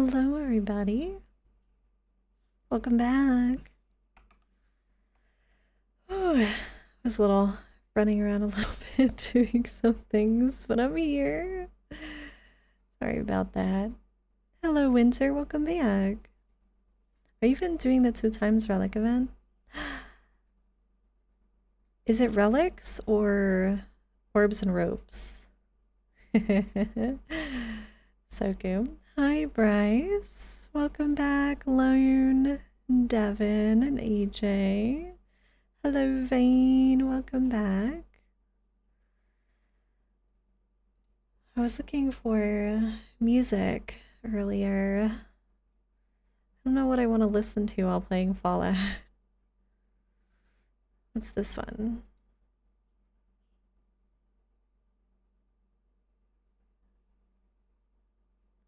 Hello, everybody. Welcome back. Oh, I was a little running around a little bit doing some things, but I'm here. Sorry about that. Hello, Winter. Welcome back. Are you even doing the 2x relic event? Is it relics or orbs and ropes? So good. Hi, Bryce. Welcome back, Lone, Devin, and AJ. Hello, Vane. Welcome back. I was looking for music earlier. I don't know what I want to listen to while playing Fallout. What's this one?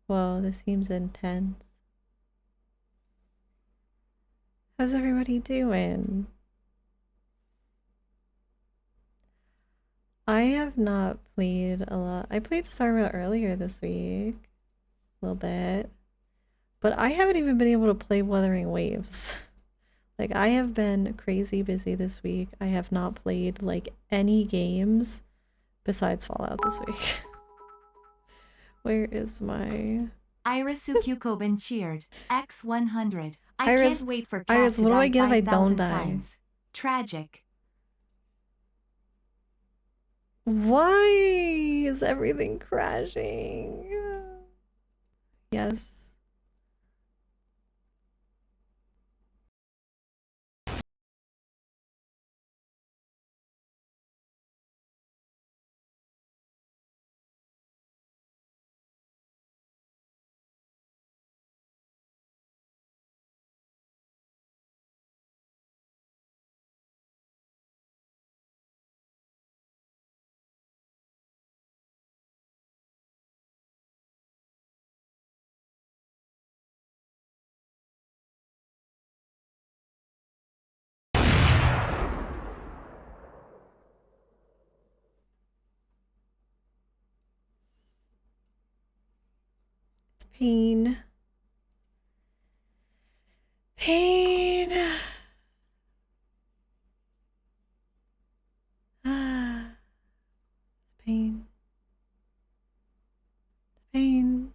Whoa, this seems intense. How's everybody doing? I have not played a lot. I played Starmount earlier this week. A little bit. But I haven't even been able to play Wuthering Waves. Like, I have been crazy busy this week. I have not played, like, any games besides Fallout this week. Where is my... Iris Sukyukoban cheered. X100. Iris, can't wait for Iris, Cat what to do I die get if I 5,000 don't die? times. Tragic. Why is everything crashing? Yes. It's pain. Pain. Ah. It's pain. It's pain.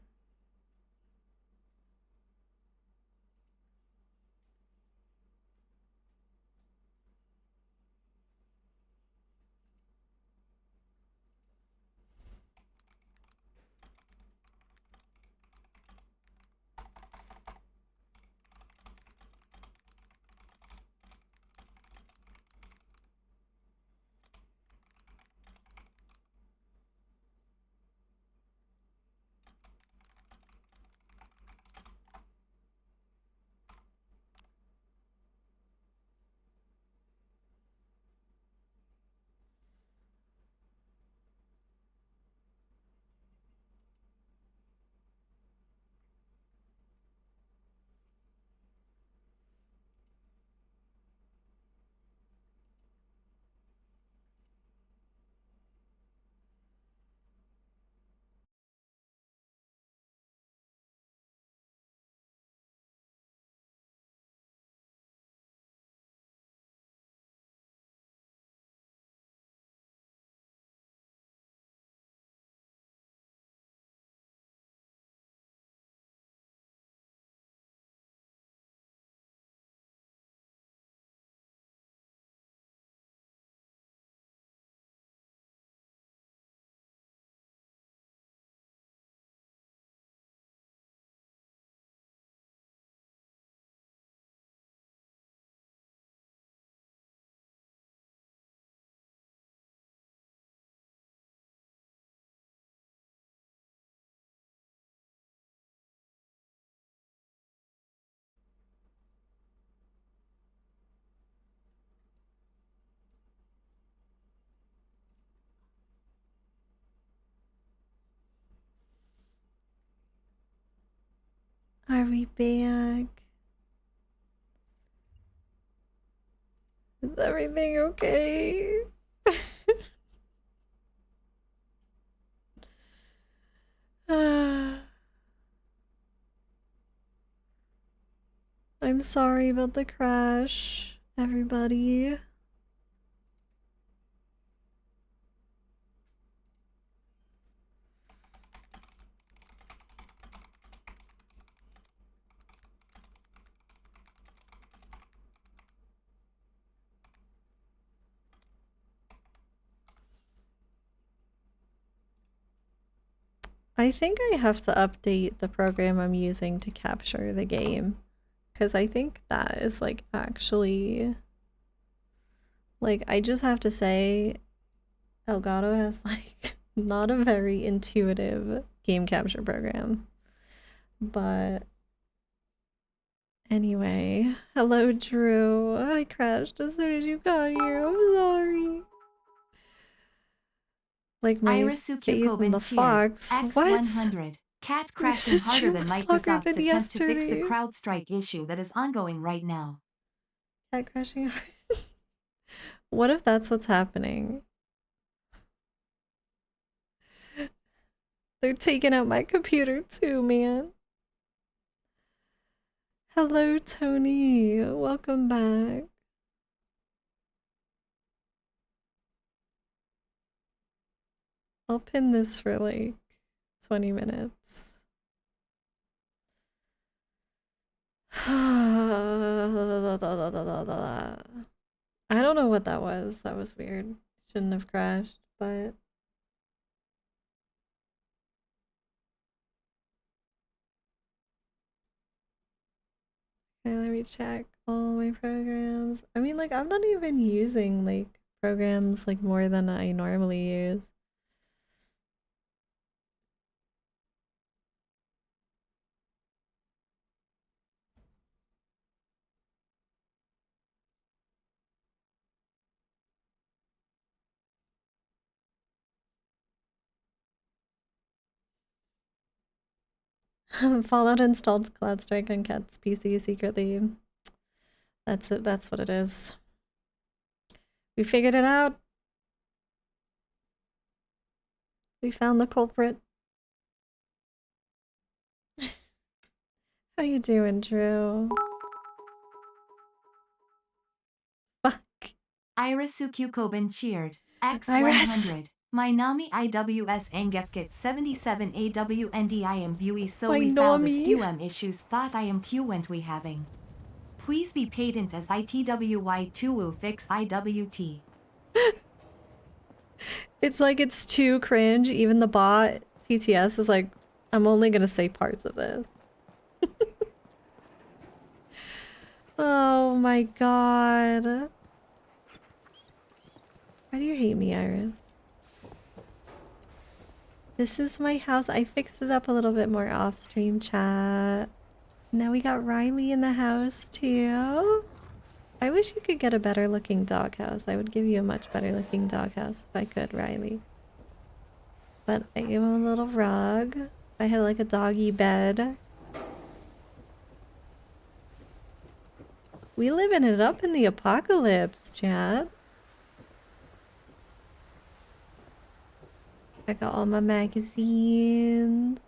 Are we back? Is everything okay? Ah. I'm sorry about the crash, everybody. I think I have to update the program I'm using to capture the game. Because I think that is like actually. Like, I just have to say, Elgato has like not a very intuitive game capture program. But anyway, hello, Drew. I crashed as soon as you got here. I'm sorry. Like my Irasuku faith in Koban the cheered. fox. What? X100. Cat This crashing is harder so than much longer Microsoft's than attempt to fix the yesterday. CrowdStrike issue that is ongoing right now. Cat crashing. What if that's what's happening? They're taking out my computer too, man. Hello, Tony. Welcome back. I'll pin this for like 20 minutes. I don't know what that was. That was weird. Shouldn't have crashed, but okay, let me check all my programs. I mean, like, I'm not even using like programs like more than I normally use. Fallout installed CloudStrike on Cat's PC secretly. That's it. That's what it is. We figured it out. We found the culprit. How you doing, Drew? Fuck. Irasuku Koban cheered. Iris! X100. My Nami IWS Angefkit 77 AWNDIM Bui so My we found the Nami! STUM issues thought I am Q went we having. Please be patent as ITWY2 fix IWT. It's like it's too cringe. Even the bot TTS is like, I'm only gonna say parts of this. Oh my god. Why do you hate me, Iris? This is my house. I fixed it up a little bit more off stream, chat. Now we got Riley in the house too. I wish you could get a better looking doghouse. I would give you a much better looking doghouse if I could, Riley. But I gave him a little rug. I had like a doggy bed. We living it up in the apocalypse, chat. I got all my magazines.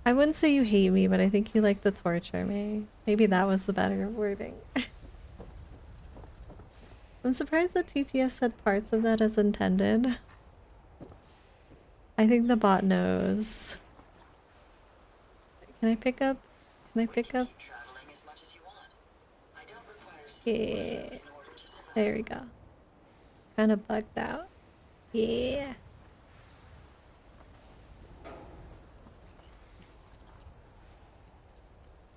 I wouldn't say you hate me, but I think you like to torture me. Maybe that was the better wording. I'm surprised that TTS said parts of that as intended. I think the bot knows. Can I pick up? Can I pick up? Yeah. There we go. Kind of bugged out. Yeah.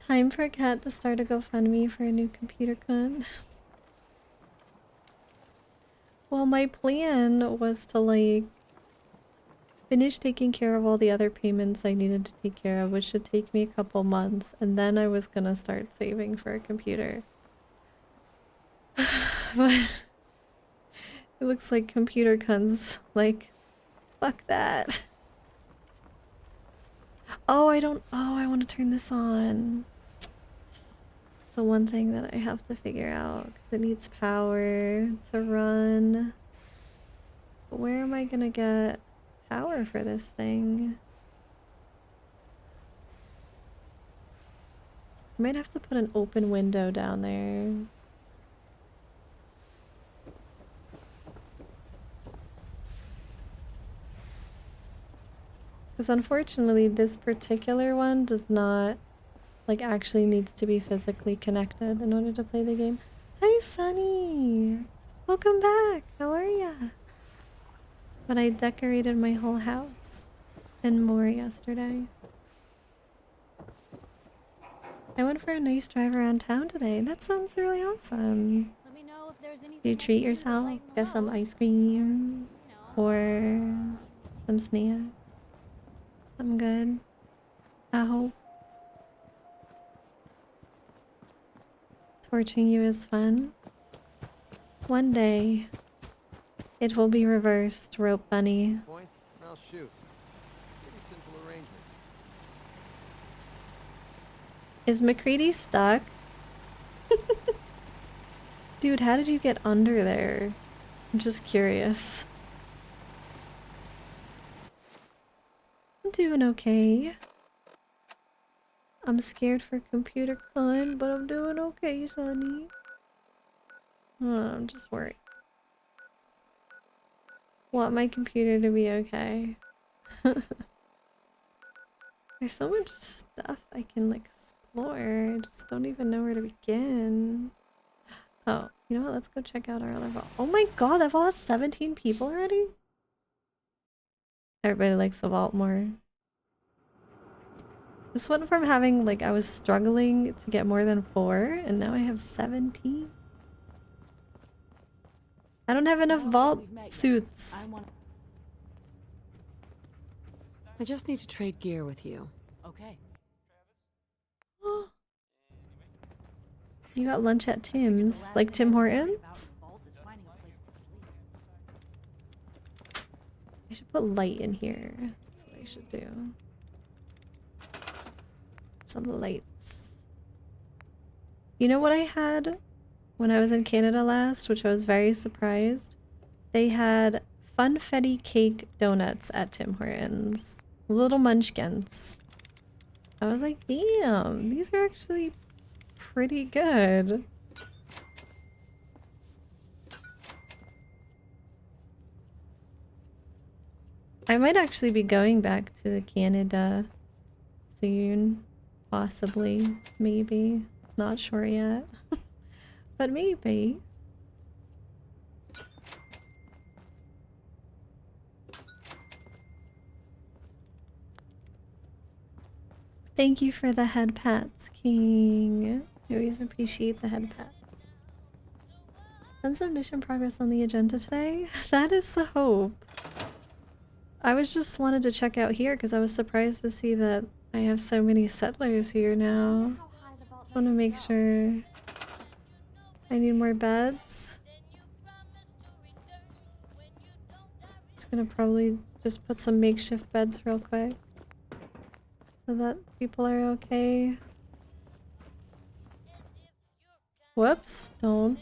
Time for Kat to start a GoFundMe for a new computer con. Well, my plan was to like finish taking care of all the other payments I needed to take care of, which should take me a couple months, and then I was gonna start saving for a computer. But it looks like computer cons like fuck that. Oh, I want to turn this on. It's the one thing that I have to figure out because it needs power to run. But where am I gonna get power for this thing? I might have to put an open window down there. Because unfortunately, this particular one does not, like, actually needs to be physically connected in order to play the game. Hi, Sunny! Welcome back! How are ya? But I decorated my whole house and more yesterday. I went for a nice drive around town today. That sounds really awesome. Let me know if there's anything You I treat can do to yourself, lighten the get some load. ice cream or I some snacks. I'm good. I hope. Torching you is fun. One day, it will be reversed, Rope Bunny. Point, and I'll shoot. Pretty simple arrangement. Is McCready stuck? Dude, how did you get under there? I'm just curious. I'm doing okay. I'm scared for computer con, but I'm doing okay, Sonny. I'm just worried. Want my computer to be okay. There's so much stuff I can like explore. I just don't even know where to begin. Oh, you know what? Let's go check out our other vault. Oh my god, that vault has 17 people already? Everybody likes the vault more. This went from having, like, I was struggling to get more than 4, and now I have 17. I don't have enough vault suits. I just need to trade gear with you. Okay. You got lunch at Tim's, like Tim Hortons? I should put light in here. That's what I should do. Some lights. You know what I had when I was in Canada last, which I was very surprised? They had funfetti cake donuts at Tim Hortons. Little munchkins. I was like, damn, these are actually pretty good. I might actually be going back to Canada soon. Possibly. Maybe. Not sure yet. But maybe. Thank you for the head pats, King. I always appreciate the head pats. Tons of mission progress on the agenda today? That is the hope. I was just wanted to check out here because I was surprised to see that I have so many settlers here now. Just want to make sure. I need more beds. Just gonna probably just put some makeshift beds real quick so that people are okay. Whoops, don't.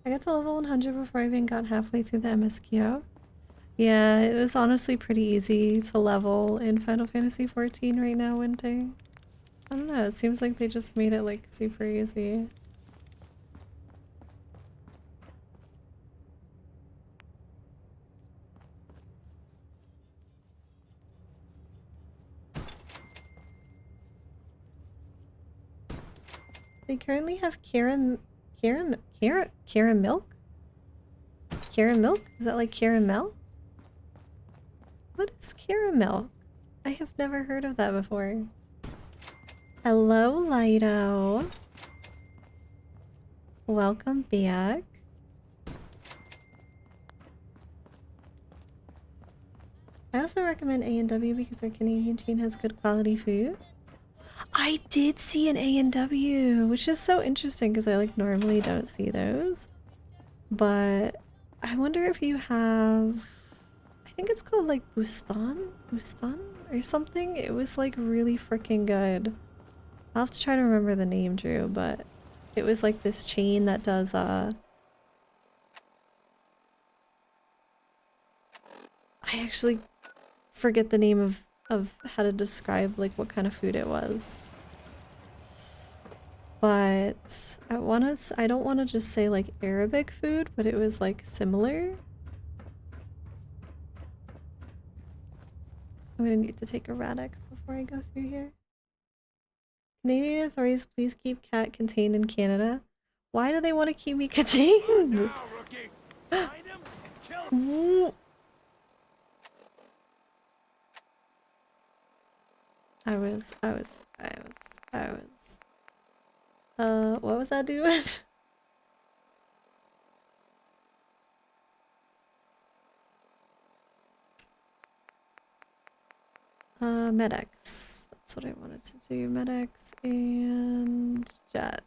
I got to level 100 before I even got halfway through the MSQ. Yeah, it was honestly pretty easy to level in Final Fantasy XIV right now, Winter. I don't know, it seems like they just made it like super easy. They currently have caramilk? Caramilk? Is that like caramel? What is caramel? I have never heard of that before. Hello, Lido. Welcome back. I also recommend A&W because our Canadian chain has good quality food. I did see an A&W, which is so interesting because I like normally don't see those. But I wonder if you have, I think it's called like Bustan or something. It was like really freaking good. I'll have to try to remember the name, Drew, but it was like this chain that does I actually forget the name of how to describe like what kind of food it was. But I don't want to just say like Arabic food, but it was like similar. I'm gonna need to take a Radix before I go through here. Canadian authorities, please keep cat contained in Canada. Why do they want to keep me contained? Woo. I was. What was that doing? Medics. That's what I wanted to do. Medics and jet.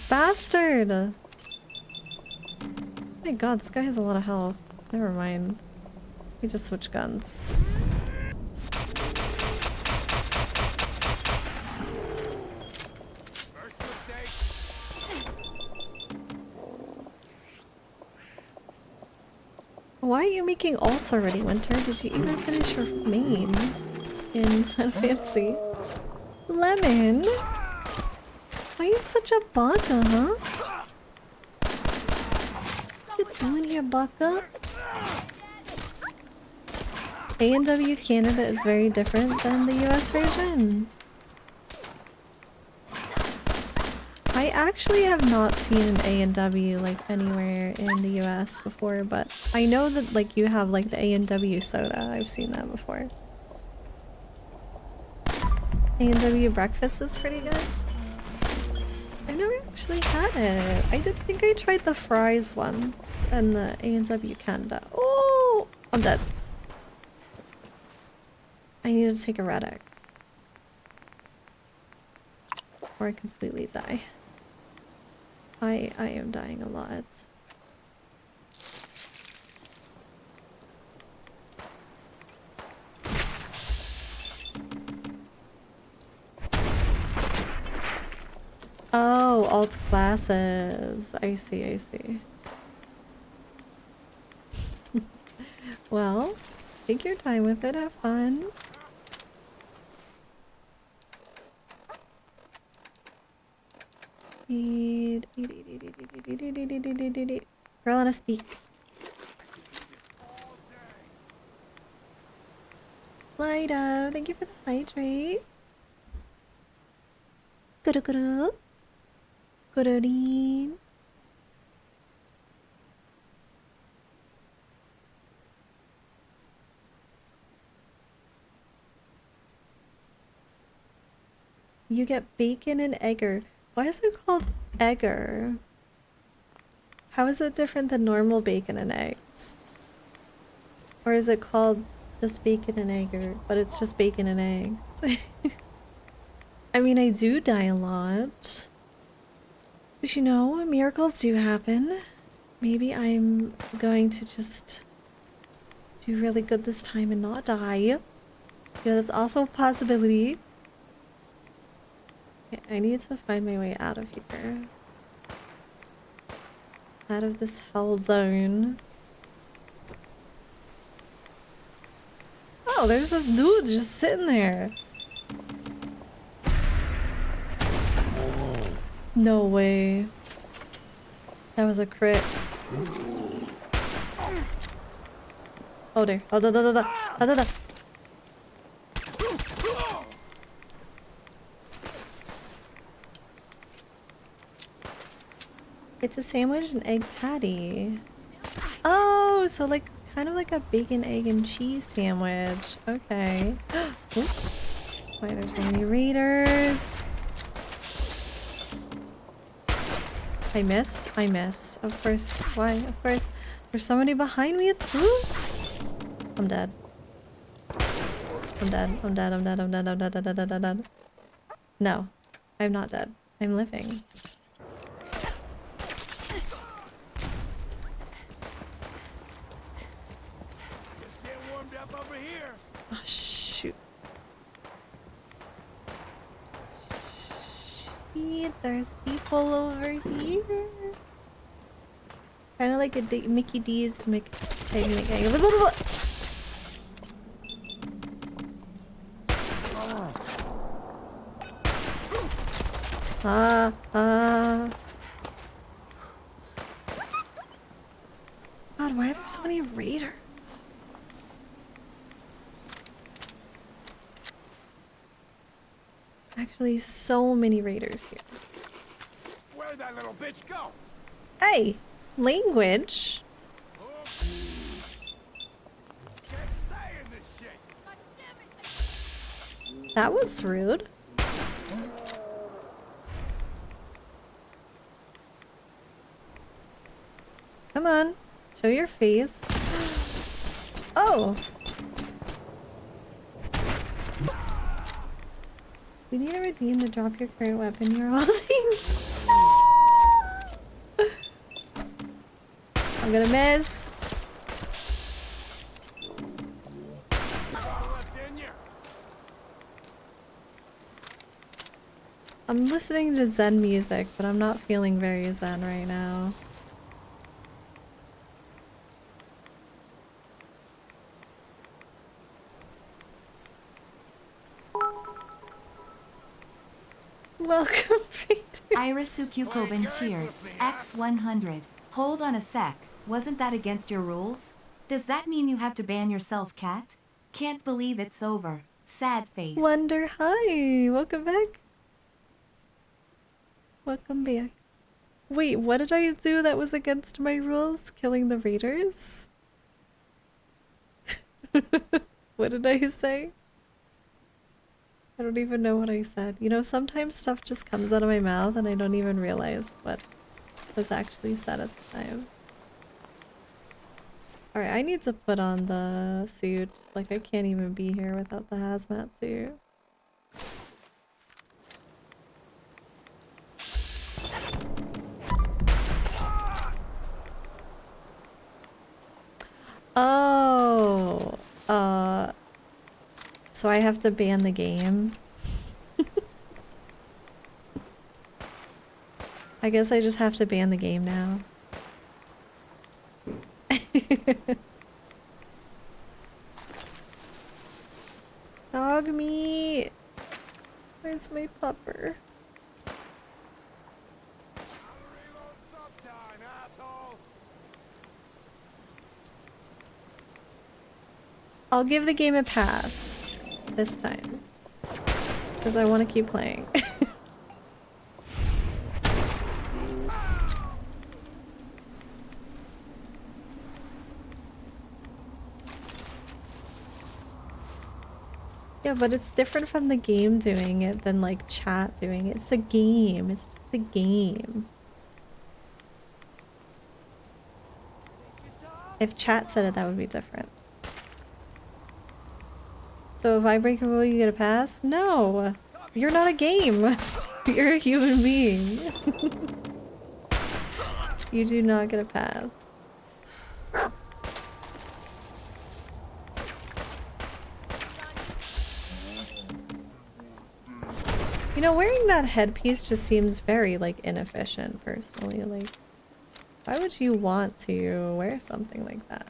Bastard! Oh my god, this guy has a lot of health. Never mind. We just switch guns. Why are you making alts already, Winter? Did you even finish your main in Final Fantasy? Lemon? Why are you such a baka, huh? What you doing here, baka? A&W Canada is very different than the US version. I actually have not seen an A&W like anywhere in the US before, but I know that like you have like the A&W soda. I've seen that before. A&W breakfast is pretty good. I've never actually had it. I did think I tried the fries once and the A&W Canada. Oh, I'm dead. I need to take a Radix. Or I completely die. I am dying a lot. Oh, alt classes. I see, I see. Well, take your time with it, have fun. Girl on a steak. Lido, thank you for the hydrate. Guru. Gurureen. You get bacon and egger. Why is it called egger? How is it different than normal bacon and eggs? Or is it called just bacon and egger, but it's just bacon and eggs? I mean, I do die a lot. But you know, miracles do happen. Maybe I'm going to just do really good this time and not die. Yeah, that's also a possibility. Okay, I need to find my way out of here. Out of this hell zone. Oh, there's this dude just sitting there. No way. That was a crit. Oh there. Oh da. It's a sandwich and egg patty. Oh, so like kind of like a bacon, egg, and cheese sandwich. Okay. Why there's so many raiders? I missed. Of course. Why? Of course. There's somebody behind me too. I'm dead. I'm dead. No. I'm not dead. I'm living. Oh, shoot. Shit, there's people over here. Kind of like a Mickey D's Ah, ah. God, why are there so many raiders? There's actually so many raiders here. Where'd that little bitch go? Hey, language. Can't stay in this shit. That was rude. Come on, show your face. Oh! We need a redeem to drop your current weapon you're holding. I'm gonna miss. I'm listening to Zen music, but I'm not feeling very Zen right now. Welcome, Iris Sukyukoban cheered. X100. Hold on a sec. Wasn't that against your rules? Does that mean you have to ban yourself, cat? Can't believe it's over. Sad face. Wonder, hi! Welcome back. Welcome back. Wait, what did I do that was against my rules? Killing the raiders? What did I say? I don't even know what I said. You know, sometimes stuff just comes out of my mouth and I don't even realize what was actually said at the time. Alright, I need to put on the suit. Like, I can't even be here without the hazmat suit. Oh, so I have to ban the game. I guess I just have to ban the game now. Dog meat! Where's my pupper? I'll give the game a pass this time. Because I want to keep playing. Yeah, but it's different from the game doing it than like chat doing it. It's a game. It's just a game. If chat said it, that would be different. So if I break a rule, you get a pass? No! You're not a game! You're a human being. You do not get a pass. You know, wearing that headpiece just seems very, like, inefficient, personally. Like, why would you want to wear something like that?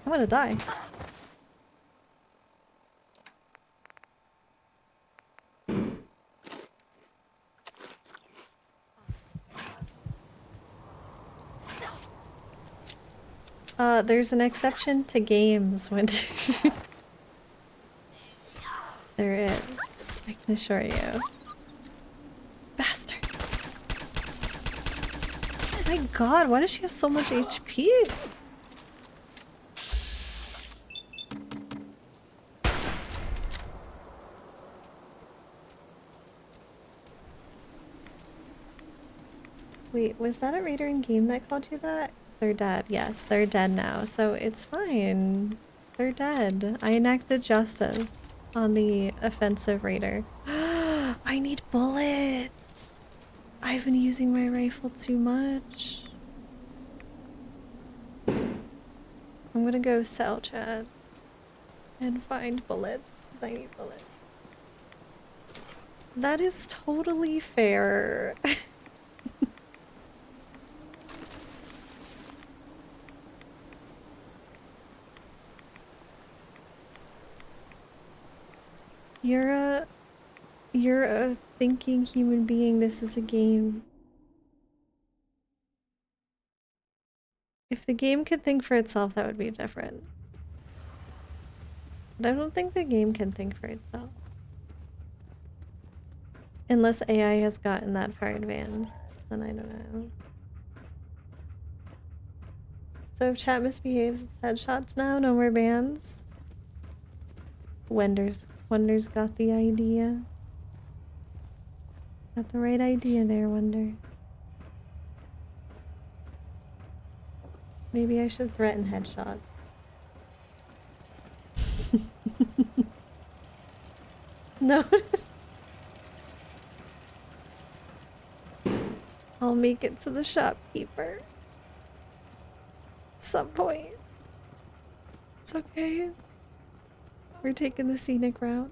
I'm gonna die. There's an exception to games when there is, I can assure you. Bastard. My god, why does she have so much HP? Wait, was that a raider in game that called you that? They're dead. Yes, they're dead now, so it's fine. They're dead. I enacted justice on the offensive raider. I need bullets! I've been using my rifle too much. I'm gonna go sell chat and find bullets because I need bullets. That is totally fair. You're a thinking human being. This is a game. If the game could think for itself, that would be different. But I don't think the game can think for itself. Unless AI has gotten that far advanced, then I don't know. So if chat misbehaves, it's headshots now, no more bans. Wender's got the idea. Got the right idea there, Wonder. Maybe I should threaten headshots. No. I'll make it to the shopkeeper. At some point. It's okay. We're taking the scenic route.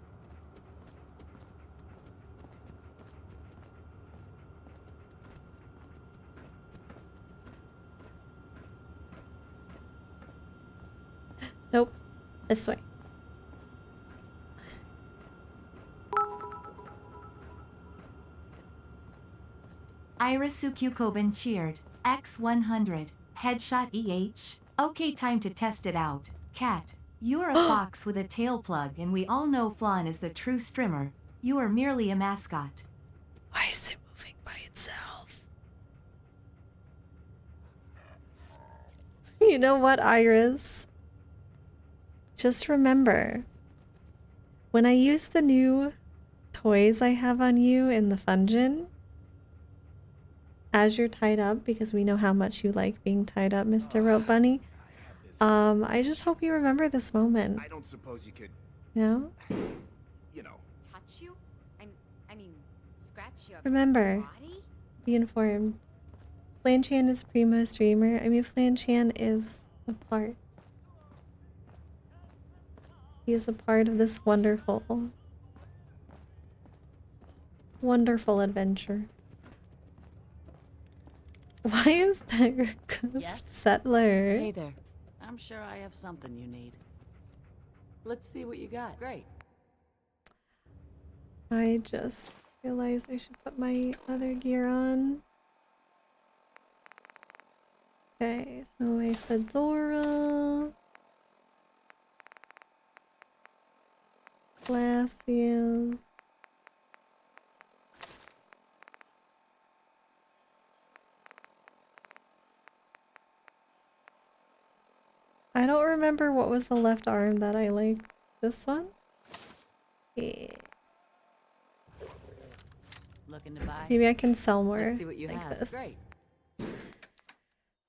Nope. This way. Irisuku Koban cheered. X100. Headshot EH. Okay, time to test it out. Cat, you're a fox with a tail plug and we all know Flan is the true strimmer. You are merely a mascot. Why is it moving by itself? You know what, Iris? Just remember, when I use the new toys I have on you in the Fungeon, as you're tied up, because we know how much you like being tied up, Mr. Rope Bunny, I just hope you remember this moment. I don't suppose you could, You know? you know. Touch you? I mean, scratch your Remember, body? be informed. Flanchan is primo streamer. I mean, Flanchan is a part. He is a part of this wonderful, wonderful adventure. Why is there a ghost Yes? settler? Hey there. I'm sure I have something you need. Let's see what you got. Great. I just realized I should put my other gear on. Okay, so my fedora. Glasses. I don't remember what was the left arm that I liked. This one? Yeah. Looking to buy? Maybe I can sell more Let's see what you like have. this. Great.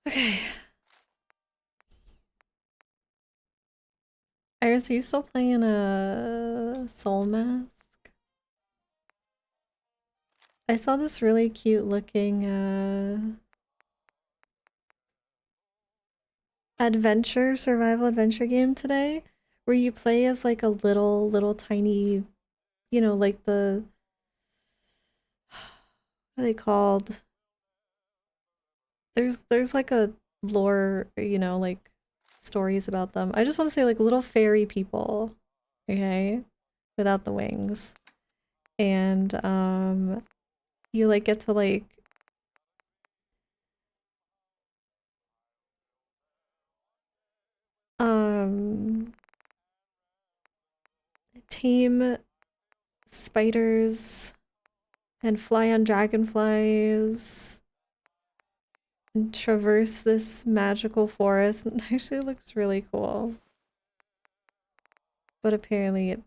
Okay. Iris, are you still playing a soul mask? I saw this really cute looking survival adventure game today where you play as like a little tiny, you know, like the what are they called? There's like a lore, you know, like stories about them. I just want to say like little fairy people, okay, without the wings. And you like get to like tame spiders and fly on dragonflies and traverse this magical forest. It actually looks really cool. But apparently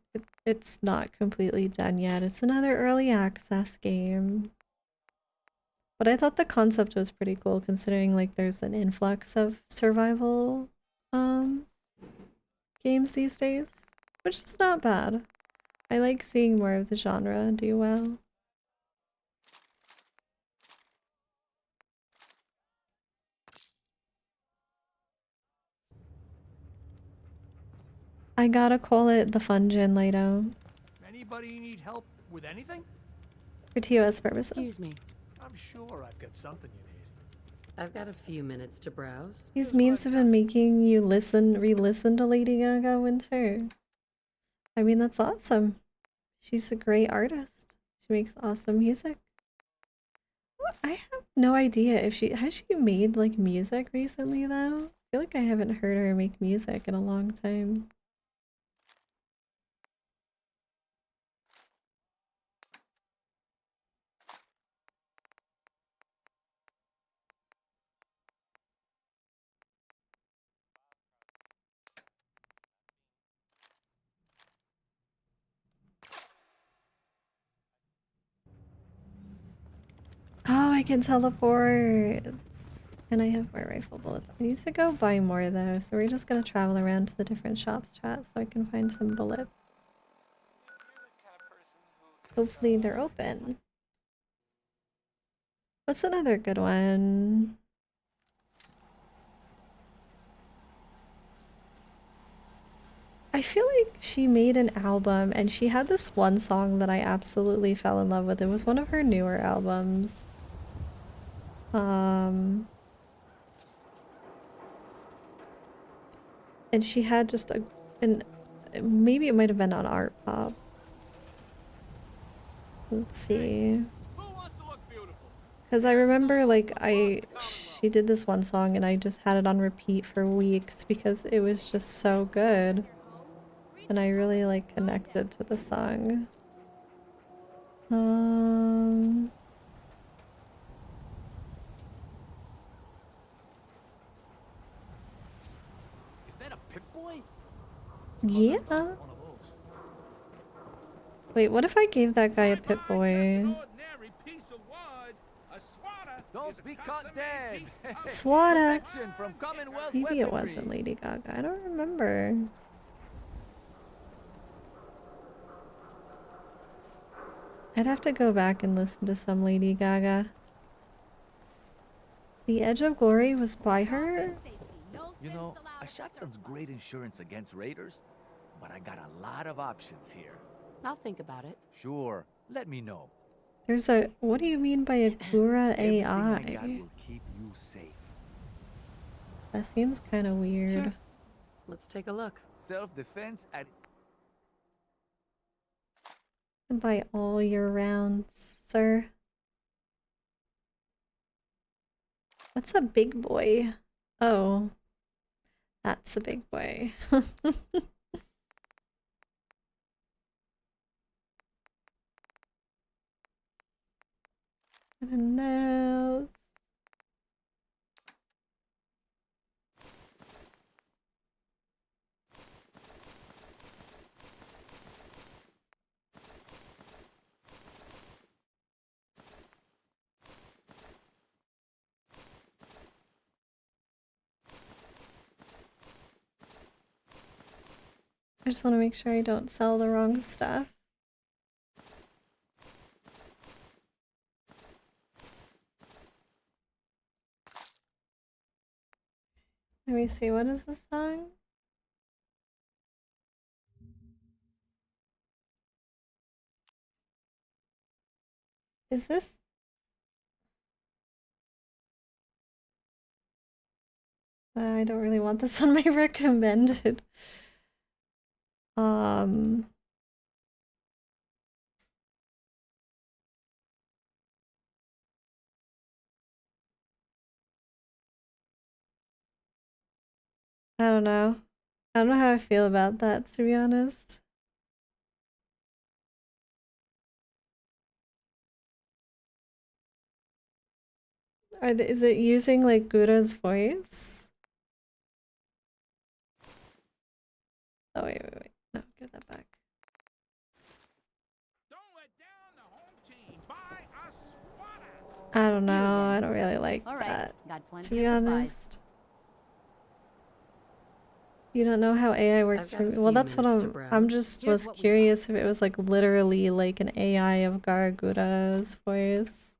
it's not completely done yet. It's another early access game. But I thought the concept was pretty cool considering like there's an influx of survival games these days, which is not bad. I like seeing more of the genre do well. I gotta call it the Fun Gin Lido Anybody need help with anything? for TOS purposes. Excuse me. I'm sure I've got something you need. I've got a few minutes to browse. These memes have been making you re-listen to Lady Gaga Winter. I mean, that's awesome. She's a great artist. She makes awesome music. I have no idea if has she made like music recently though? I feel like I haven't heard her make music in a long time. Oh, I can teleport! And I have more rifle bullets. I need to go buy more though, so we're just gonna travel around to the different shops, chat, so I can find some bullets. Hopefully they're open. What's another good one? I feel like she made an album and she had this one song that I absolutely fell in love with. It was one of her newer albums. And she had just maybe it might have been on Art Pop. Let's see. Because I remember like she did this one song and I just had it on repeat for weeks because it was just so good. And I really like connected to the song. Is that a Pip-Boy? Yeah. Wait, what if I gave that guy a Pip-Boy? Don't be caught dead. Swada! From Commonwealth Maybe it weaponry. wasn't Lady Gaga. I don't remember. I'd have to go back and listen to some Lady Gaga. The Edge of Glory was by her? You know, a shotgun's great insurance against raiders, but I got a lot of options here. I'll think about it. Sure, let me know. There's a... What do you mean by a Gura Everything I got AI? will keep you safe. That seems kind of weird. Sure. Let's take a look. Self-defense at... By all your rounds, sir. What's a big boy? Oh. That's a big boy. And those. I just want to make sure I don't sell the wrong stuff. Let me see, what is this song? Is this? I don't really want this on my recommended. I don't know. I don't know how I feel about that, to be honest. Is it using like Gura's voice? Oh wait. No, give that back. I don't know. I don't really like All right, that, got plenty to be of supplies. honest. You don't know how AI works I've for got a me. Well, few that's what minutes to I'm browse. just Here's was what we got. curious if it was like literally like an AI of Gargura's voice.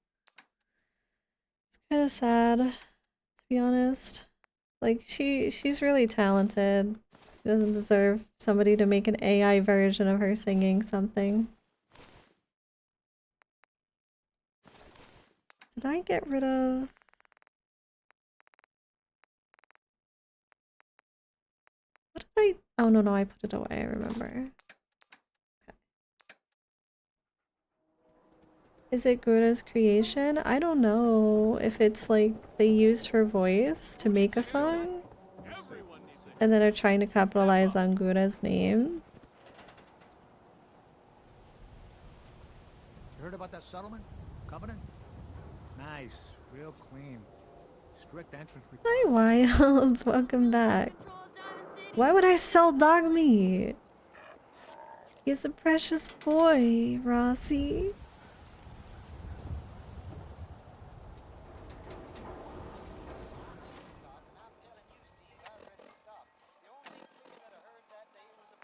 It's kind of sad, to be honest. Like she's really talented. She doesn't deserve somebody to make an AI version of her singing something. Did I get rid of... What did I... Oh, no, no, I put it away, I remember. Okay. Is it Gura's creation? I don't know if it's like they used her voice to make a song and then are trying to capitalize on Gura's name. You heard about that settlement? Covenant? Nice. Real clean. Strict entrance Hi, requirements. Wilds. Welcome back. Why would I sell dog meat? He's a precious boy, Rossi.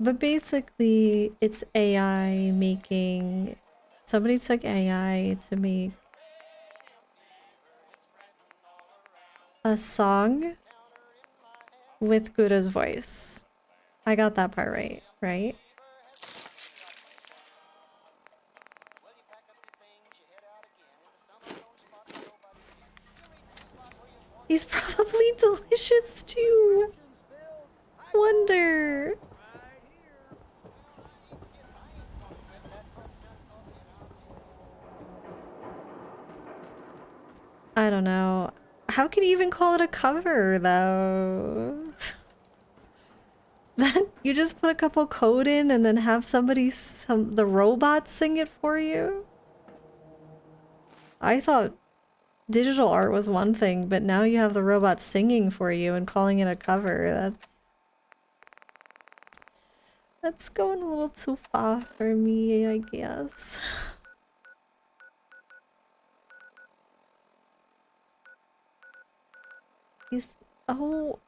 But basically, it's AI making... Somebody took AI to make a song with Gura's voice. I got that part right, right? He's probably delicious too. Wonder. I don't know. How can you even call it a cover though? That you just put a couple code in and then have the robots sing it for you? I thought digital art was one thing, but now you have the robots singing for you and calling it a cover. That's going a little too far for me, I guess. Oh,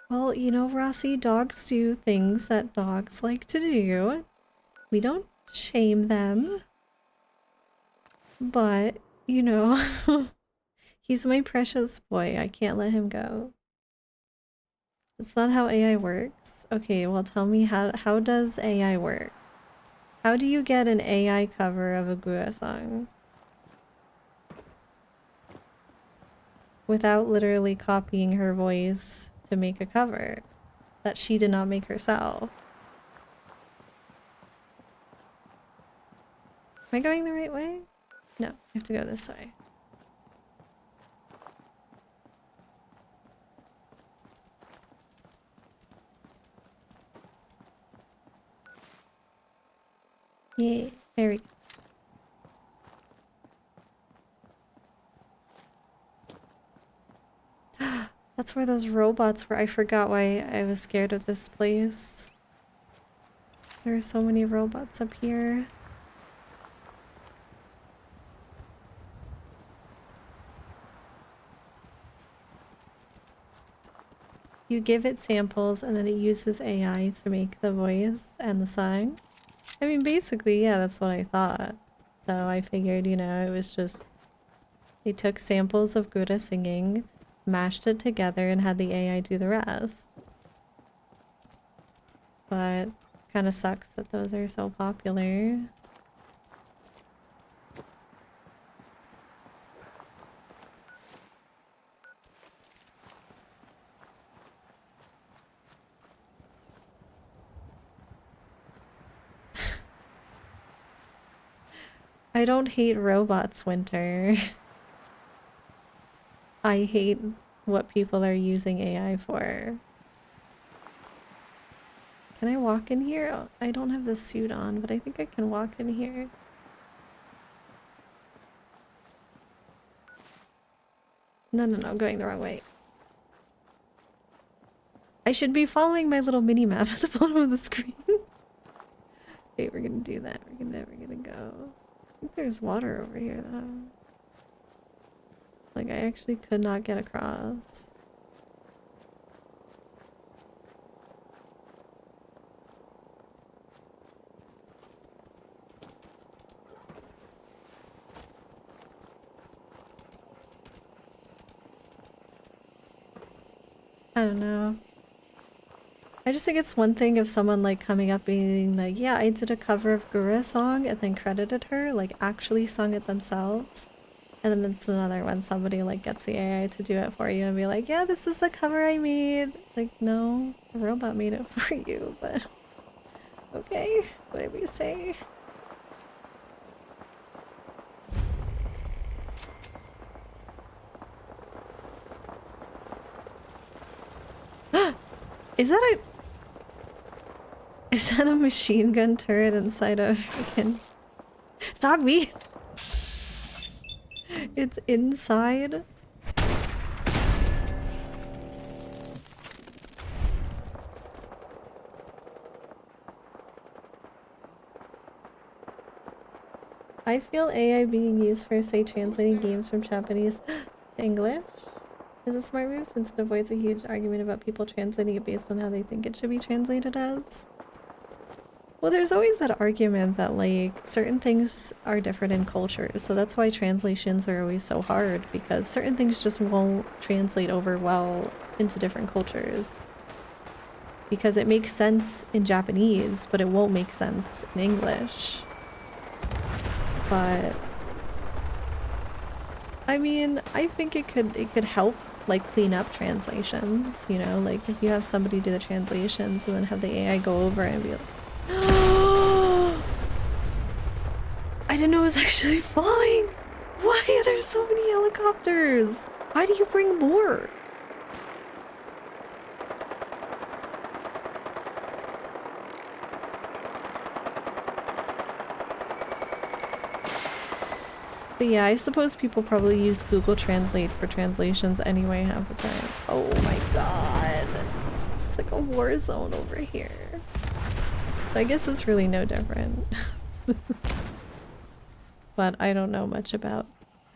well, you know, Rossi, dogs do things that dogs like to do. We don't shame them. But, you know, he's my precious boy. I can't let him go. That's not how AI works. Okay, well tell me how does AI work? How do you get an AI cover of a Gua song? Without literally copying her voice to make a cover that she did not make herself. Am I going the right way? No, I have to go this way. Yeah, there we go. That's where those robots were. I forgot why I was scared of this place. There are so many robots up here. You give it samples and then it uses AI to make the voice and the song. I mean, basically, yeah, that's what I thought. So I figured, you know, it was just... They took samples of Gura singing, mashed it together, and had the AI do the rest. But kind of sucks that those are so popular. I don't hate robots, Winter. I hate what people are using AI for. Can I walk in here? Oh, I don't have the suit on, but I think I can walk in here. No, no, no, going the wrong way. I should be following my little mini map at the bottom of the screen. Okay, we're gonna do that. We're gonna go. I think there's water over here though. Like I actually could not get across. I don't know. I just think it's one thing if someone like coming up being like, yeah, I did a cover of Gura song and then credited her, like actually sung it themselves. And then it's another when somebody like gets the AI to do it for you and be like, yeah, this is the cover I made. Like, no, the robot made it for you, but okay, whatever you say. Is that a machine gun turret inside a freaking dog meat? It's inside. I feel AI being used for, say, translating games from Japanese to English is a smart move since it avoids a huge argument about people translating it based on how they think it should be translated as. Well, there's always that argument that, like, certain things are different in cultures, so that's why translations are always so hard, because certain things just won't translate over well into different cultures. Because it makes sense in Japanese, but it won't make sense in English. But I mean, I think it could help like clean up translations, you know, like if you have somebody do the translations and then have the AI go over and be like, oh, I didn't know it was actually falling. Why are there so many helicopters? Why do you bring more? But yeah, I suppose people probably use Google Translate for translations anyway half the time. Oh my god. It's like a war zone over here. So I guess it's really no different. But I don't know much about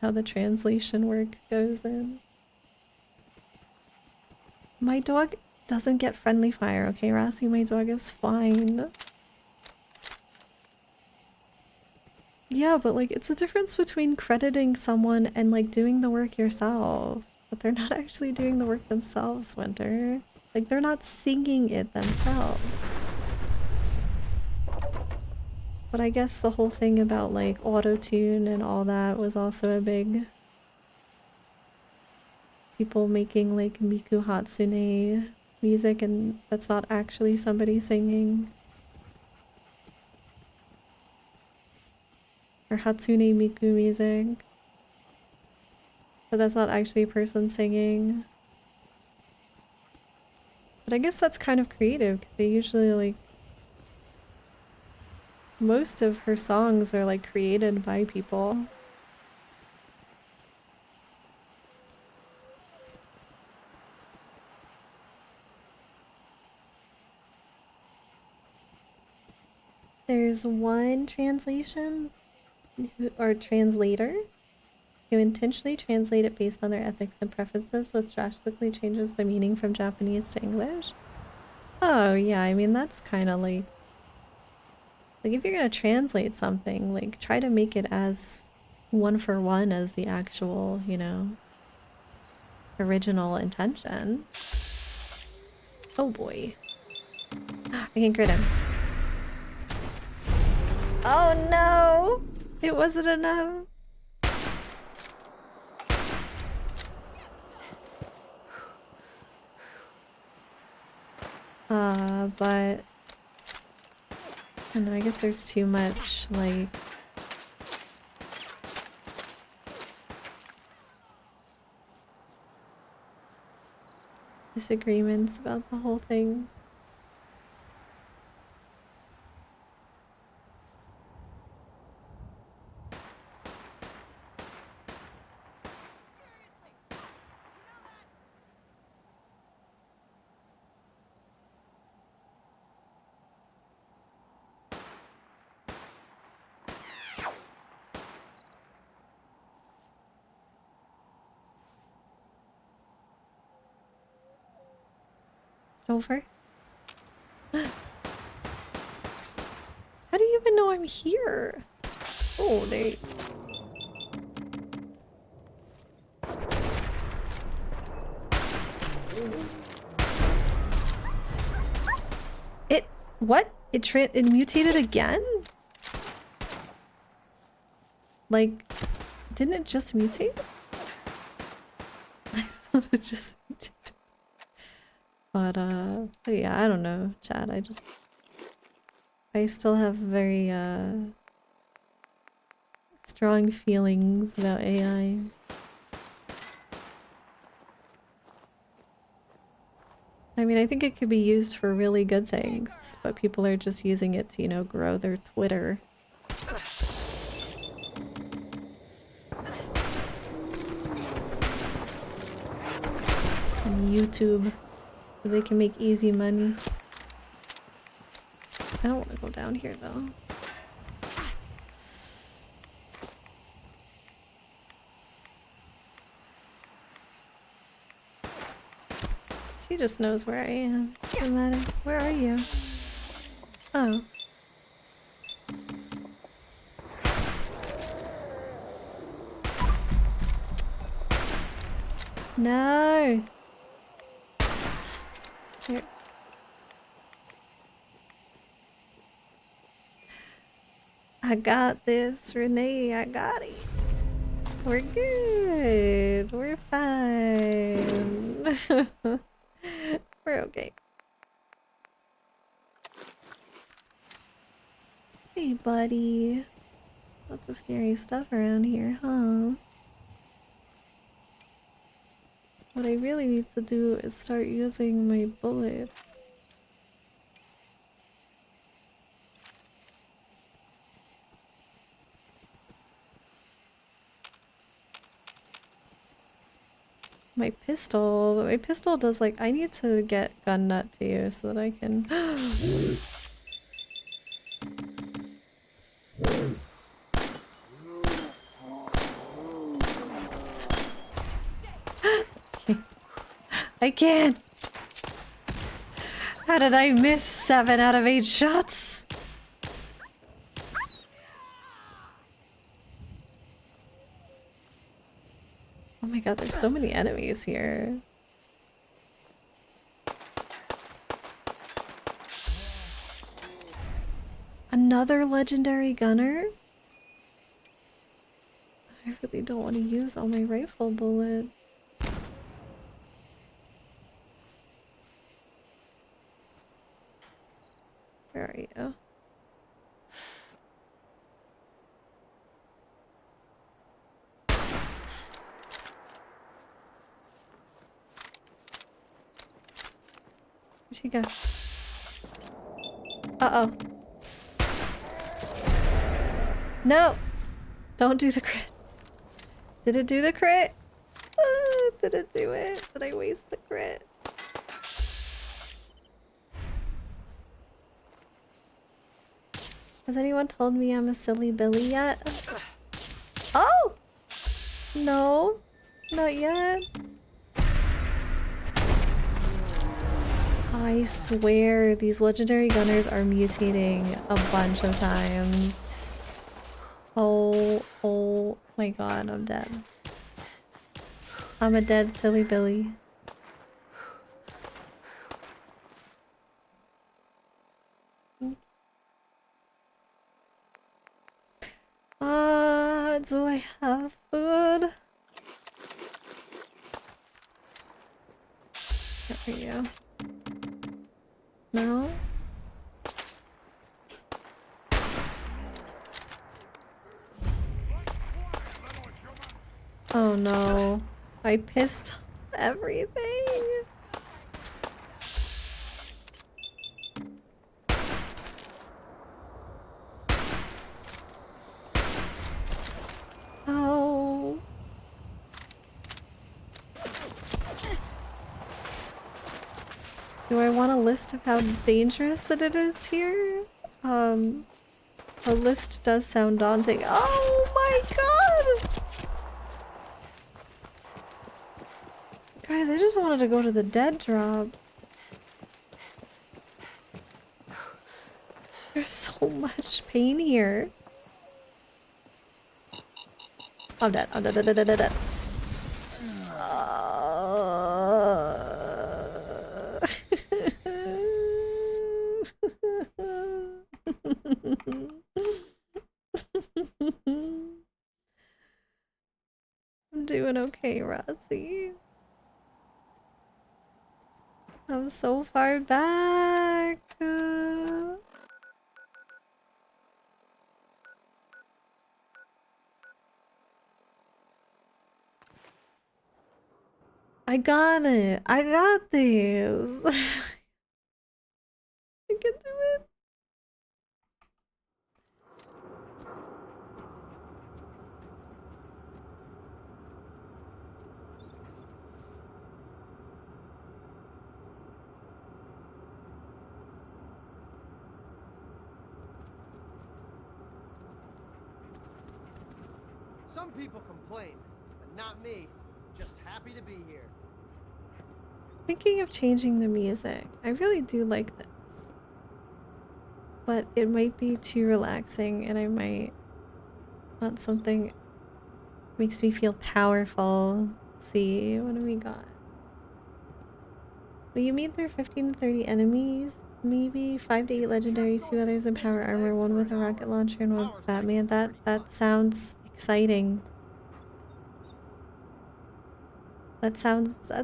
how the translation work goes in. My dog doesn't get friendly fire, okay, Rossi? My dog is fine. Yeah, but like it's a difference between crediting someone and like doing the work yourself. But they're not actually doing the work themselves, Winter. Like they're not singing it themselves. But I guess the whole thing about like auto-tune and all that was also a big... people making like Miku Hatsune music and that's not actually somebody singing. Or Hatsune Miku music. But that's not actually a person singing. But I guess that's kind of creative because they usually like... most of her songs are like created by people. There's one translation or translator who intentionally translate it based on their ethics and preferences, which drastically changes the meaning from Japanese to English. Oh yeah, I mean that's kind of like if you're gonna translate something, like try to make it as one for one as the actual, you know, original intention. Oh boy. I can crit him. Oh no! It wasn't enough. But I don't know, I guess there's too much, like... disagreements about the whole thing. Over? How do you even know I'm here? Oh, they... What? It mutated again? Like, didn't it just mutate? I thought it just mutated. But yeah, I don't know, chat. I still have very, strong feelings about AI. I mean, I think it could be used for really good things, but people are just using it to, you know, grow their Twitter. And YouTube, so they can make easy money. I don't want to go down here though. She just knows where I am. Doesn't matter. Where are you? Oh. No! Here. I got this, Renee. I got it. We're good. We're fine. We're okay. Hey, buddy. Lots of scary stuff around here, huh? What I really need to do is start using my bullets. My pistol, but my pistol does like, I need to get gun nut to you so that I can... I can't! How did I miss 7 out of 8 shots? Oh my god, there's so many enemies here. Another legendary gunner? I really don't want to use all my rifle bullets. Where are you? Where'd she go? Uh-oh. No! Don't do the crit. Did it do the crit? Did it do it? Did I waste the crit? Has anyone told me I'm a silly Billy yet? Oh! No. Not yet. I swear these legendary gunners are mutating a bunch of times. Oh my god, I'm dead. I'm a dead silly Billy. Do I have food? There we go. No? Oh no. I pissed everything. Oh. Do I want a list of how dangerous it is here? A list does sound daunting. Oh my god! Guys, I just wanted to go to the dead drop. There's so much pain here. I'm dead. I'm dead. Dead. Dead. Dead. Dead. Dead. doing okay, Rossi. I'm so far back. I got it. I got this. I can do it. Some people complain, but not me. Just happy to be here. Thinking of changing the music. I really do like this. But it might be too relaxing and I might want something makes me feel powerful. Let's see, what do we got? Will you meet their 15 to 30 enemies? Maybe 5 to 8 legendaries, 2 others in power armor, 1 with a rocket launcher and 1 with Batman. That sounds exciting. That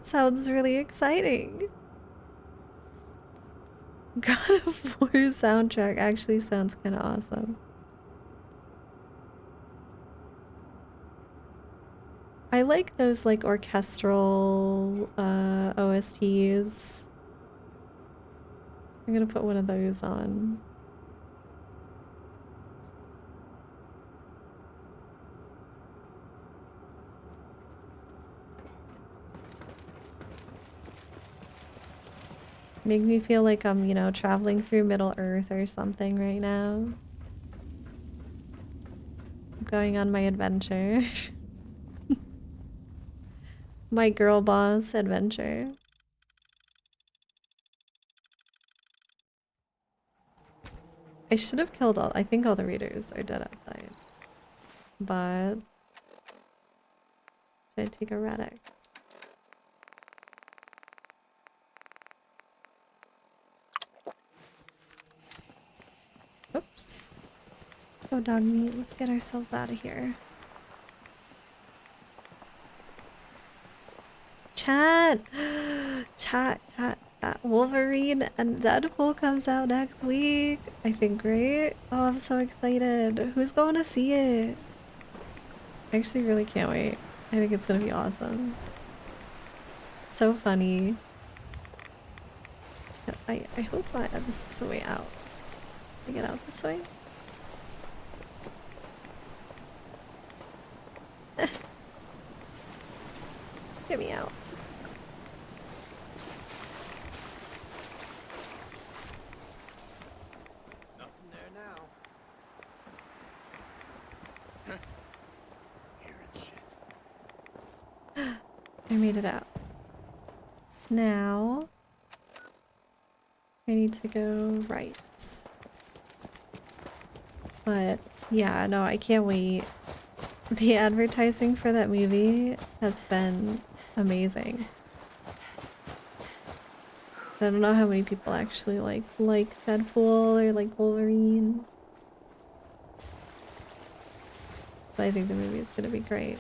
sounds really exciting. God of War soundtrack actually sounds kind of awesome. I like those like orchestral OSTs. I'm gonna put one of those on. Make me feel like I'm, you know, traveling through Middle Earth or something right now. I'm going on my adventure. My girl boss adventure. I should have killed all— I think all the readers are dead outside. But should I take a Radix? Oops. Go dog meat. Let's get ourselves out of here. Chat! Chat. Wolverine and Deadpool comes out next week. I think, right? Oh, I'm so excited. Who's going to see it? I actually really can't wait. I think it's gonna be awesome. So funny. I hope this is the way out. Can I get out this way? Get me out. Nothing there now. Hearing shit. I made it out. Now I need to go right. But yeah, no, I can't wait. The advertising for that movie has been amazing. I don't know how many people actually like Deadpool or like Wolverine. But I think the movie is gonna be great.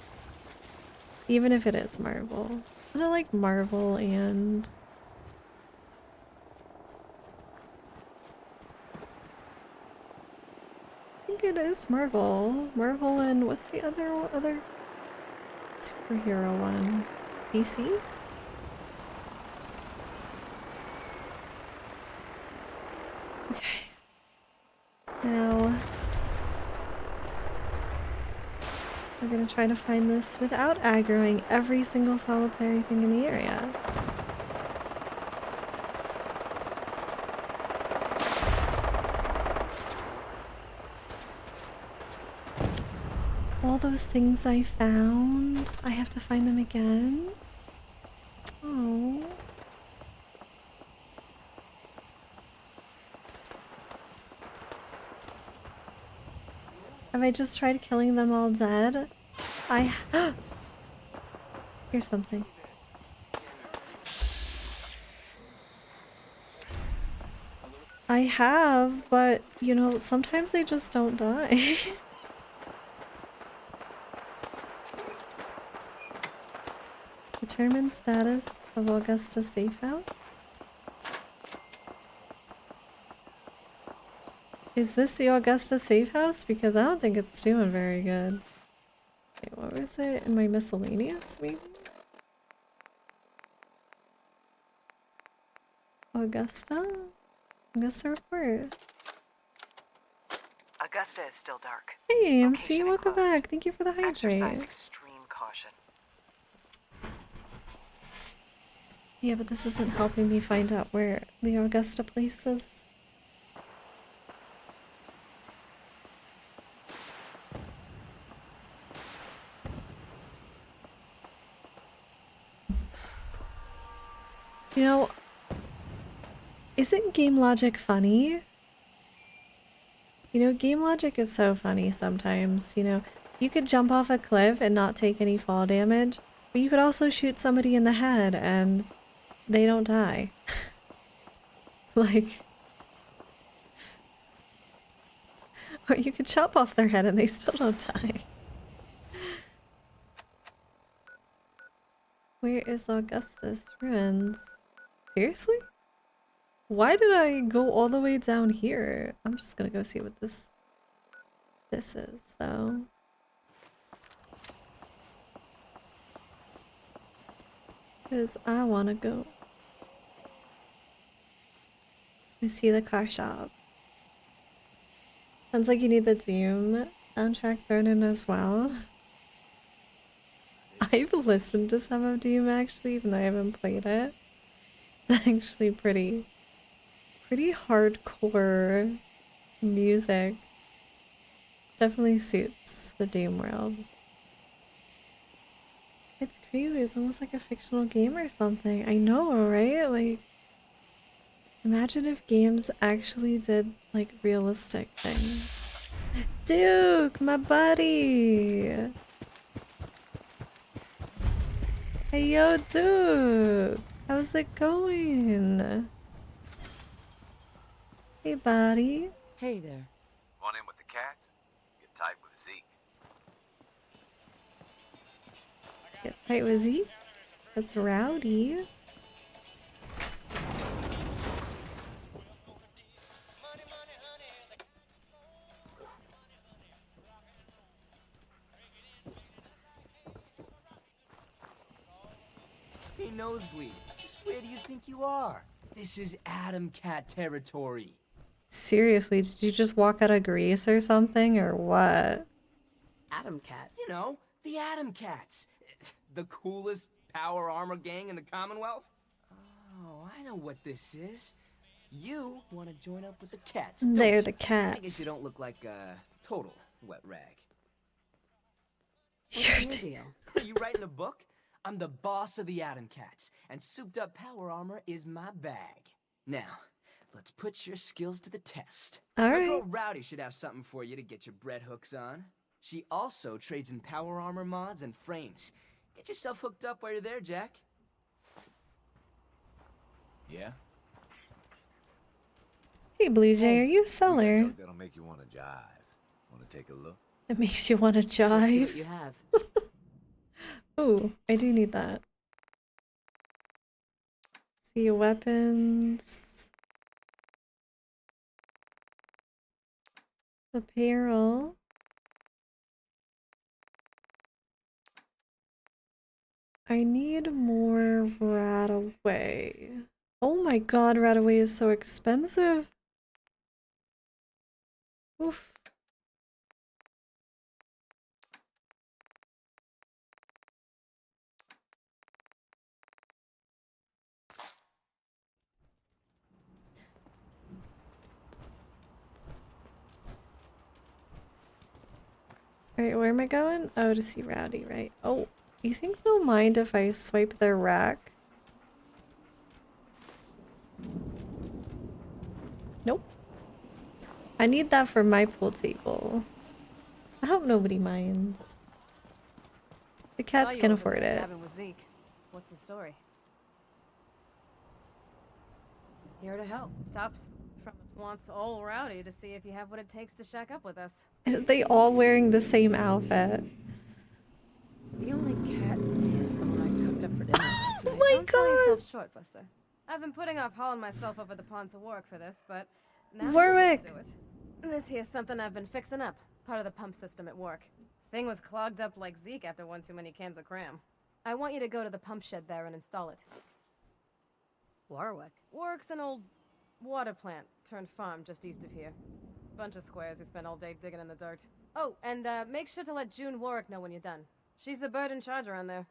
Even if it is Marvel. I don't like Marvel and I think it is Marvel. Marvel and what's the other superhero one? DC? Okay. Now we're gonna try to find this without aggroing every single solitary thing in the area. All those things I found, I have to find them again? Oh. Have I just tried killing them all dead? Here's something. I have, but you know, sometimes they just don't die. Determine status of Augusta safe house. Is this the Augusta safe house? Because I don't think it's doing very good. Okay, what was it in my miscellaneous, maybe? Augusta? Augusta report. Augusta is still dark. Hey, MC, Location welcome enclosed. back. Thank you for the Exercise hydrate. extreme caution. Yeah, but this isn't helping me find out where the Augusta place is. You know, isn't game logic funny? You know, game logic is so funny sometimes, you know. You could jump off a cliff and not take any fall damage, but you could also shoot somebody in the head and they don't die. Like, or you could chop off their head and they still don't die. Where is Augustus Ruins? Seriously? Why did I go all the way down here? I'm just gonna go see what this is, though. Because I wanna go. I see the car shop. Sounds like you need the Doom soundtrack thrown in as well. I've listened to some of Doom actually, even though I haven't played it. It's actually pretty hardcore music. Definitely suits the Doom world. It's crazy, it's almost like a fictional game or something. I know, right? Like, imagine if games actually did, like, realistic things. Duke, my buddy! Hey, yo, Duke! How's it going? Hey, buddy. Hey there. Want in with the cats? Get tight with Zeke. Get tight with Zeke? That's rowdy. Hey, Nosebleed, just where do you think you are? This is Atom Cat territory. Seriously, did you just walk out of Greece or something, or what? Atom Cat. You know, the Atom Cats. The coolest power armor gang in the Commonwealth. Oh, I know what this is. You want to join up with the cats, don't They're you? the cats. I guess you don't look like a total wet rag. You're What's your deal? Are you writing a book? I'm the boss of the Atom Cats, and souped up power armor is my bag. Now, let's put your skills to the test. All My right. girl Rowdy should have something for you to get your bread hooks on. She also trades in power armor mods and frames. Get yourself hooked up while you're there, Jack. Yeah? Hey, Blue Jay, are you a seller? That'll make you want to jive. Want to take a look? It makes you want to Let's see what jive. you have. Ooh, I do need that. See, weapons. Apparel. I need more Radaway. Oh my god, Radaway is so expensive. Oof. Alright, where am I going? Oh, to see Rowdy, right? Oh, you think they'll mind if I swipe their rack? Nope. I need that for my pool table. I hope nobody minds. The cats can afford it. With Zeke. What's the story? Here to help. Tops from wants old Rowdy to see if you have what it takes to shack up with us. Are they all wearing the same outfit? The only cat is the one I cooked up up for dinner last night. My Don't sell yourself God! short, Buster. I've been putting off hauling myself over the pond to work for this, but now Warwick! you get to do it. This here's something I've been fixing up. Part of the pump system at work. Thing was clogged up like Zeke after one too many cans of cram. I want you to go to the pump shed there and install it. Warwick. Work's an old water plant turned farm just east of here. Bunch of squares who spend all day digging in the dirt. Oh, and make sure to let June Warwick know when you're done. She's the bird in charge around there.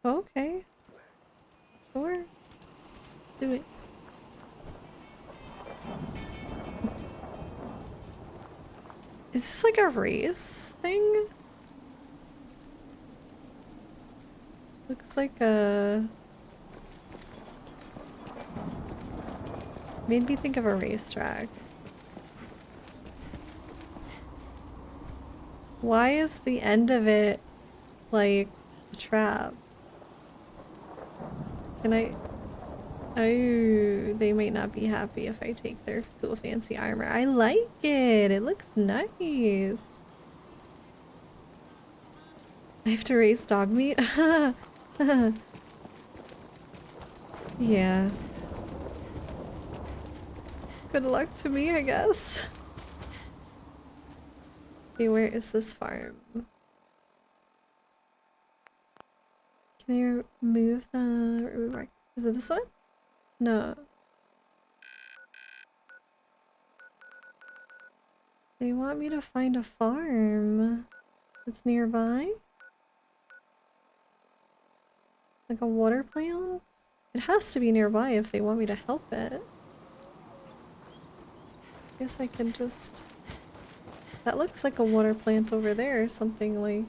Okay. Sure. Do it. Is this like a race thing? Looks like a... Made me think of a racetrack. Why is the end of it like a trap? Can I... Oh, they might not be happy if I take their cool fancy armor. I like it. It looks nice. I have to race dog meat? Yeah. Good luck to me, I guess. Okay, where is this farm? Can I remove the... Is it this one? No. They want me to find a farm that's nearby? Like a water plant? It has to be nearby if they want me to help it. Guess I can just... That looks like a water plant over there, something like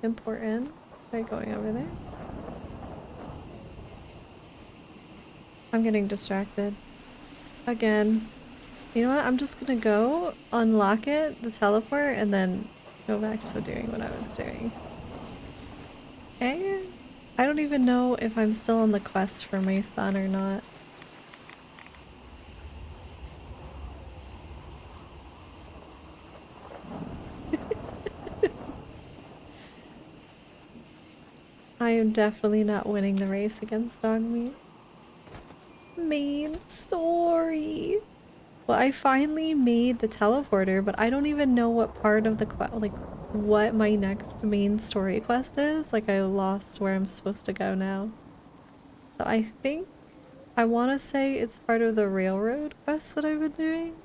important. Try going over there. I'm getting distracted. Again. You know what? I'm just gonna go, unlock it, the teleport, and then go back to doing what I was doing. Okay? I don't even know if I'm still on the quest for my son or not. I am definitely not winning the race against dog meat. Main story. Well, I finally made the teleporter, but I don't even know what part of the quest, like, what my next main story quest is. Like, I lost where I'm supposed to go now. So I think I want to say it's part of the railroad quest that I've been doing.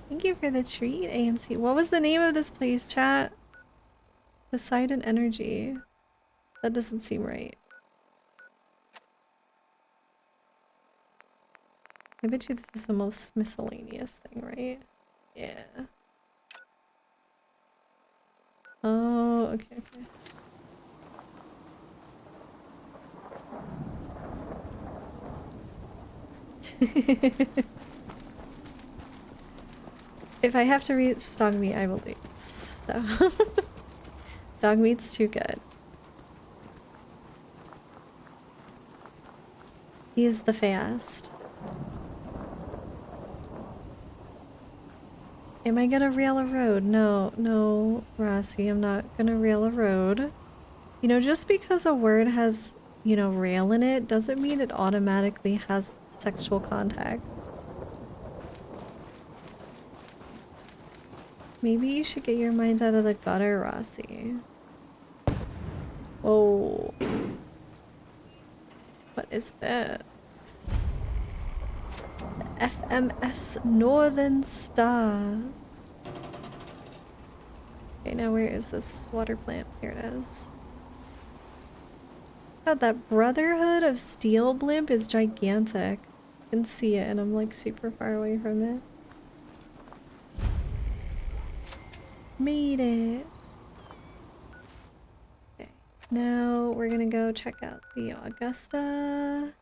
Thank you for the treat, AMC. What was the name of this place, chat? Poseidon Energy. That doesn't seem right. I bet you this is the most miscellaneous thing, right? Yeah. Oh, okay, okay. If I have to read dog meat, I will lose. So dog meat's too good. He's the fast. Am I gonna rail a road? No, no, Rossi, I'm not gonna rail a road. You know, just because a word has, you know, rail in it doesn't mean it automatically has sexual context. Maybe you should get your mind out of the gutter, Rossi. Whoa. What is this? The FMS Northern Star. Okay, now where is this water plant? Here it is. God, that Brotherhood of Steel blimp is gigantic. I can see it and I'm like super far away from it. Made it. Okay, now we're gonna go check out the Augusta.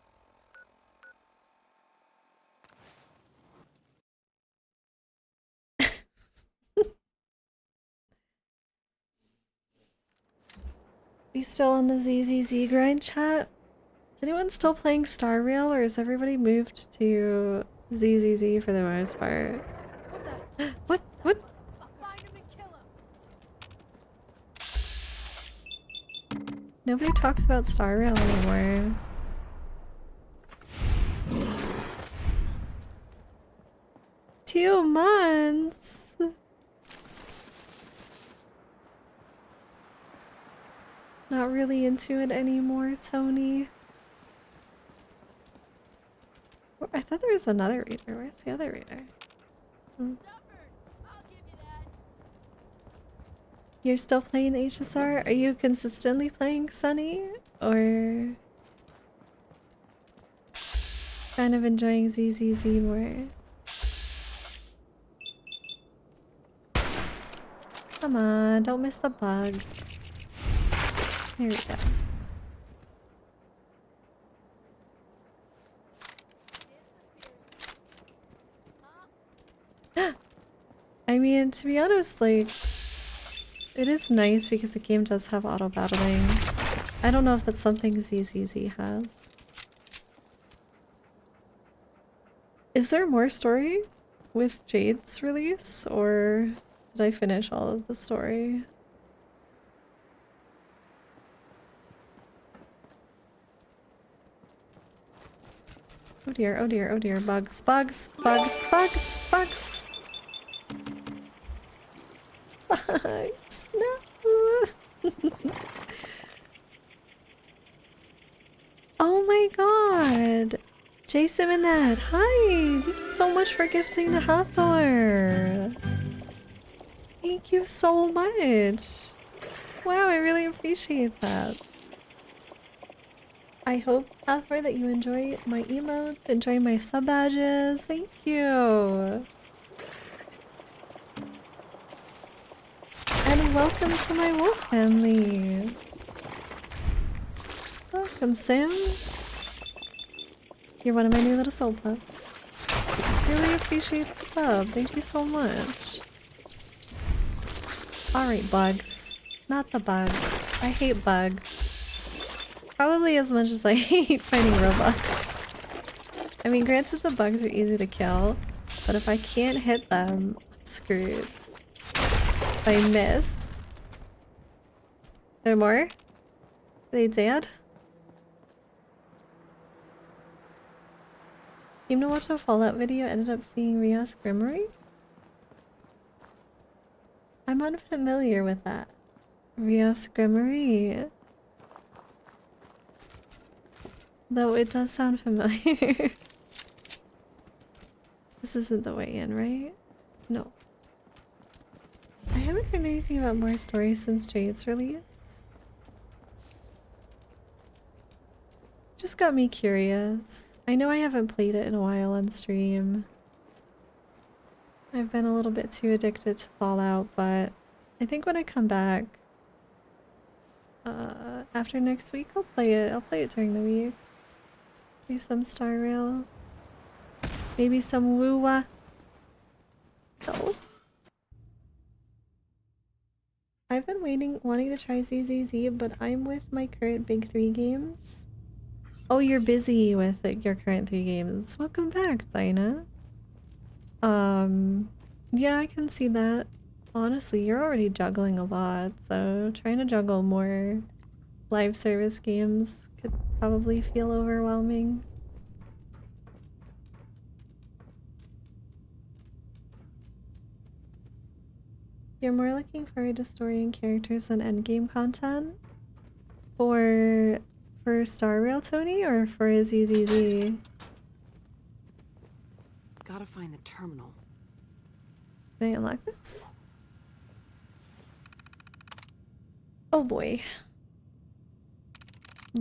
You still on the ZZZ grind, chat? Is anyone still playing Star Rail, or has everybody moved to ZZZ for the most part? What? What? Nobody talks about Star Rail anymore. Two months? Not really into it anymore, Tony. I thought there was another reader. Where's the other reader? You're still playing HSR? Are you consistently playing Sunny? Or kind of enjoying ZZZ more? Come on, don't miss the bug. There we go. I mean, to be honest, like, it is nice because the game does have auto battling. I don't know if that's something ZZZ has. Is there more story with Jade's release, or did I finish all of the story? Oh dear, oh dear, oh dear. Bugs, bugs, bugs, bugs, bugs! Bugs, no! Oh my god! Jason and that, hi! Thank you so much for gifting to Hathor! Thank you so much! Wow, I really appreciate that. I hope, Hathor, that you enjoy my emotes, enjoy my sub badges. Thank you! And welcome to my wolf family! Welcome, Sam! You're one of my new little soul pups. Really appreciate the sub. Thank you so much. Alright, bugs. Not the bugs. I hate bugs. Probably as much as I hate fighting robots. I mean, granted the bugs are easy to kill, but if I can't hit them, I'm screwed. If I miss... There more? Are they dead? Came to watch a Fallout video, ended up seeing Rias Grimory? I'm unfamiliar with that. Rias Grimory. Though it does sound familiar. This isn't the way in, right? No. I haven't heard anything about more stories since Jade's release. Just got me curious. I know I haven't played it in a while on stream. I've been a little bit too addicted to Fallout, but I think when I come back after next week, I'll play it. I'll play it during the week. Maybe some Star Rail. Maybe some Woo-Wah. No. I've been wanting to try ZZZ, but I'm with my current big 3 games. Oh, you're busy with your current 3 games. Welcome back, Dinah. Yeah, I can see that. Honestly, you're already juggling a lot, so trying to juggle more live service games could probably feel overwhelming. You're more looking forward to story and characters than endgame content? For Star Rail, Tony, or for ZZZ? Gotta find the terminal. Can I unlock this? Oh boy.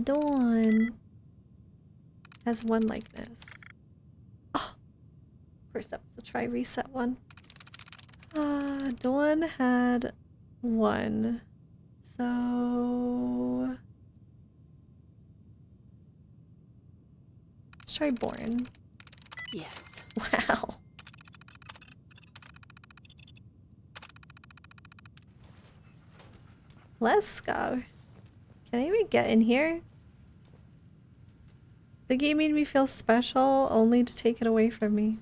Dawn has 1 likeness. Oh, of course that was the try reset one. Dawn had 1. So let's try Born. Yes. Wow. Let's go. Can I even get in here? The game made me feel special only to take it away from me.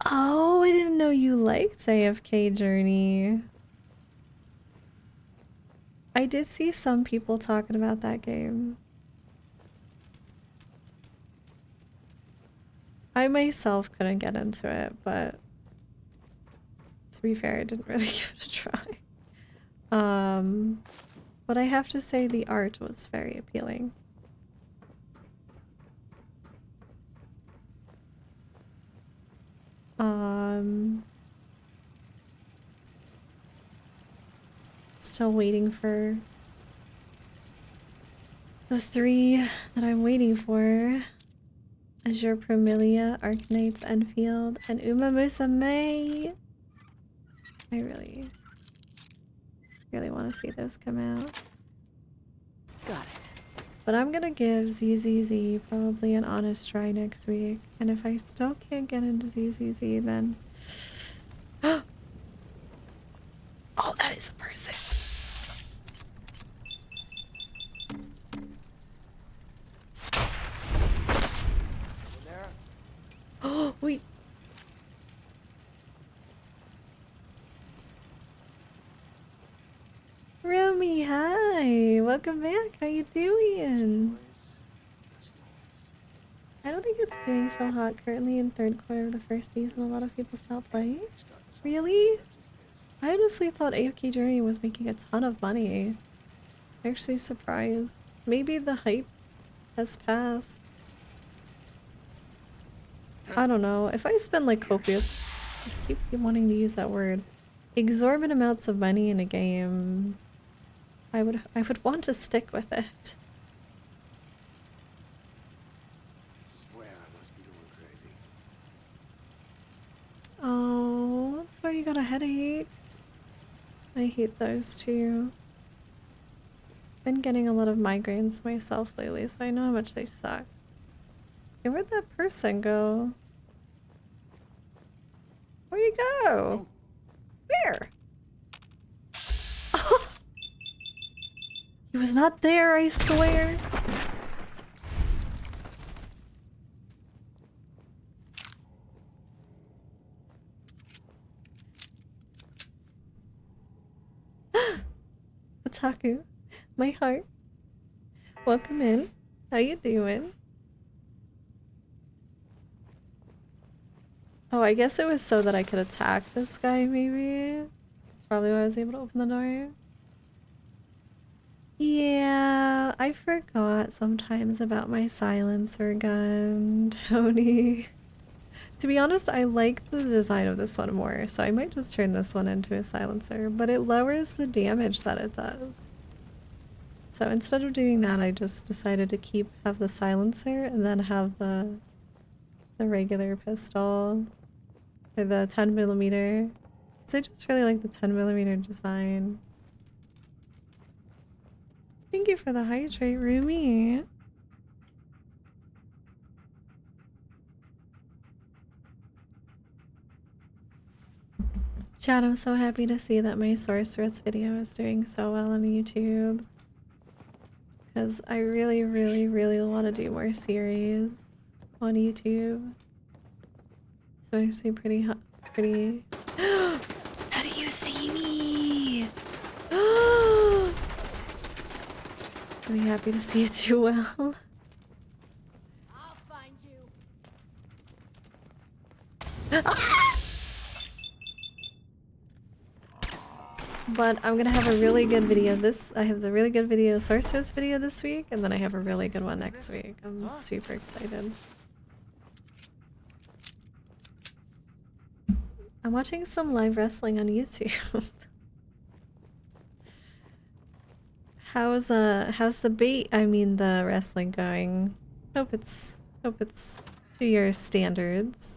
Oh, I didn't know you liked AFK Journey. I did see some people talking about that game. I myself couldn't get into it, but to be fair, I didn't really give it a try. But I have to say the art was very appealing. Still waiting for the 3 that I'm waiting for. Azure Promilia, Arknights, Enfield, and Uma Musume. I really want to see those come out. Got it. But I'm gonna give ZZZ probably an honest try next week. And if I still can't get into ZZZ, then... Oh, that is a person. Oh, wait. Rumi, hi. Welcome back. How you doing? I don't think it's doing so hot currently in 3rd quarter of the 1st season. A lot of people stopped playing. Really? I honestly thought AFK Journey was making a ton of money. Actually surprised. Maybe the hype has passed. I don't know. If I spend like copious, I keep wanting to use that word, exorbitant amounts of money in a game, I would want to stick with it. Swear I must be going crazy. Oh, I'm sorry you got a headache. I hate those too. Been getting a lot of migraines myself lately, so I know how much they suck. Hey, where'd that person go? Where'd he go? Where? Oh! He was not there, I swear. Otaku, my heart. Welcome in. How you doing? Oh, I guess it was so that I could attack this guy, maybe? That's probably why I was able to open the door. Yeah, I forgot sometimes about my silencer gun, Tony. To be honest, I like the design of this one more, so I might just turn this one into a silencer, but it lowers the damage that it does. So instead of doing that, I just decided to have the silencer and then have the regular pistol. Or the 10mm. So I just really like the 10mm design. Thank you for the hydrate, Rumi. Chad, I'm so happy to see that my sorceress video is doing so well on YouTube. Because I really want to do more series on YouTube. So actually pretty. How do you see me? Really happy to see it do well. I'll find you. But I'm gonna have a really good video I have the really good video sorceress video this week, and then I have a really good one next week. I'm super excited. I'm watching some live wrestling on YouTube. How's the the wrestling going? Hope it's to your standards.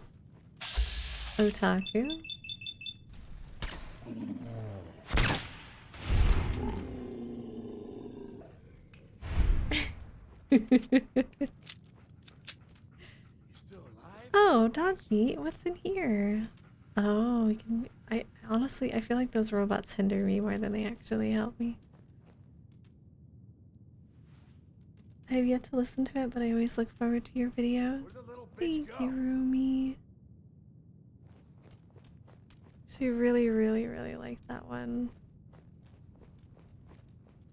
Otaku. Oh, dog meat. What's in here? Oh, I honestly, I feel like those robots hinder me more than they actually help me. I have yet to listen to it, but I always look forward to your videos. Thank you, Rumi. She really like that one.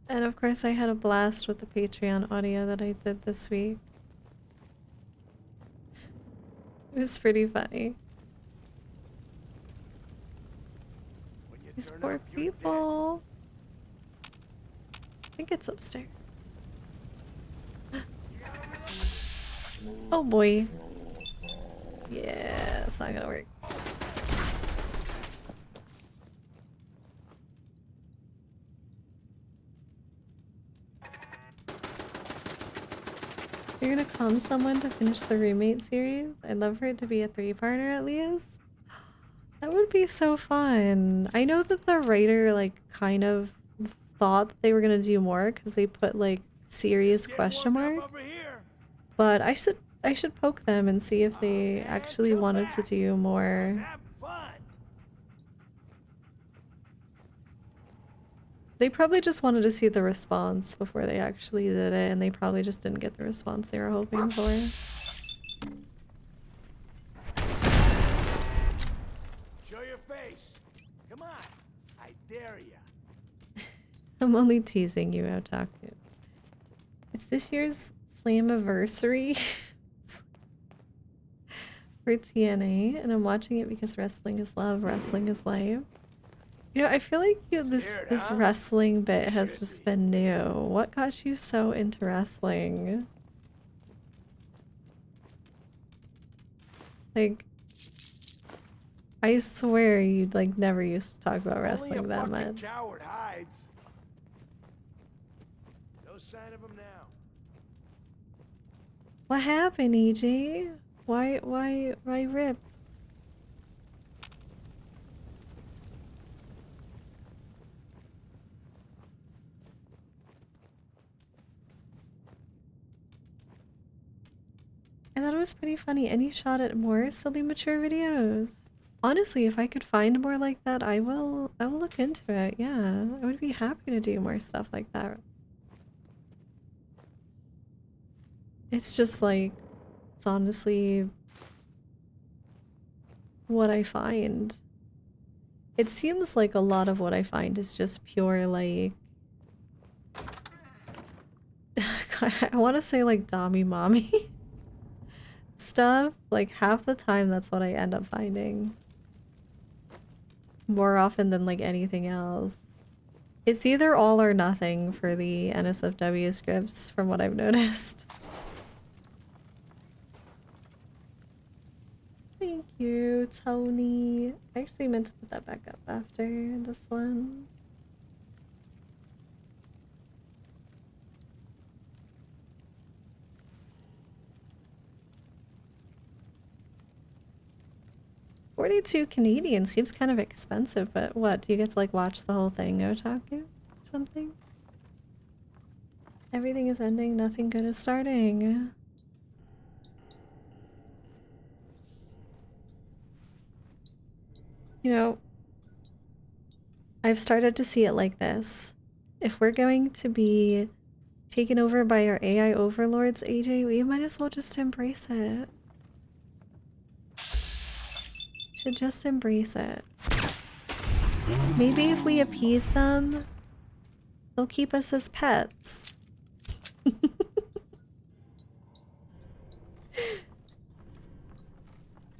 And of course I had a blast with the Patreon audio that I did this week. It was pretty funny. These poor people. I think it's upstairs. Oh boy. Yeah, it's not gonna work. You're gonna calm someone to finish the roommate series? I'd love for it to be a 3-parter at least. That would be so fun. I know that the writer like kind of thought that they were gonna do more because they put like serious question mark. But I should poke them and see if they actually wanted to do more. They probably just wanted to see the response before they actually did it, and they probably just didn't get the response they were hoping for. Show your face. Come on. I dare ya. I'm only teasing you, Otaku. It's this year's Slammiversary for TNA, and I'm watching it because wrestling is love, wrestling is life. You know, I feel like this wrestling bit has just been new. What got you so into wrestling? Like, I swear you like never used to talk about wrestling that much. Coward hides. No sign of him now. What happened, EJ? Why rip? I thought it was pretty funny, and you shot at more silly mature videos. Honestly, if I could find more like that, I will look into it. Yeah, I would be happy to do more stuff like that. It's just like, it's honestly what I find. It seems like a lot of what I find is just pure like I want to say like Dami Mommy stuff. Like half the time that's what I end up finding. More often than like anything else. It's either all or nothing for the NSFW scripts from what I've noticed. Thank you, Tony. I actually meant to put that back up after this one. $42 Canadian seems kind of expensive, but what? Do you get to like watch the whole thing, Otaku? Or something? Everything is ending, nothing good is starting. You know, I've started to see it like this. If we're going to be taken over by our AI overlords, AJ, we might as well just embrace it. Should just embrace it. Maybe if we appease them, they'll keep us as pets.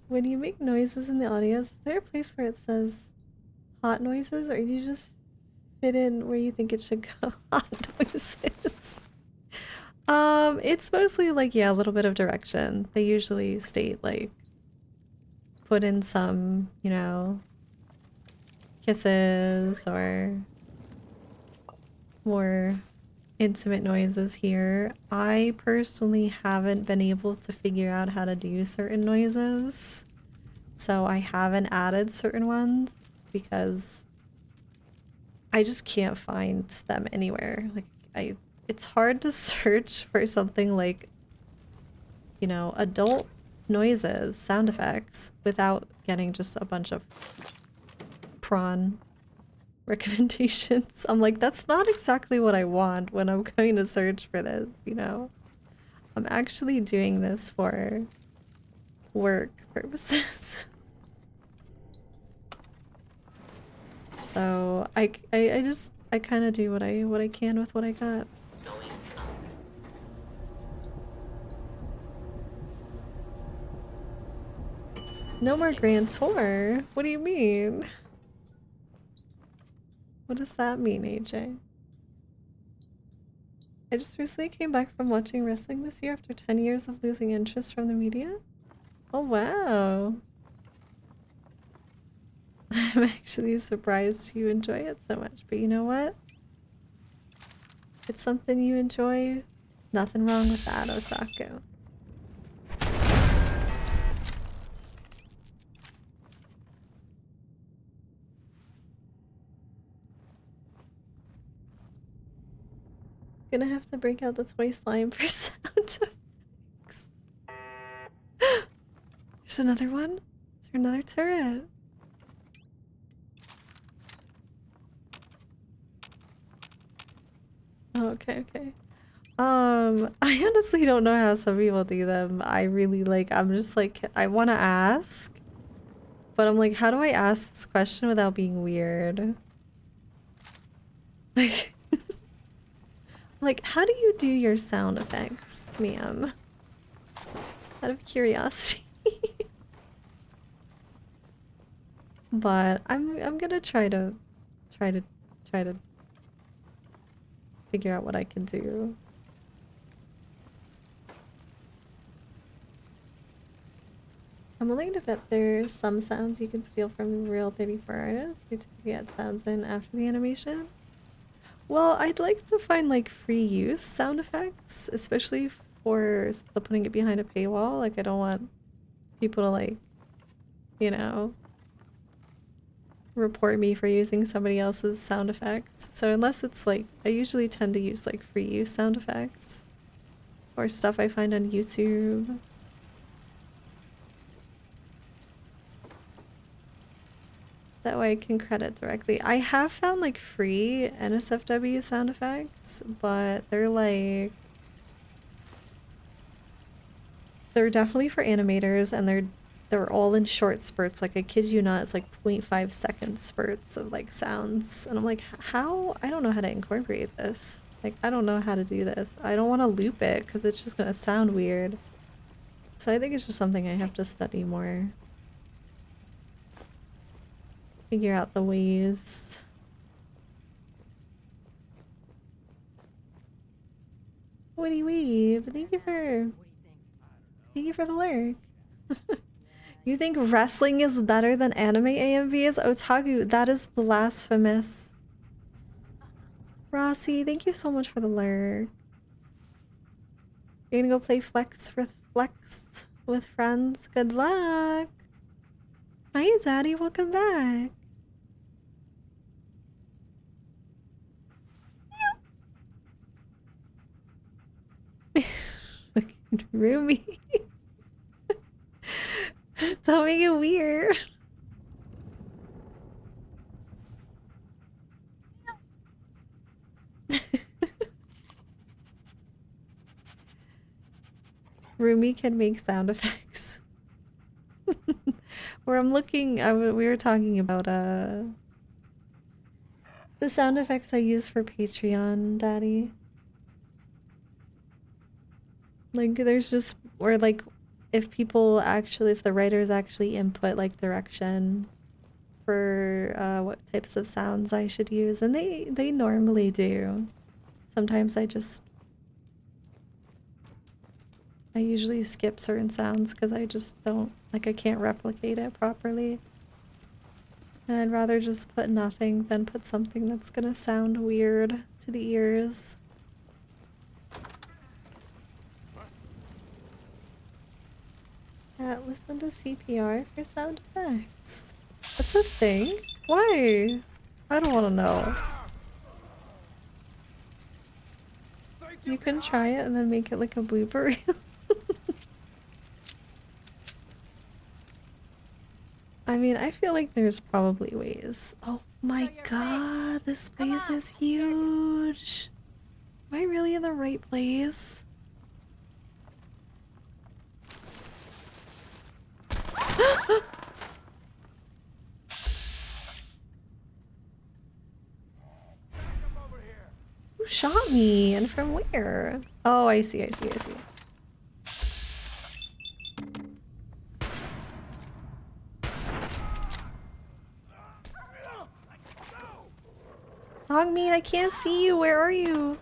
When you make noises in the audio, is there a place where it says hot noises, or do you just fit in where you think it should go? Hot noises. It's mostly like, yeah, a little bit of direction. They usually state like, put in some, you know, kisses or more intimate noises here. I personally haven't been able to figure out how to do certain noises, so I haven't added certain ones because I just can't find them anywhere. Like it's hard to search for something like, you know, adult noises, sound effects, without getting just a bunch of prawn recommendations. I'm like, that's not exactly what I want when I'm going to search for this, you know? I'm actually doing this for work purposes. So I I kind of do what I can with what I got. No more Grand Tour? What do you mean? What does that mean, AJ? I just recently came back from watching wrestling this year after 10 years of losing interest from the media. Oh wow. I'm actually surprised you enjoy it so much, but you know what? If it's something you enjoy, nothing wrong with that, Otaku. Gonna have to break out the toy slime for sound effects. There's another one? Is there another turret? Oh, okay, okay. I honestly don't know how some people do them. I really like, I'm just like, I want to ask, but I'm like, how do I ask this question without being weird? Like, like, how do you do your sound effects, ma'am? Out of curiosity. But I'm gonna try to figure out what I can do. I'm willing to bet there's some sounds you can steal from real 34 artists to get sounds in after the animation. Well, I'd like to find like free use sound effects, especially for still putting it behind a paywall. Like I don't want people to like, you know, report me for using somebody else's sound effects. So unless it's like, I usually tend to use like free use sound effects or stuff I find on YouTube. That way I can credit directly. I have found like free NSFW sound effects, but they're like, they're definitely for animators and they're all in short spurts. Like I kid you not, it's like 0.5 second spurts of like sounds. And I'm like, how? I don't know how to incorporate this. Like, I don't know how to do this. I don't want to loop it because it's just going to sound weird. So I think it's just something I have to study more. Figure out the ways. Woody Weave, thank you for the lurk. You think wrestling is better than anime AMVs? Otaku, that is blasphemous. Rossi, thank you so much for the lurk. You're gonna go play Flex with friends. Good luck. Hi, Zaddy, welcome back. Roomy. Don't make it weird. Roomy can make sound effects. Where I'm looking, we were talking about the sound effects I use for Patreon, Daddy. Like there's just, or like if the writers actually input like direction for what types of sounds I should use, and they normally do. Sometimes I usually skip certain sounds because I just don't, like I can't replicate it properly. And I'd rather just put nothing than put something that's gonna sound weird to the ears. Listen to CPR for sound effects. That's a thing? Why? I don't want to know. You can try it and then make it like a blooper reel. I mean, I feel like there's probably ways. Oh my god, this place is huge. Am I really in the right place? shot me? And from where? Oh, I see, I see, I see. Dogmeat, I can't see you. Where are you? Where'd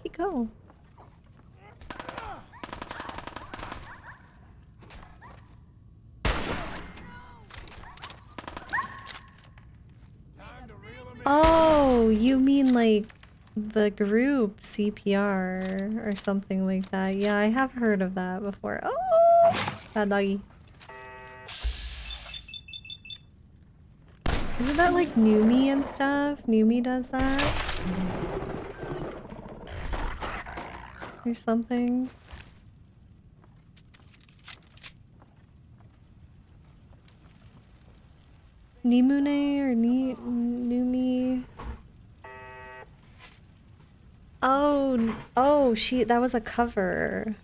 he go? Oh, you mean like the group CPR or something like that. Yeah, I have heard of that before. Oh! Bad doggy. Isn't that like Numi and stuff? Numi does that? Or something? Nimune or Numi? Oh, oh, that was a cover.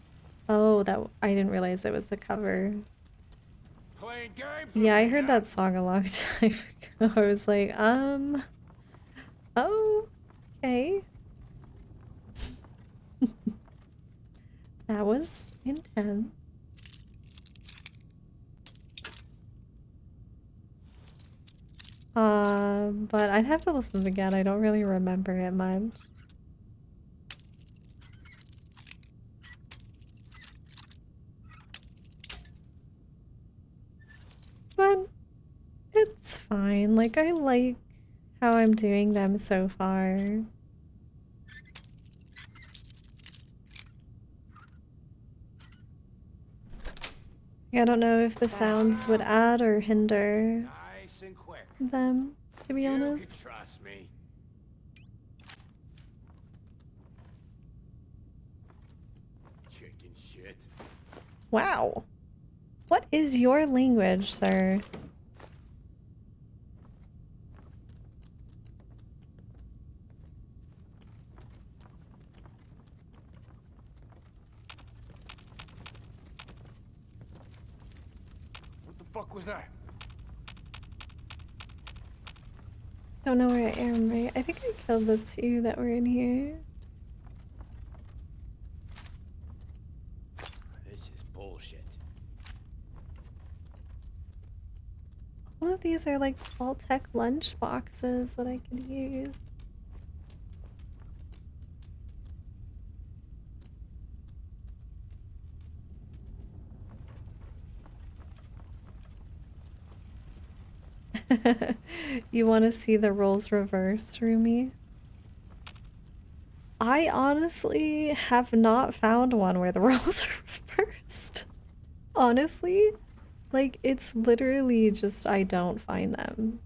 Oh, I didn't realize it was a cover. Yeah, I heard that song a long time ago. I was like, oh, okay. That was intense. But I'd have to listen to it again. I don't really remember it much. But it's fine. Like, I like how I'm doing them so far. I don't know if the sounds would add or hinder them, to be honest. Trust me. Chicken shit. Wow. What is your language, sir? What the fuck was that? Don't know where I am, right? I think I killed the two that were in here. This is bullshit. All of these are like all tech lunch boxes that I could use. You want to see the roles reversed, Rumi? I honestly have not found one where the roles are reversed. Honestly, like it's literally just I don't find them.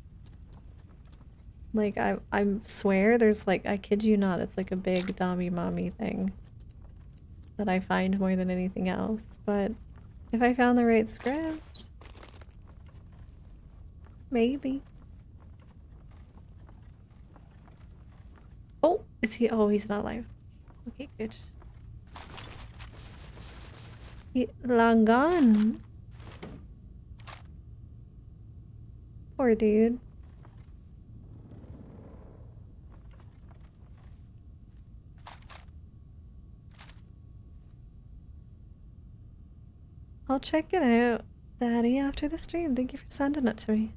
Like I swear there's like, I kid you not, it's like a big Dami Mommy thing that I find more than anything else. But if I found the right script, maybe. Oh, is he? Oh, he's not alive. Okay, good. Long gone. Poor dude. I'll check it out, Daddy, after the stream. Thank you for sending it to me.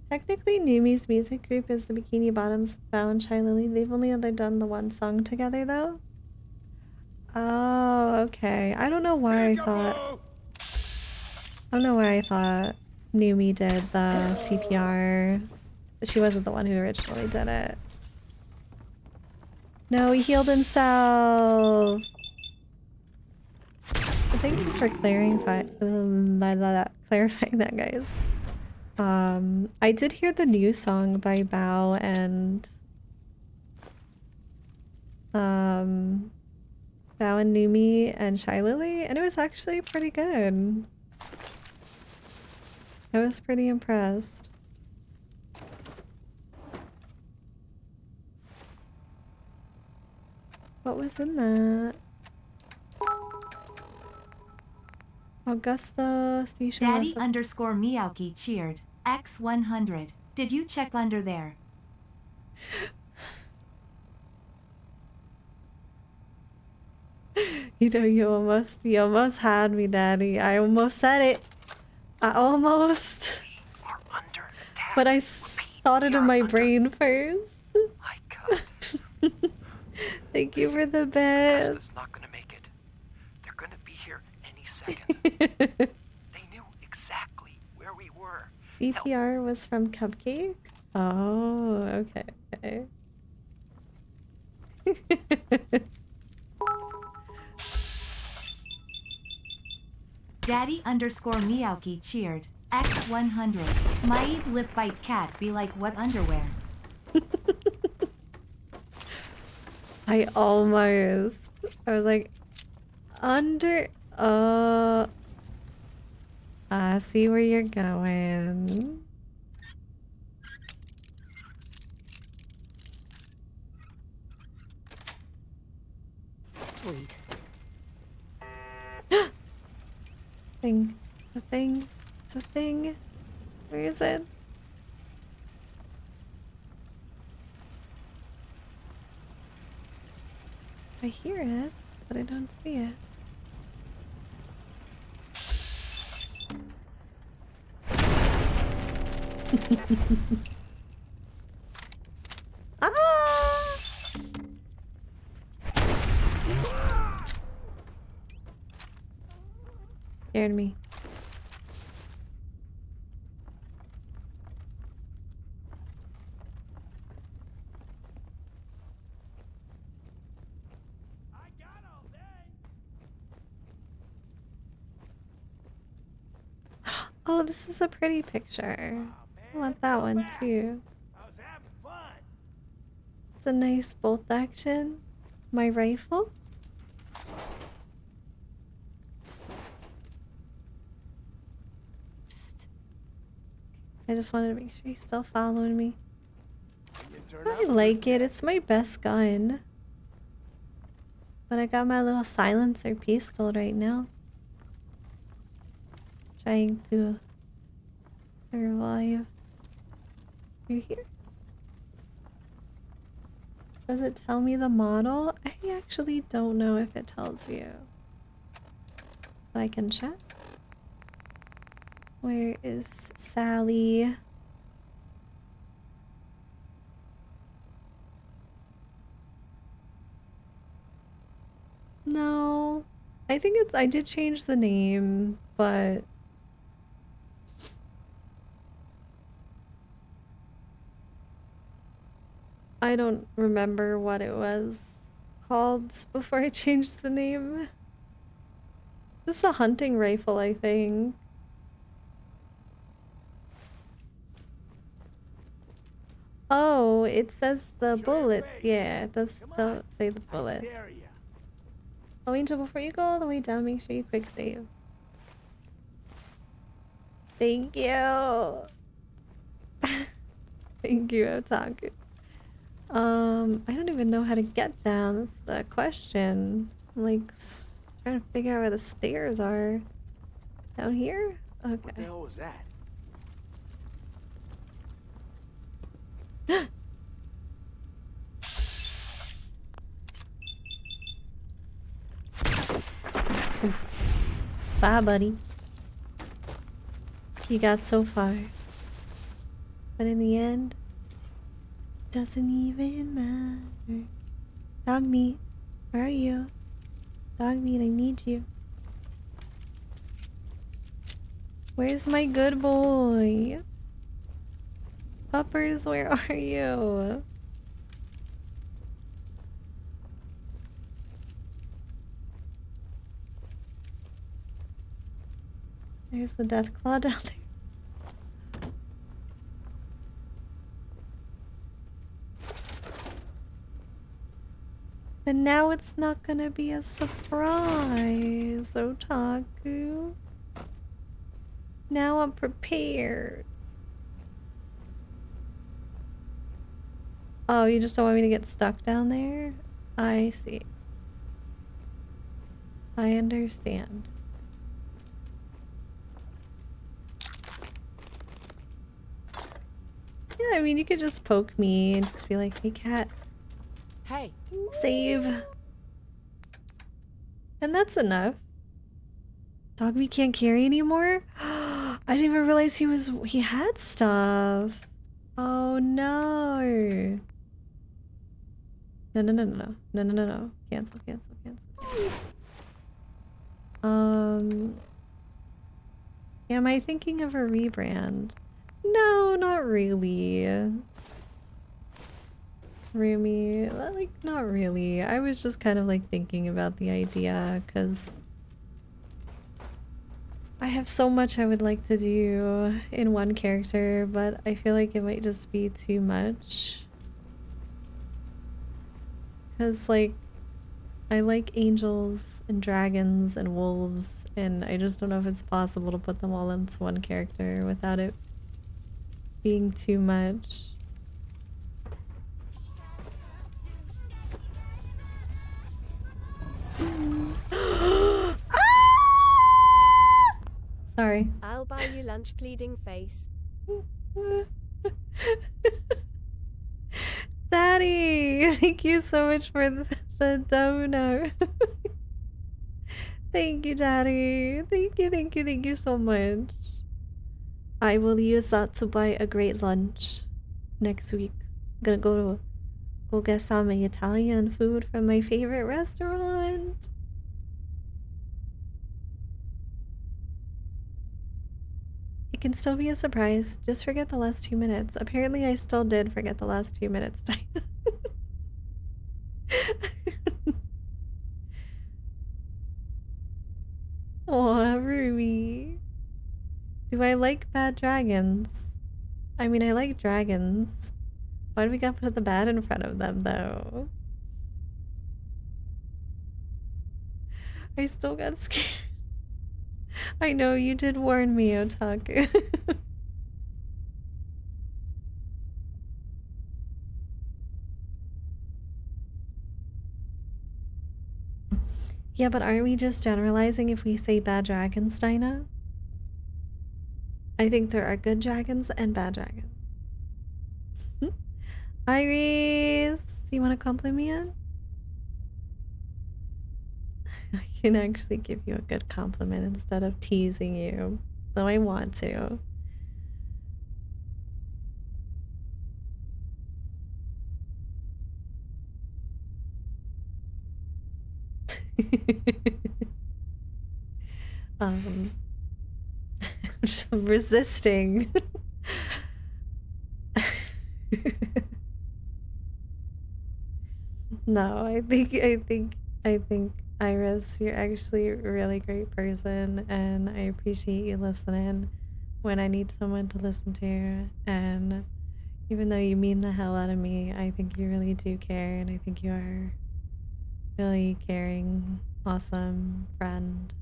Technically, Numi's music group is the Bikini Bottoms, Bao and Shy Lily. They've only ever done the one song together, though. Oh, okay. I don't know why I thought... I don't know why I thought Numi did the CPR. But she wasn't the one who originally did it. No, he healed himself! Thank you for clarifying that, guys. I did hear the new song by Bao and Numi and Shy Lily, and it was actually pretty good. I was pretty impressed. What was in that? Augusta Station. Daddy _ Miyauki cheered. X100. Did you check under there? You know, you almost had me, Daddy. I almost said it. I almost. But I thought it in my brain first. My God. Thank you for the bed. Tesla's not gonna make it. They're gonna be here any second. They knew exactly where we were. CPR was from Cupcake? Oh, okay, okay. Daddy underscore Meowky cheered. X100. My lip bite cat be like what underwear? I was like, I see where you're going. Sweet. Thing. It's a thing. It's a thing. Where is it? I hear it, but I don't see it. Ah! Scared me. Oh, this is a pretty picture. I want that one too. It's a nice bolt action. My rifle? Psst. I just wanted to make sure he's still following me. I like it. It's my best gun. But I got my little silencer pistol right now. Trying to survive. You here? Does it tell me the model? I actually don't know if it tells you. But I can check. Where is Sally? No. I think I did change the name, but I don't remember what it was called before I changed the name. This is a hunting rifle, I think. Oh, it says the bullet. Yeah, it does still say the bullet. Oh, Angel, before you go all the way down, make sure you quick save. Thank you. Thank you, Otaku. I don't even know how to get down. That's the question. I'm like trying to figure out where the stairs are. Down here? Okay. What the hell was that? Oof. Bye, buddy. You got so far. But in the end, doesn't even matter. Dog meat, where are you? Dog meat, I need you. Where's my good boy? Puppers, where are you? There's the death claw down there. But now it's not gonna be a surprise, Otaku. Now I'm prepared. Oh, you just don't want me to get stuck down there? I see. I understand. I mean, you could just poke me and just be like, hey, cat, Hey, save. And that's enough. Dog me can't carry anymore? I didn't even realize he had stuff. Oh no. No, no, no, no, no. No, no, no, no. Cancel, cancel, cancel. Am I thinking of a rebrand? No, not really. Rumi, like, not really. I was just kind of like thinking about the idea because I have so much I would like to do in one character, but I feel like it might just be too much. Because, like, I like angels and dragons and wolves, and I just don't know if it's possible to put them all into one character without it being too much. Sorry. I'll buy you lunch, pleading face. Daddy! Thank you so much for the donut. Thank you, Daddy. Thank you, thank you, thank you so much. I will use that to buy a great lunch next week. I'm gonna go get some Italian food from my favorite restaurant. It can still be a surprise. Just forget the last 2 minutes. Apparently, I still did forget the last 2 minutes. Aw, Ruby. Do I like bad dragons? I mean, I like dragons. Why do we gotta put the bad in front of them, though? I still got scared. I know, you did warn me, Otaku. Yeah, but aren't we just generalizing if we say bad dragons, Dinah? I think there are good dragons and bad dragons. Iris! You want to compliment? I can actually give you a good compliment instead of teasing you. Though I want to. I'm resisting. No, I think Iris, you're actually a really great person, and I appreciate you listening when I need someone to listen to. And even though you mean the hell out of me, I think you really do care, and I think you are really caring, awesome friend.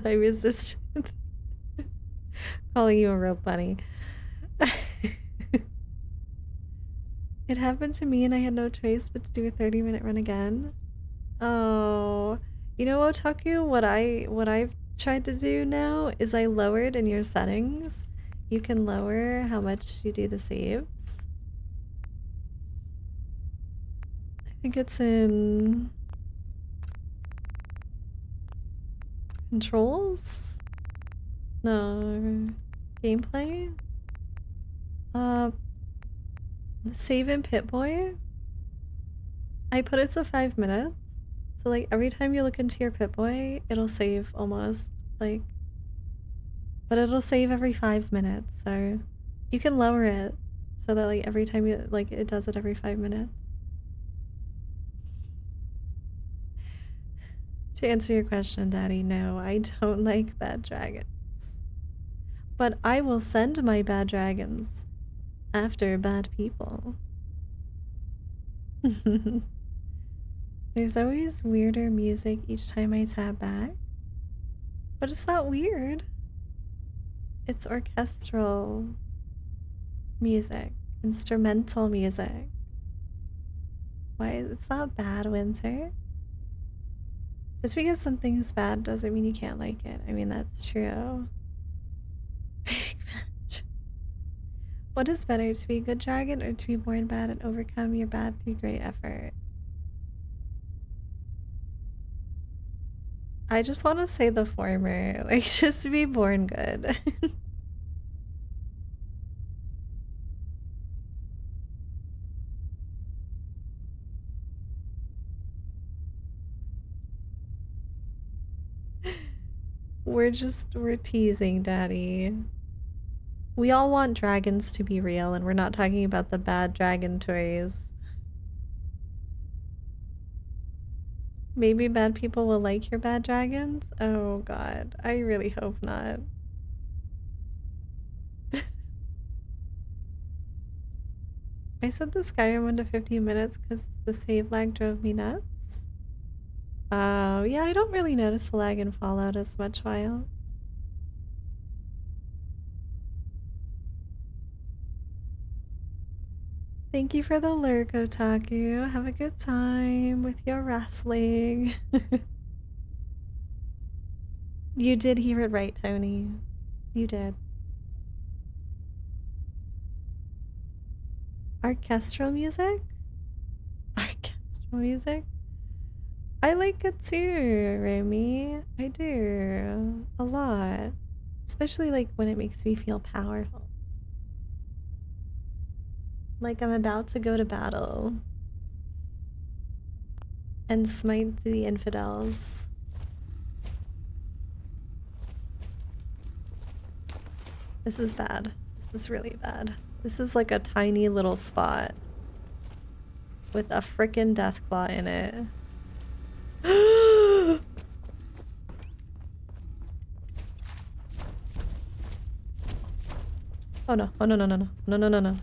I resisted calling you a rope bunny. It happened to me and I had no choice but to do a 30-minute run again. Oh, you know, Otaku, what I've tried to do now is I lowered in your settings. You can lower how much you do the saves. I think it's in controls? No, gameplay? Save in Pip-Boy? I put it to 5 minutes. So like every time you look into your Pip-Boy, it'll save almost like, but it'll save every 5 minutes. So you can lower it so that like every time you like it does it every 5 minutes. To answer your question, Daddy, no, I don't like bad dragons. But I will send my bad dragons after bad people. There's always weirder music each time I tab back. But it's not weird. It's orchestral music, instrumental music. Why? It's not bad, Winter. Just because something is bad doesn't mean you can't like it. I mean, that's true. What is better, to be a good dragon or to be born bad and overcome your bad through great effort? I just want to say the former. Like, just be born good. We're teasing, Daddy. We all want dragons to be real, and we're not talking about the bad dragon toys. Maybe bad people will like your bad dragons? Oh god, I really hope not. I set the Skyrim one to 15 minutes because the save lag drove me nuts. Oh, yeah, I don't really notice the lag in Fallout as much while. Thank you for the lurk, Otaku. Have a good time with your wrestling. You did hear it right, Tony. You did. Orchestral music? Orchestral music? I like it too, Remy. I do. A lot. Especially like when it makes me feel powerful. Like I'm about to go to battle. And smite the infidels. This is bad. This is really bad. This is like a tiny little spot. With a frickin' deathclaw in it. Oh no. Oh no no no no. No no no no.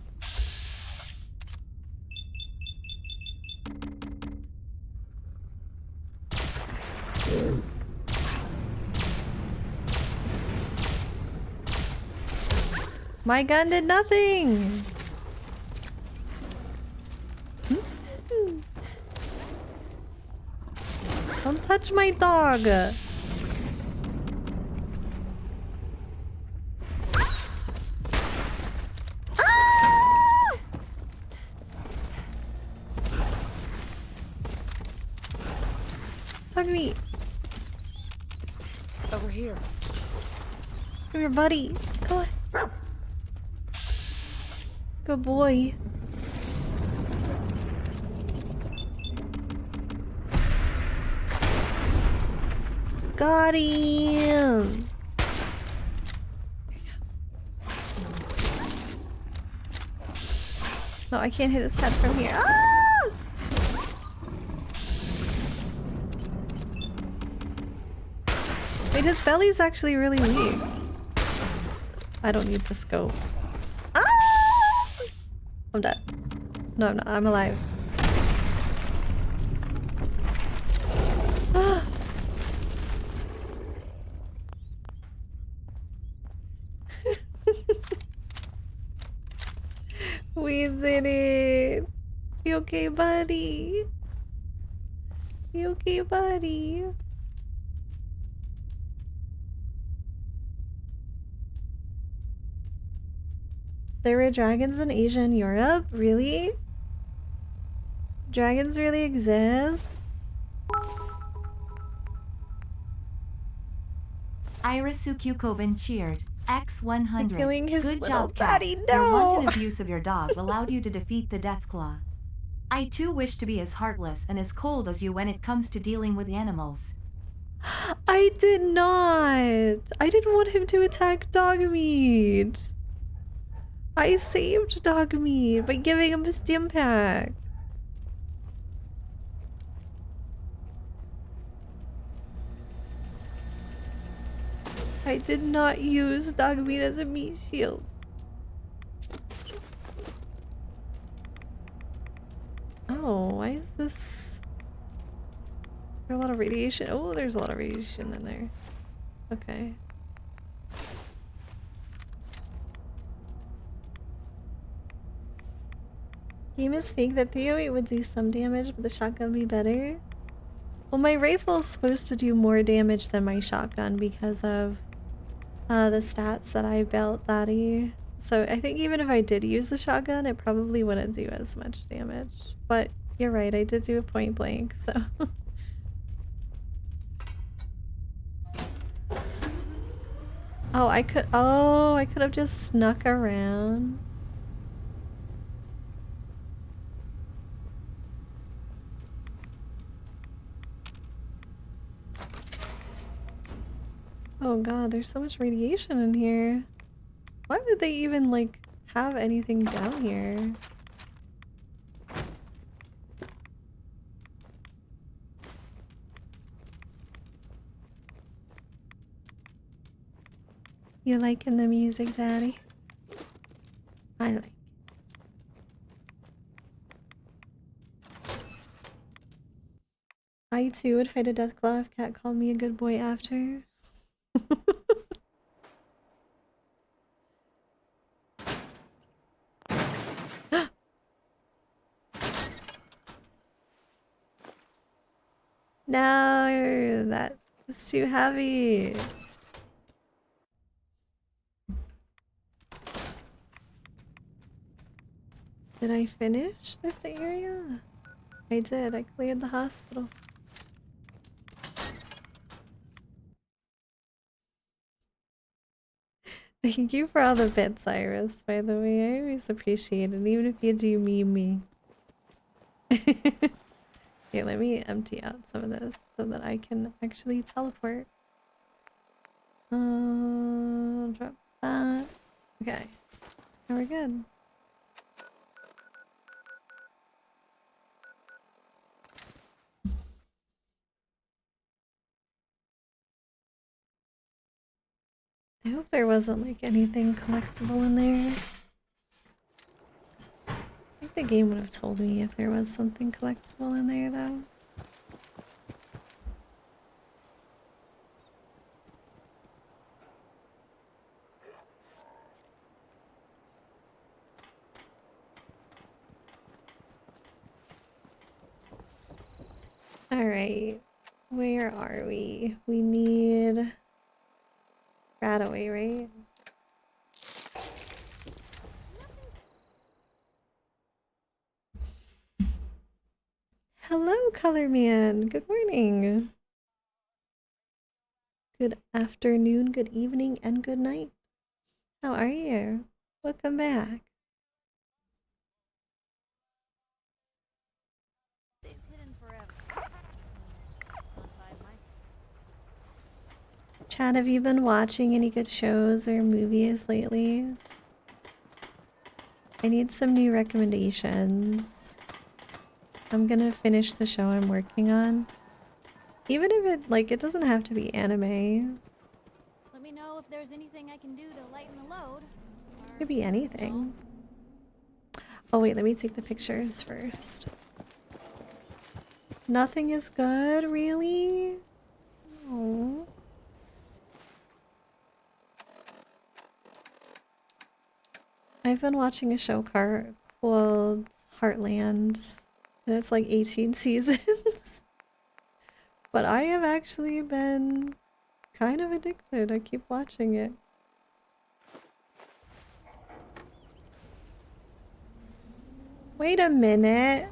My gun did nothing! Don't touch my dog! Ah! Hug me! Over here. Come here, buddy. Go on. Good boy. Got him! No, I can't hit his head from here. Ah! Wait, his belly's actually really weak. I don't need the scope. Ah! I'm dead. No, I'm not. I'm alive. Ah! We did it! You okay, buddy? You okay, buddy? There were dragons in Asia and Europe? Really? Dragons really exist? Irisuku Koban cheered. X100. Killing his Good little job, Cat. daddy, Your no! wanton abuse of your dog allowed you to defeat the Deathclaw. I too wish to be as heartless and as cold as you when it comes to dealing with animals. I did not! I didn't want him to attack Dogmeat! I saved Dogmeat by giving him a stim pack! I did not use Dogmeat as a meat shield. Oh, why is this? Is there a lot of radiation? Oh, there's a lot of radiation in there. Okay. Game is fake. That 308 would do some damage, but the shotgun would be better. Well, my rifle is supposed to do more damage than my shotgun because of the stats that I built, Daddy. So I think even if I did use the shotgun, it probably wouldn't do as much damage. But you're right, I did do a point blank, so. Oh, I could have just snuck around. Oh god, there's so much radiation in here. Why would they even, like, have anything down here? You liking the music, Daddy? I like. I too would fight a deathclaw if Cat called me a good boy after. No, that was too heavy. Did I finish this area? I did. I cleared the hospital. Thank you for all the bits, Iris, by the way. I always appreciate it, even if you do meme me. Okay, let me empty out some of this so that I can actually teleport. Drop that. Okay. Now we're good. I hope there wasn't like anything collectible in there. I think the game would have told me if there was something collectible in there though. Alright, where are we? We need Radaway, right? Hello, Color Man. Good morning. Good afternoon, good evening, and good night. How are you? Welcome back. Chad, have you been watching any good shows or movies lately? I need some new recommendations. I'm gonna finish the show I'm working on. Even if it doesn't have to be anime. Let me know if there's anything I can do to lighten the load. It could be anything. Oh wait, let me take the pictures first. Nothing is good, really? Oh. I've been watching a show called Heartland, and it's like 18 seasons. But I have actually been kind of addicted. I keep watching it. Wait a minute.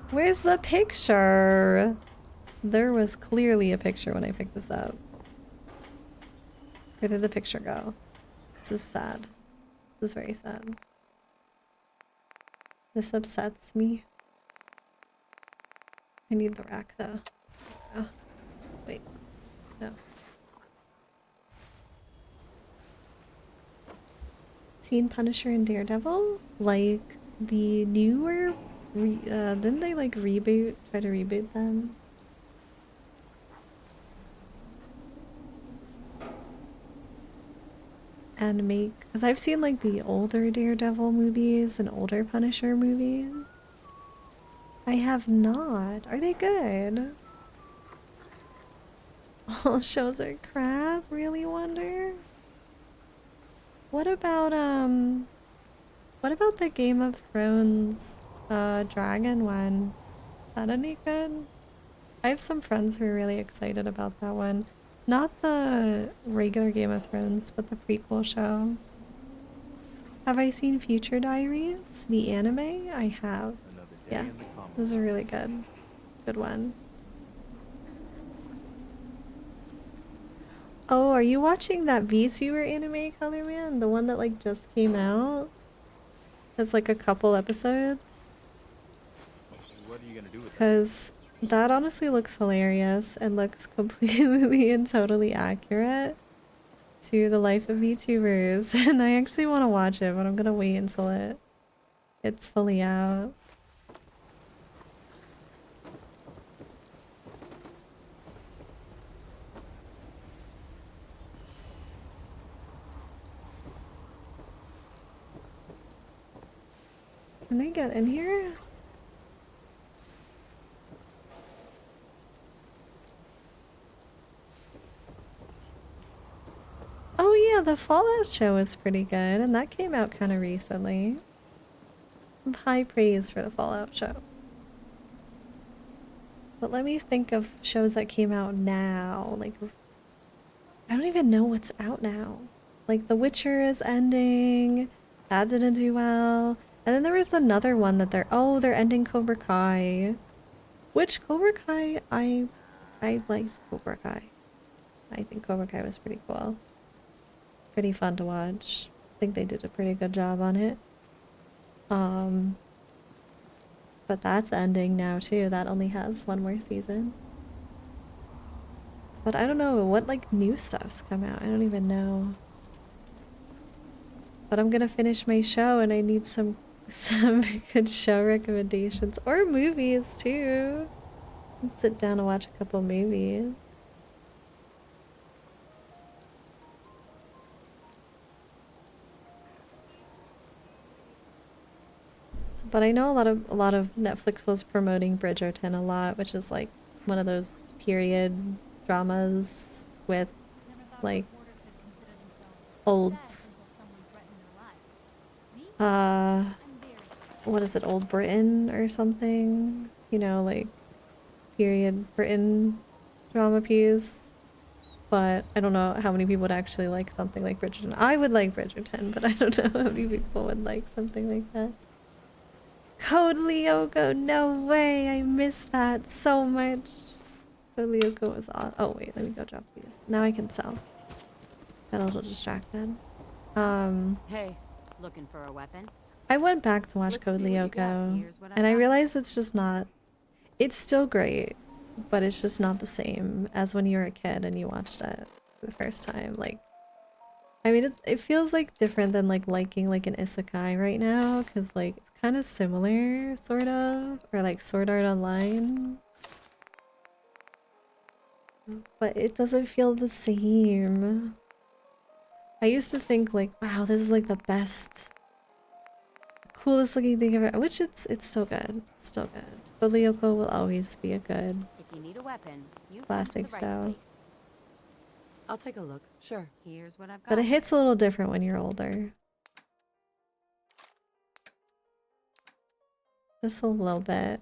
Where's the picture? There was clearly a picture when I picked this up. Where did the picture go? This is sad. This is very sad. This upsets me. I need the rack though. Oh, wait. No. Seen Punisher and Daredevil? Like the newer didn't they like try to reboot them? And make, because I've seen like the older Daredevil movies and older Punisher movies. I have not. Are they good? All shows are crap? Really wonder? What about the Game of Thrones dragon one? Is that any good? I have some friends who are really excited about that one. Not the regular Game of Thrones, but the prequel show. Have I seen Future Diaries? The anime? I have. Yeah, this is a really good one. Oh, are you watching that VTuber anime, Color Man? The one that like just came out? Has like a couple episodes? What are you gonna do with that? Because that honestly looks hilarious and looks completely and totally accurate to the life of VTubers. And I actually want to watch it, but I'm gonna wait until it's fully out. Can they get in here? Oh yeah, the Fallout show was pretty good, and that came out kind of recently. High praise for the Fallout show. But let me think of shows that came out now. Like, I don't even know what's out now. Like, The Witcher is ending. That didn't do well. And then there was another one that they're ending Cobra Kai. Which Cobra Kai, I liked Cobra Kai. I think Cobra Kai was pretty cool. Pretty fun to watch. I think they did a pretty good job on it. But that's ending now too. That only has one more season. But I don't know what like new stuff's come out. I don't even know. But I'm gonna finish my show and I need some good show recommendations or movies too. Let's sit down and watch a couple movies. But I know a lot of Netflix was promoting Bridgerton a lot, which is like one of those period dramas with like old what is it, Old Britain or something? You know, like period Britain drama piece. But I don't know how many people would actually like something like Bridgerton. I would like Bridgerton, but I don't know how many people would like something like that. Code Lyoko, no way! I missed that so much. Code Lyoko was awesome. Oh wait, let me go drop these. Now I can sell. Got a little distracted. Hey, looking for a weapon? I went back to watch Code Lyoko, and I realized it's just not... It's still great, but it's just not the same as when you were a kid and you watched it for the first time. Like, I mean, it feels like different than like liking like an isekai right now, because like it's kind of similar, sort of, or like Sword Art Online, but it doesn't feel the same. I used to think like, wow, this is like the best, coolest looking thing ever, which it's still good, it's still good. But Lyoko will always be a good If you need a weapon, you classic show. I'll take a look, sure. Here's what I've got. But it hits a little different when you're older. Just a little bit.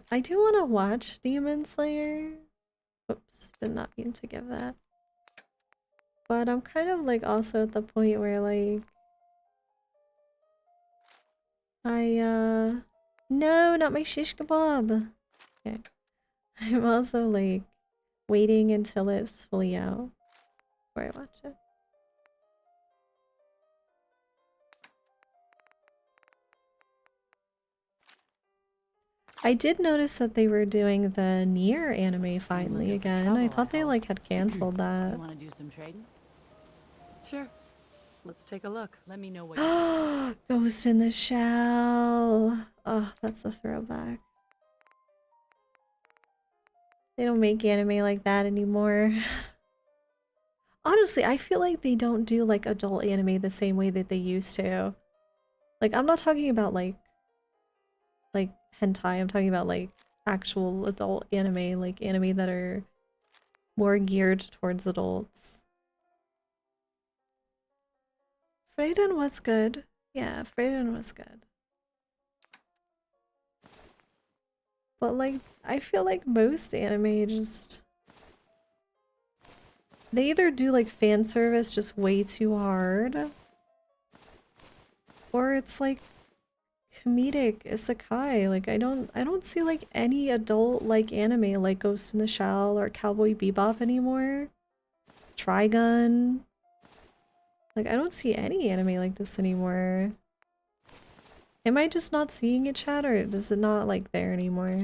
I do want to watch Demon Slayer. Oops, did not mean to give that. But I'm kind of like also at the point where like no, not my shish kebab. Okay. I'm also like waiting until it's fully out before I watch it. I did notice that they were doing the Nier anime finally again. I thought they like had canceled that. You want to do some trading? Sure. Let's take a look. Let me know what you Ghost in the Shell. Oh, that's a throwback. They don't make anime like that anymore. Honestly, I feel like they don't do like adult anime the same way that they used to. Like, I'm not talking about like hentai, I'm talking about like actual adult anime, like anime that are more geared towards adults. Freyden was good. Yeah, Freyden was good. But like, I feel like most anime just... They either do like fan service just way too hard, or it's like comedic isekai. Like I don't see like any adult like anime like Ghost in the Shell or Cowboy Bebop anymore. Trigun. Like I don't see any anime like this anymore. Am I just not seeing it, chat, or is it not like there anymore?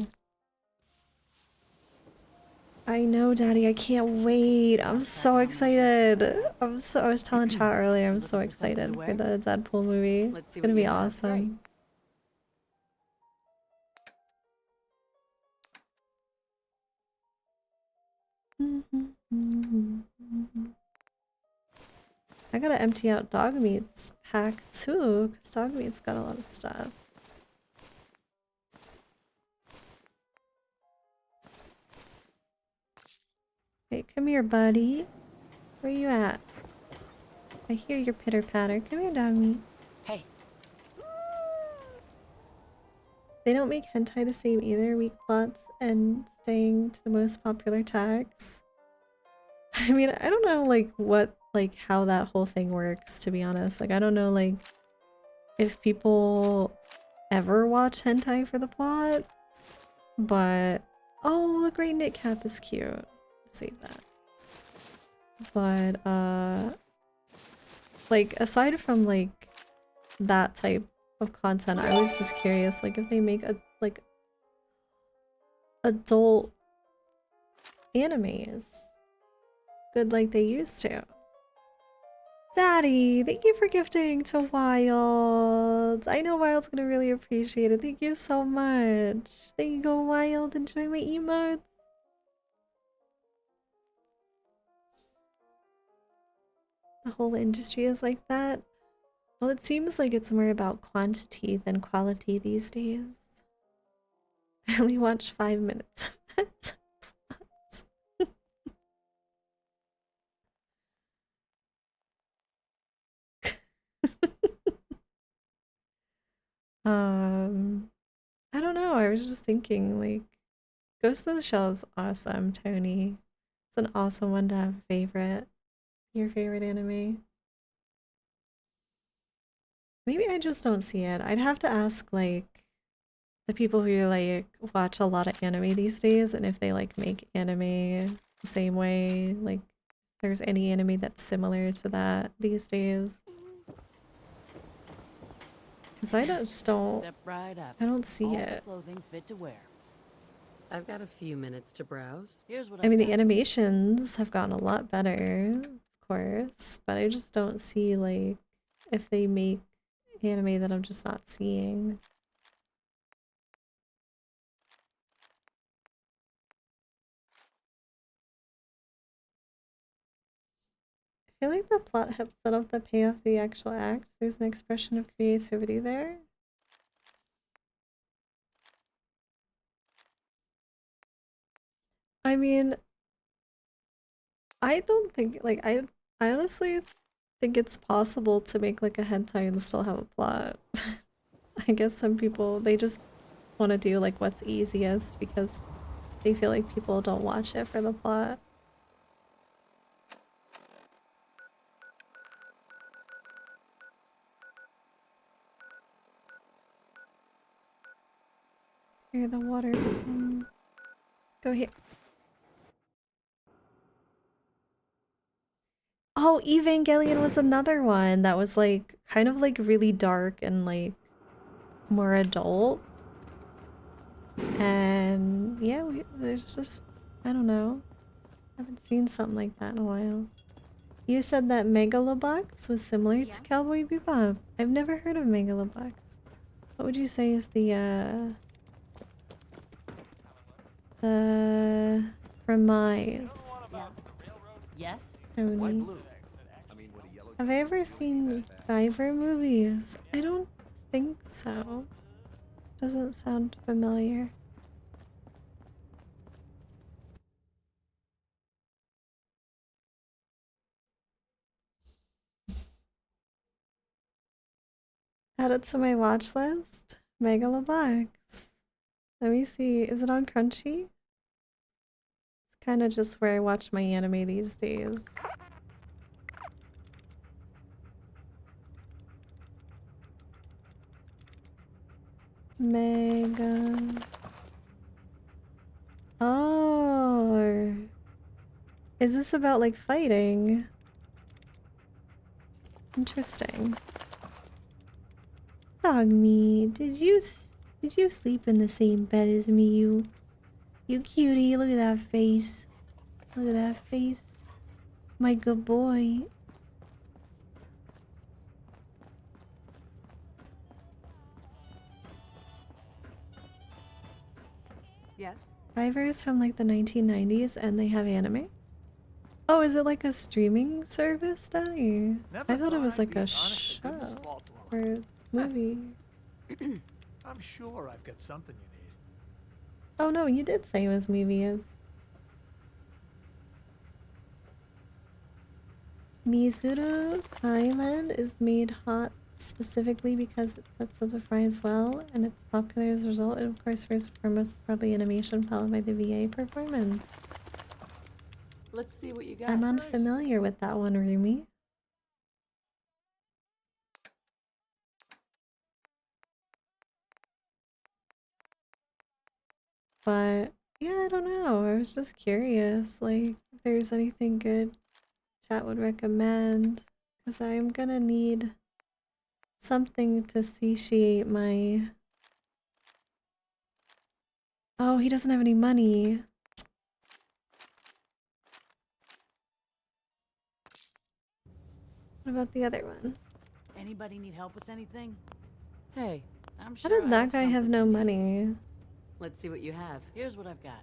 I know, Daddy, I can't wait. I'm so excited. I was telling chat earlier, I'm so excited for the Deadpool movie. It's gonna be awesome. I gotta empty out dog meat's pack too, because dog meat's got a lot of stuff. Hey, come here, buddy. Where you at? I hear your pitter patter. Come here, dog meat. Hey. They don't make hentai the same either. Weak plots and staying to the most popular tags. I mean, I don't know like how that whole thing works, to be honest. Like I don't know like if people ever watch hentai for the plot, but oh, the great knit cap is cute. Save that. But like aside from like that type of content, I was just curious like if they make a like adult animes good like they used to. Daddy, thank you for gifting to Wild. I know Wild's gonna really appreciate it. Thank you so much. There you go, Wild. Enjoy my emotes. The whole industry is like that. Well, it seems like it's more about quantity than quality these days. I only watched 5 minutes of it. I don't know. I was just thinking, like, Ghost in the Shell is awesome, Tony. It's an awesome one to have a favorite. Your favorite anime. Maybe I just don't see it. I'd have to ask, like, the people who, like, watch a lot of anime these days and if they, like, make anime the same way. Like, if there's any anime that's similar to that these days. Because I just don't... Step right up. I don't see All the it. clothing fit to wear. I've got a few minutes to browse. Here's what I mean, I've the got. animations have gotten a lot better, of course, but I just don't see, like, if they make anime that I'm just not seeing. I feel like the plot helps set up the payoff of the actual act. There's an expression of creativity there. I mean, I don't think, like, I honestly think it's possible to make, like, a hentai and still have a plot. I guess some people, they just want to do, like, what's easiest because they feel like people don't watch it for the plot. Here, the water. Go here. Oh, Evangelion was another one that was like kind of like really dark and like more adult. And yeah, there's just, I don't know. I haven't seen something like that in a while. You said that Megalobox was similar to Cowboy Bebop. I've never heard of Megalobox. What would you say is the premise? Yeah. Yes? Tony. Have I ever seen Guyver movies? I don't think so. Doesn't sound familiar. Add it to my watch list. Megalobox. Let me see. Is it on Crunchy? It's kind of just where I watch my anime these days. Mega. Oh. Is this about like fighting? Interesting. Dog me, did you sleep in the same bed as me, you cutie? Look at that face. Look at that face. My good boy. Yes? Fiverr's from like the 1990s and they have anime? Oh, is it like a streaming service, Daddy? I thought it was like a show or a movie. I'm sure I've got something you need. Oh no, you did say it was movies. Mizuru Island is made hot specifically because it sets up the fries well, and it's popular as a result. And of course, first and foremost, probably animation followed by the VA performance. Let's see what you got. I'm unfamiliar with that one, Rumi. But yeah, I don't know. I was just curious, like, if there's anything good chat would recommend, because I'm gonna need something to satiate my... Oh, he doesn't have any money. What about the other one? Anybody need help with anything? Hey, I'm How sure did that guy have no money? Let's see what you have. Here's what I've got.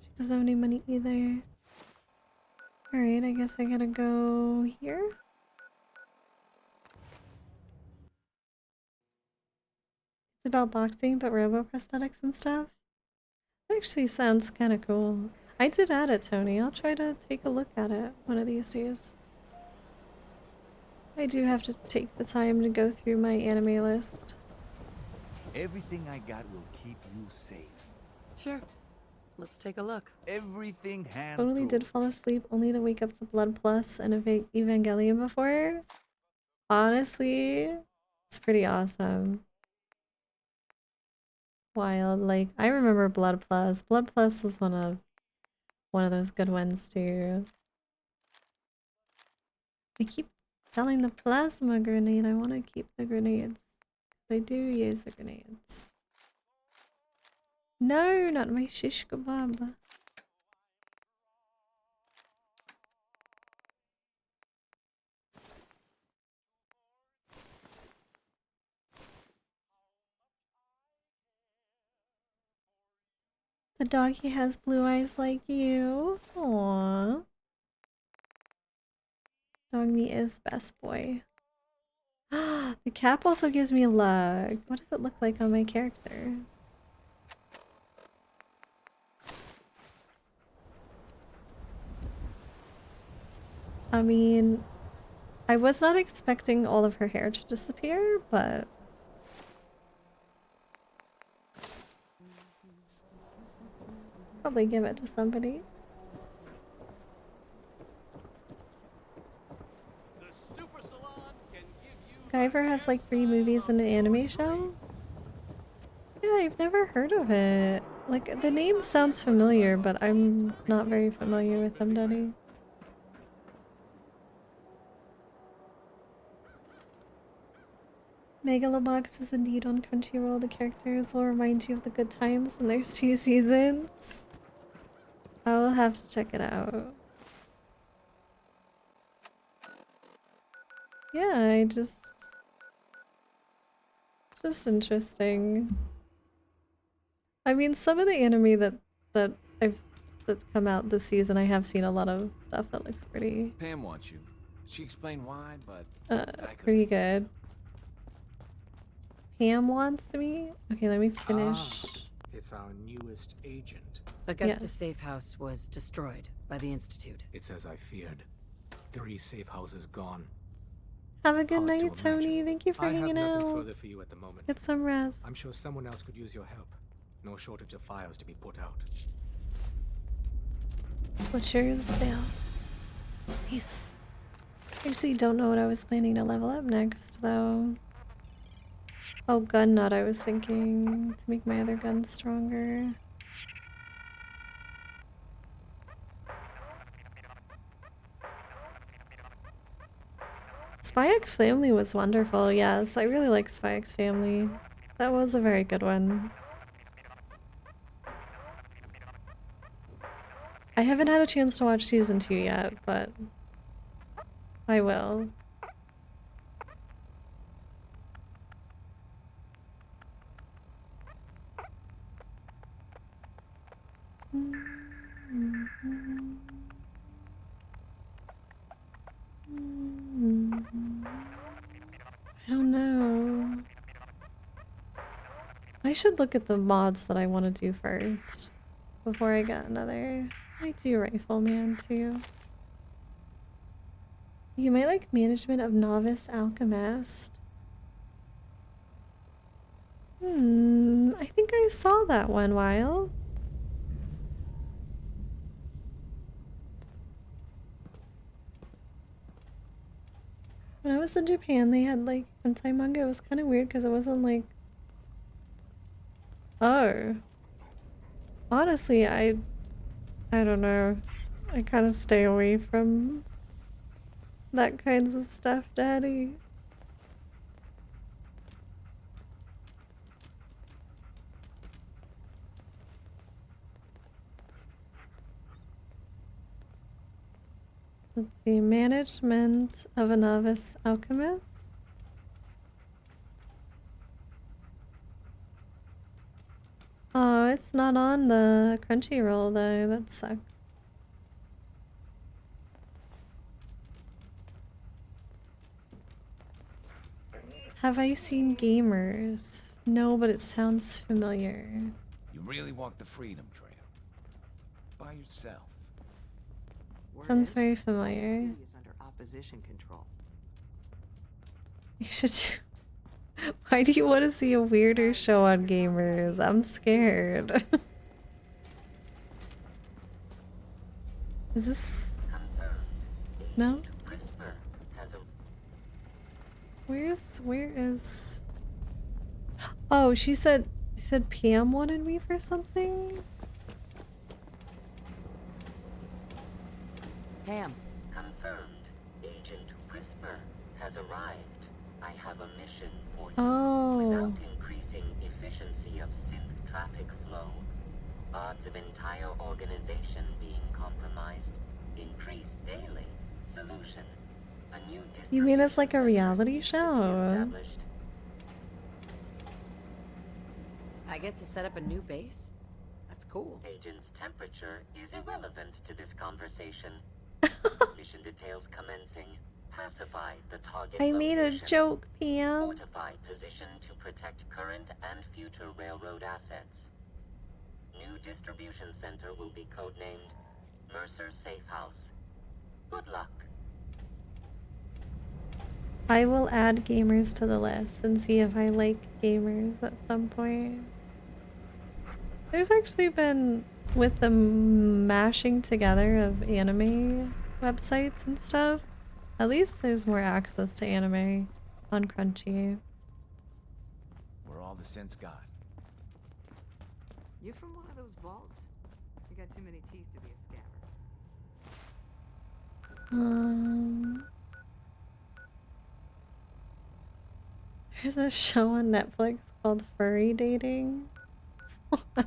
She doesn't have any money either. Alright, I guess I gotta go here. It's about boxing, but robo prosthetics and stuff. That actually sounds kind of cool. I did add it, Tony. I'll try to take a look at it one of these days. I do have to take the time to go through my anime list. Everything I got will keep you safe. Sure. Let's take a look. Everything hand Totally did fall asleep only to wake up to Blood Plus and Evangelion before. Honestly, it's pretty awesome. Wild. Like, I remember Blood Plus. Blood Plus was one of those good ones too. I keep telling the plasma grenade I want to keep the grenades. I do use the grenades. No, not my shish kebab. The doggy has blue eyes like you. Aww. Dog meat is best boy. The cap also gives me luck. What does it look like on my character? I mean, I was not expecting all of her hair to disappear, but... probably give it to somebody. Guyver has like 3 movies and an anime show? Yeah, I've never heard of it. Like, the name sounds familiar, but I'm not very familiar with them, Daddy. Megalobox is indeed on Crunchyroll. The characters will remind you of the good times, and there's 2 seasons. I will have to check it out. Yeah, I just interesting. I mean, some of the anime that's come out this season, I have seen a lot of stuff that looks pretty Pam wants you. She explained why, but pretty good. Pam wants me? Okay, let me finish. It's our newest agent. Augusta Safe House was destroyed by the Institute. It's as I feared. 3 safe houses gone. Have a good Hard to night, imagine. Tony. Thank you for I have hanging nothing out. further for you at the moment. Get some rest. I'm sure someone else could use your help. No shortage of fires to be put out. Butcher's Bill. Nice. I actually don't know what I was planning to level up next, though. Oh, gun nut, I was thinking to make my other gun stronger. Spy X Family was wonderful, yes. I really like Spy X Family. That was a very good one. I haven't had a chance to watch season 2 yet, but I will. I don't know. I should look at the mods that I want to do first before I get another. I might do Rifleman too. You might like management of novice alchemist. I think I saw that one, Wild. When I was in Japan, they had like hentai manga. It was kind of weird because it wasn't like, oh. Honestly, I don't know. I kind of stay away from that kinds of stuff, Daddy. Let's see, management of a novice alchemist. Oh, it's not on the Crunchyroll though, that sucks. Have I seen Gamers? No, but it sounds familiar. You really walked the freedom trail. By yourself. Sounds very familiar. Is under opposition control. You should. Why do you want to see a weirder show on Gamers? I'm scared. Is this? No? Where is? Oh, she said Pam wanted me for something? Pam. Confirmed. Agent Whisper has arrived. I have a mission for you. Oh. Without increasing efficiency of synth traffic flow, odds of entire organization being compromised increase daily. Solution. A new You mean it's like a reality show? I get to set up a new base? That's cool. Agent's temperature is irrelevant to this conversation. Mission details commencing. Pacify the target I made a location. joke, Pam. Fortify position to protect current and future railroad assets. New distribution center will be codenamed Mercer Safe House. Good luck. I will add Gamers to the list and see if I like Gamers at some point. There's actually been, with the mashing together of anime websites and stuff, at least there's more access to anime on Crunchy. Where all the sense got. You from one of those vaults? You got too many teeth to be a scammer. There's a show on Netflix called Furry Dating. Why?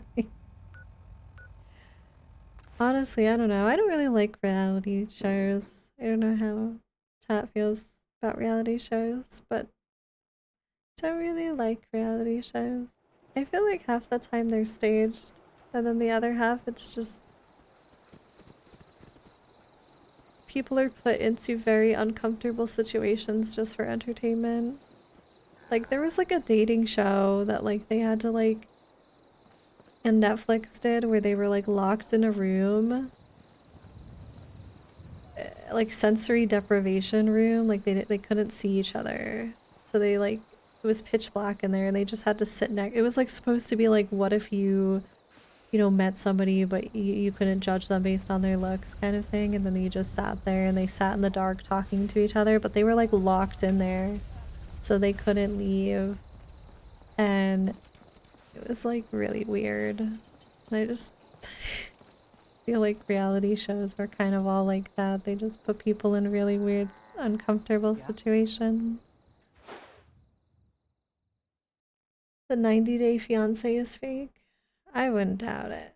Honestly, I don't know. I don't really like reality shows. I don't know how Tat feels about reality shows, but I don't really like reality shows. I feel like half the time they're staged, and then the other half it's just people are put into very uncomfortable situations just for entertainment. Like, there was like a dating show that like they had to like, and Netflix did, where they were like locked in a room like sensory deprivation room. Like they couldn't see each other, so they like it was pitch black in there, and they just had to sit next. It was like supposed to be like, what if you know, met somebody but you couldn't judge them based on their looks, kind of thing, and then you just sat there and they sat in the dark talking to each other, but they were like locked in there, so they couldn't leave, and it was like really weird. And I just feel like reality shows are kind of all like that. They just put people in really weird, uncomfortable situations. The 90-Day Fiancé is fake? I wouldn't doubt it.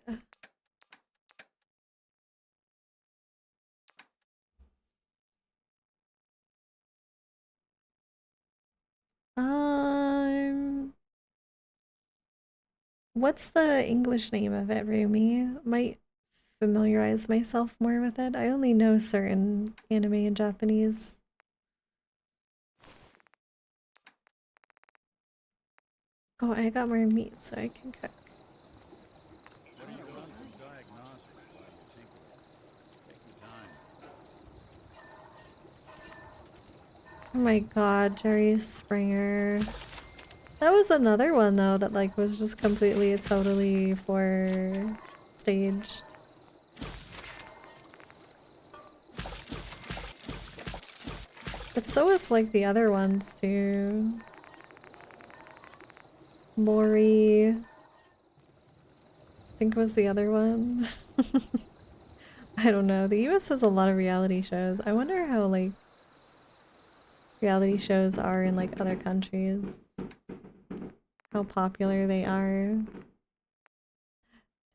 What's the English name of it, Rumi? Might familiarize myself more with it. I only know certain anime in Japanese. Oh, I got more meat so I can cook. Oh my god, Jerry Springer. That was another one though that like was just completely totally for staged. But so was like the other ones too. Maury, I think was the other one. I don't know. The US has a lot of reality shows. I wonder how like reality shows are in like other countries. How popular they are. Do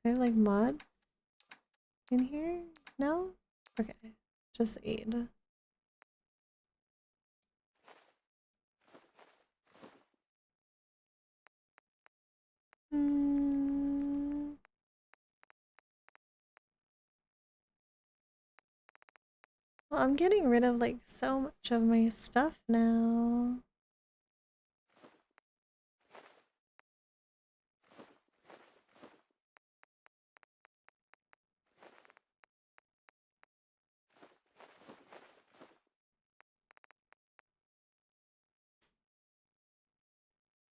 I have like mods in here? No? Okay. Just aid. Well, I'm getting rid of like so much of my stuff now.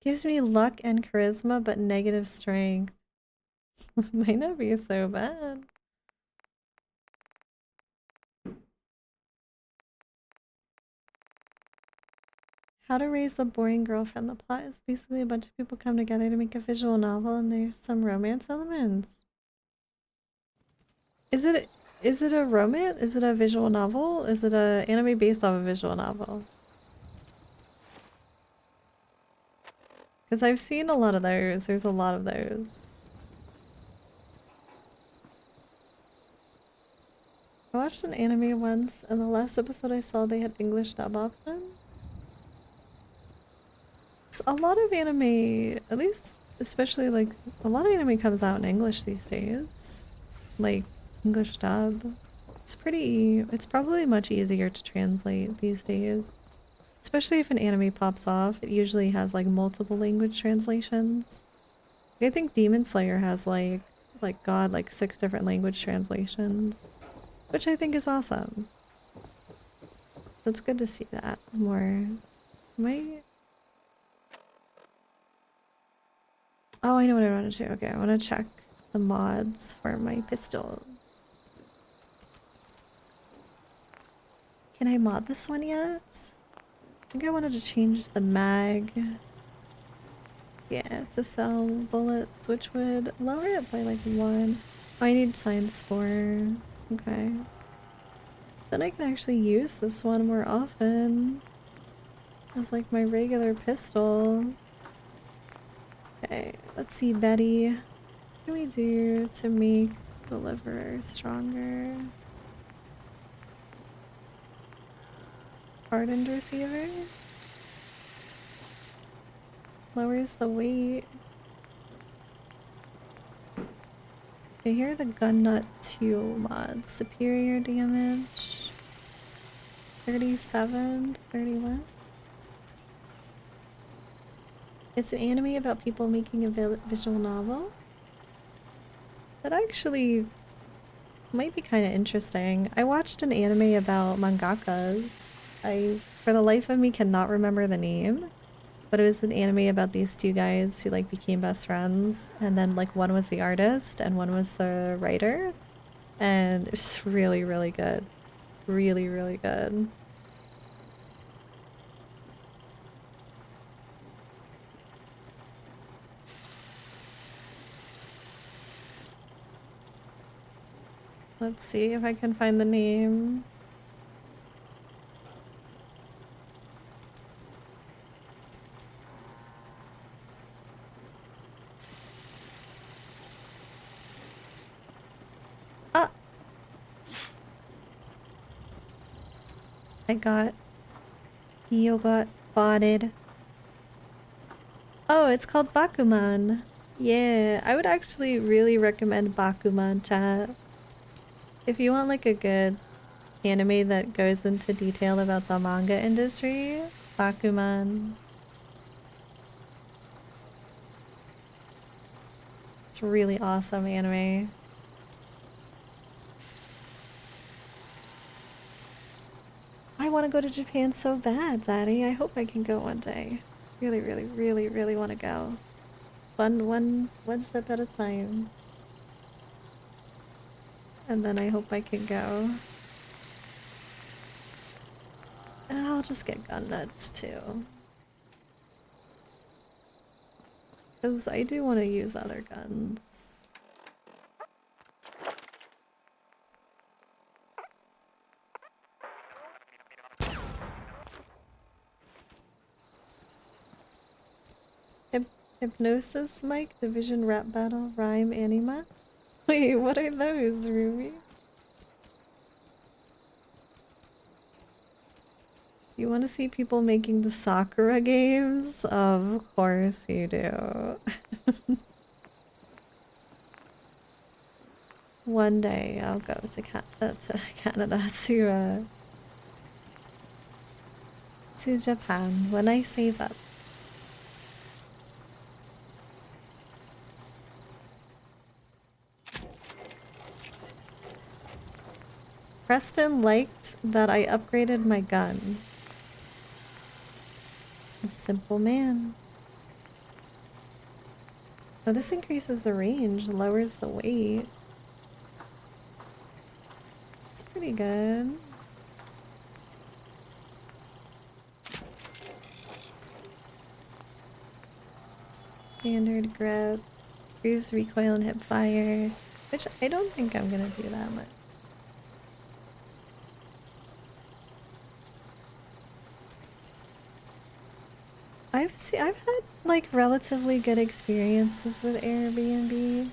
Gives me luck and charisma, but negative strength. Might not be so bad. How to Raise a Boring Girlfriend. The plot is basically a bunch of people come together to make a visual novel, and there's some romance elements. Is it a romance? Is it a visual novel? Is it a anime based off a visual novel? Because I've seen a lot of those. There's a lot of those. I watched an anime once, and the last episode I saw they had English dub option. It's a lot of anime, at least, especially like, a lot of anime comes out in English these days. Like, English dub. It's probably much easier to translate these days. Especially if an anime pops off, it usually has like multiple language translations. I think Demon Slayer has like God, like 6 different language translations, which I think is awesome. It's good to see that more. Oh, I know what I want to do. Okay, I want to check the mods for my pistols. Can I mod this one yet? I think I wanted to change the mag. Yeah, to sell bullets, which would lower it by like 1. Oh, I need science 4. Okay. Then I can actually use this one more often as like my regular pistol. Okay, let's see, Betty. What can we do to make the liver stronger? Hardened receiver? Lowers the weight. Okay, here are the gun nut 2 mods. Superior damage. 37 to 31. It's an anime about people making a visual novel. That actually might be kind of interesting. I watched an anime about mangakas. I, for the life of me, cannot remember the name, but it was an anime about these two guys who like became best friends, and then like one was the artist and one was the writer, and it's really, really good. Really, really good. Let's see if I can find the name. Ah! Yo got botted. Oh, it's called Bakuman. Yeah, I would actually really recommend Bakuman, chat. If you want like a good anime that goes into detail about the manga industry, Bakuman. It's really awesome anime. I want to go to Japan so bad, Zaddy. I hope I can go one day. Really, really, really, really want to go. One step at a time. And then I hope I can go. And I'll just get gun nuts too. Because I do want to use other guns. Hypnosis Mike, Division Rap Battle, Rhyme Anima? Wait, what are those, Ruby? You want to see people making the Sakura games? Of course you do. One day I'll go to Canada to Japan when I save up. Preston liked that I upgraded my gun. A simple man. Oh, this increases the range, lowers the weight. It's pretty good. Standard grip, improves recoil and hip fire, which I don't think I'm gonna do that much. I've had like relatively good experiences with Airbnb.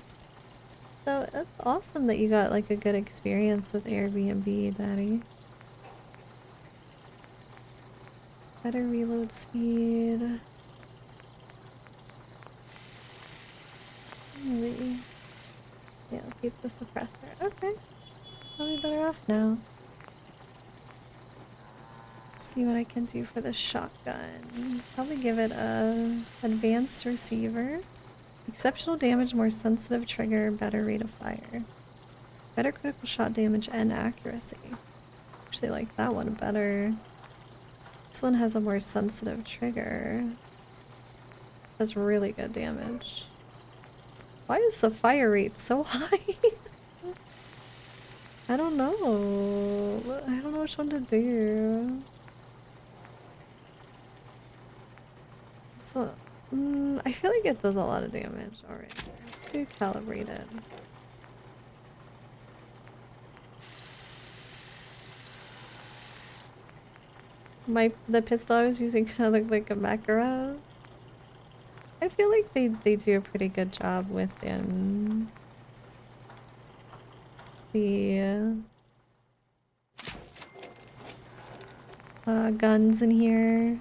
So that's awesome that you got like a good experience with Airbnb, Daddy. Better reload speed. Really? Yeah, I'll keep the suppressor. Okay. I'll be better off now. See what I can do for the shotgun. Probably give it a advanced receiver. Exceptional damage, more sensitive trigger, better rate of fire. Better critical shot damage and accuracy. Actually like that one better. This one has a more sensitive trigger. Does really good damage. Why is the fire rate so high? I don't know. I don't know which one to do. This one, I feel like it does a lot of damage already. Let's do calibrated. The pistol I was using kind of looked like a Makarov. I feel like they do a pretty good job within the guns in here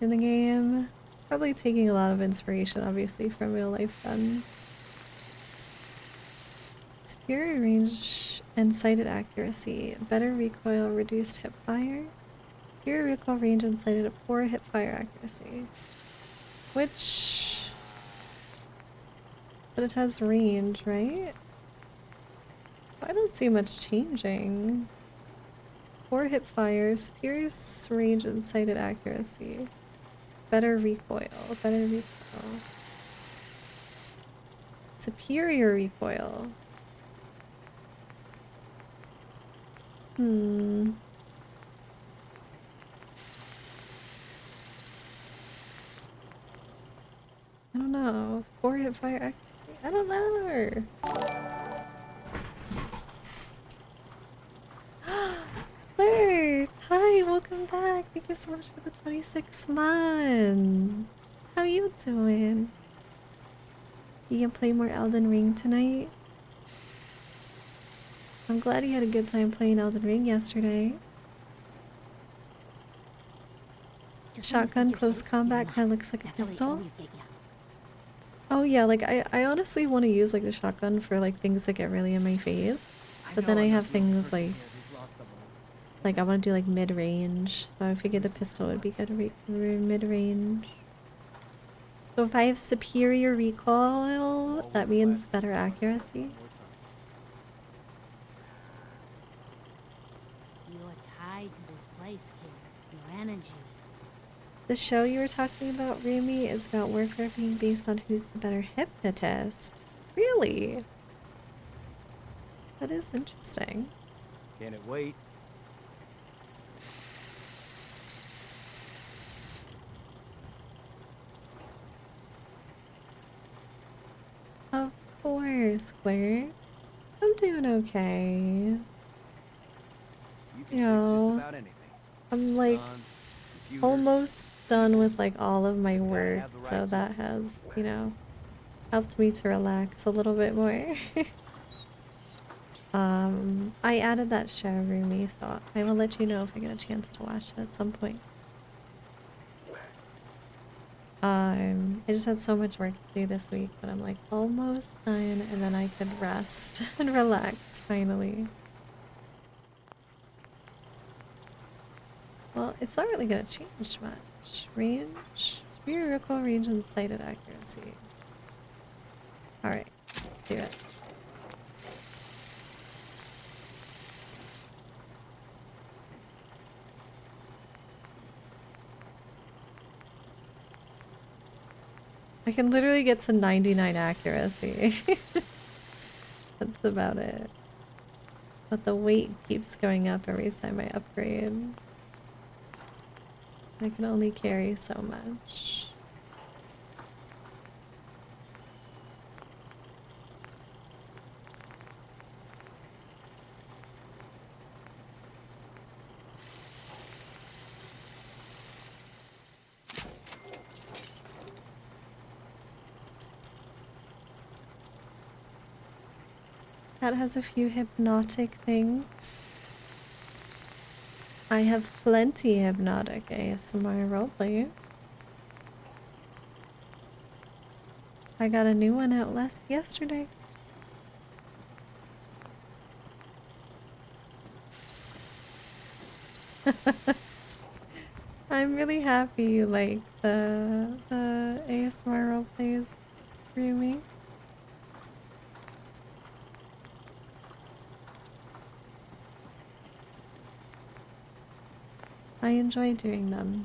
in the game. Probably taking a lot of inspiration, obviously, from real life guns. Superior range and sighted accuracy. Better recoil, reduced hip fire. Superior recoil range and sighted, poor hip fire accuracy. But it has range, right? I don't see much changing. 4 hip fire, superior range and sighted accuracy. Better recoil, better recoil. Superior recoil. Hmm. I don't know. 4 hip fire accuracy? I don't know. Claire! Hi, welcome back. Thank you so much for the 26 months. How you doing? You can play more Elden Ring tonight? I'm glad you had a good time playing Elden Ring yesterday. Shotgun close combat kind of looks like a pistol. Oh yeah, like I honestly want to use like the shotgun for like things that get really in my face. But then I have things like I want to do like mid-range. So I figured the pistol would be good mid-range. So if I have superior recoil, that means better accuracy. You're tied to this place, kid. Your energy. The show you were talking about, Rumi, is about warfare being based on who's the better hypnotist. Really? That is interesting. Can it wait? Of course, Claire. I'm doing okay. You know, I'm like almost done with like all of my work, so that has, you know, helped me to relax a little bit more. I added that show, Rumi, so I will let you know if I get a chance to watch it at some point. I just had so much work to do this week, but I'm like almost done, and then I could rest and relax finally. Well, it's not really gonna change much. Range, superior recoil, range, and sighted accuracy. Alright, let's do it. I can literally get to 99 accuracy. That's about it. But the weight keeps going up every time I upgrade. I can only carry so much. That has a few hypnotic things. I have plenty hypnotic ASMR roleplays. I got a new one out yesterday. I'm really happy you like the ASMR roleplays, Rumi. I enjoy doing them.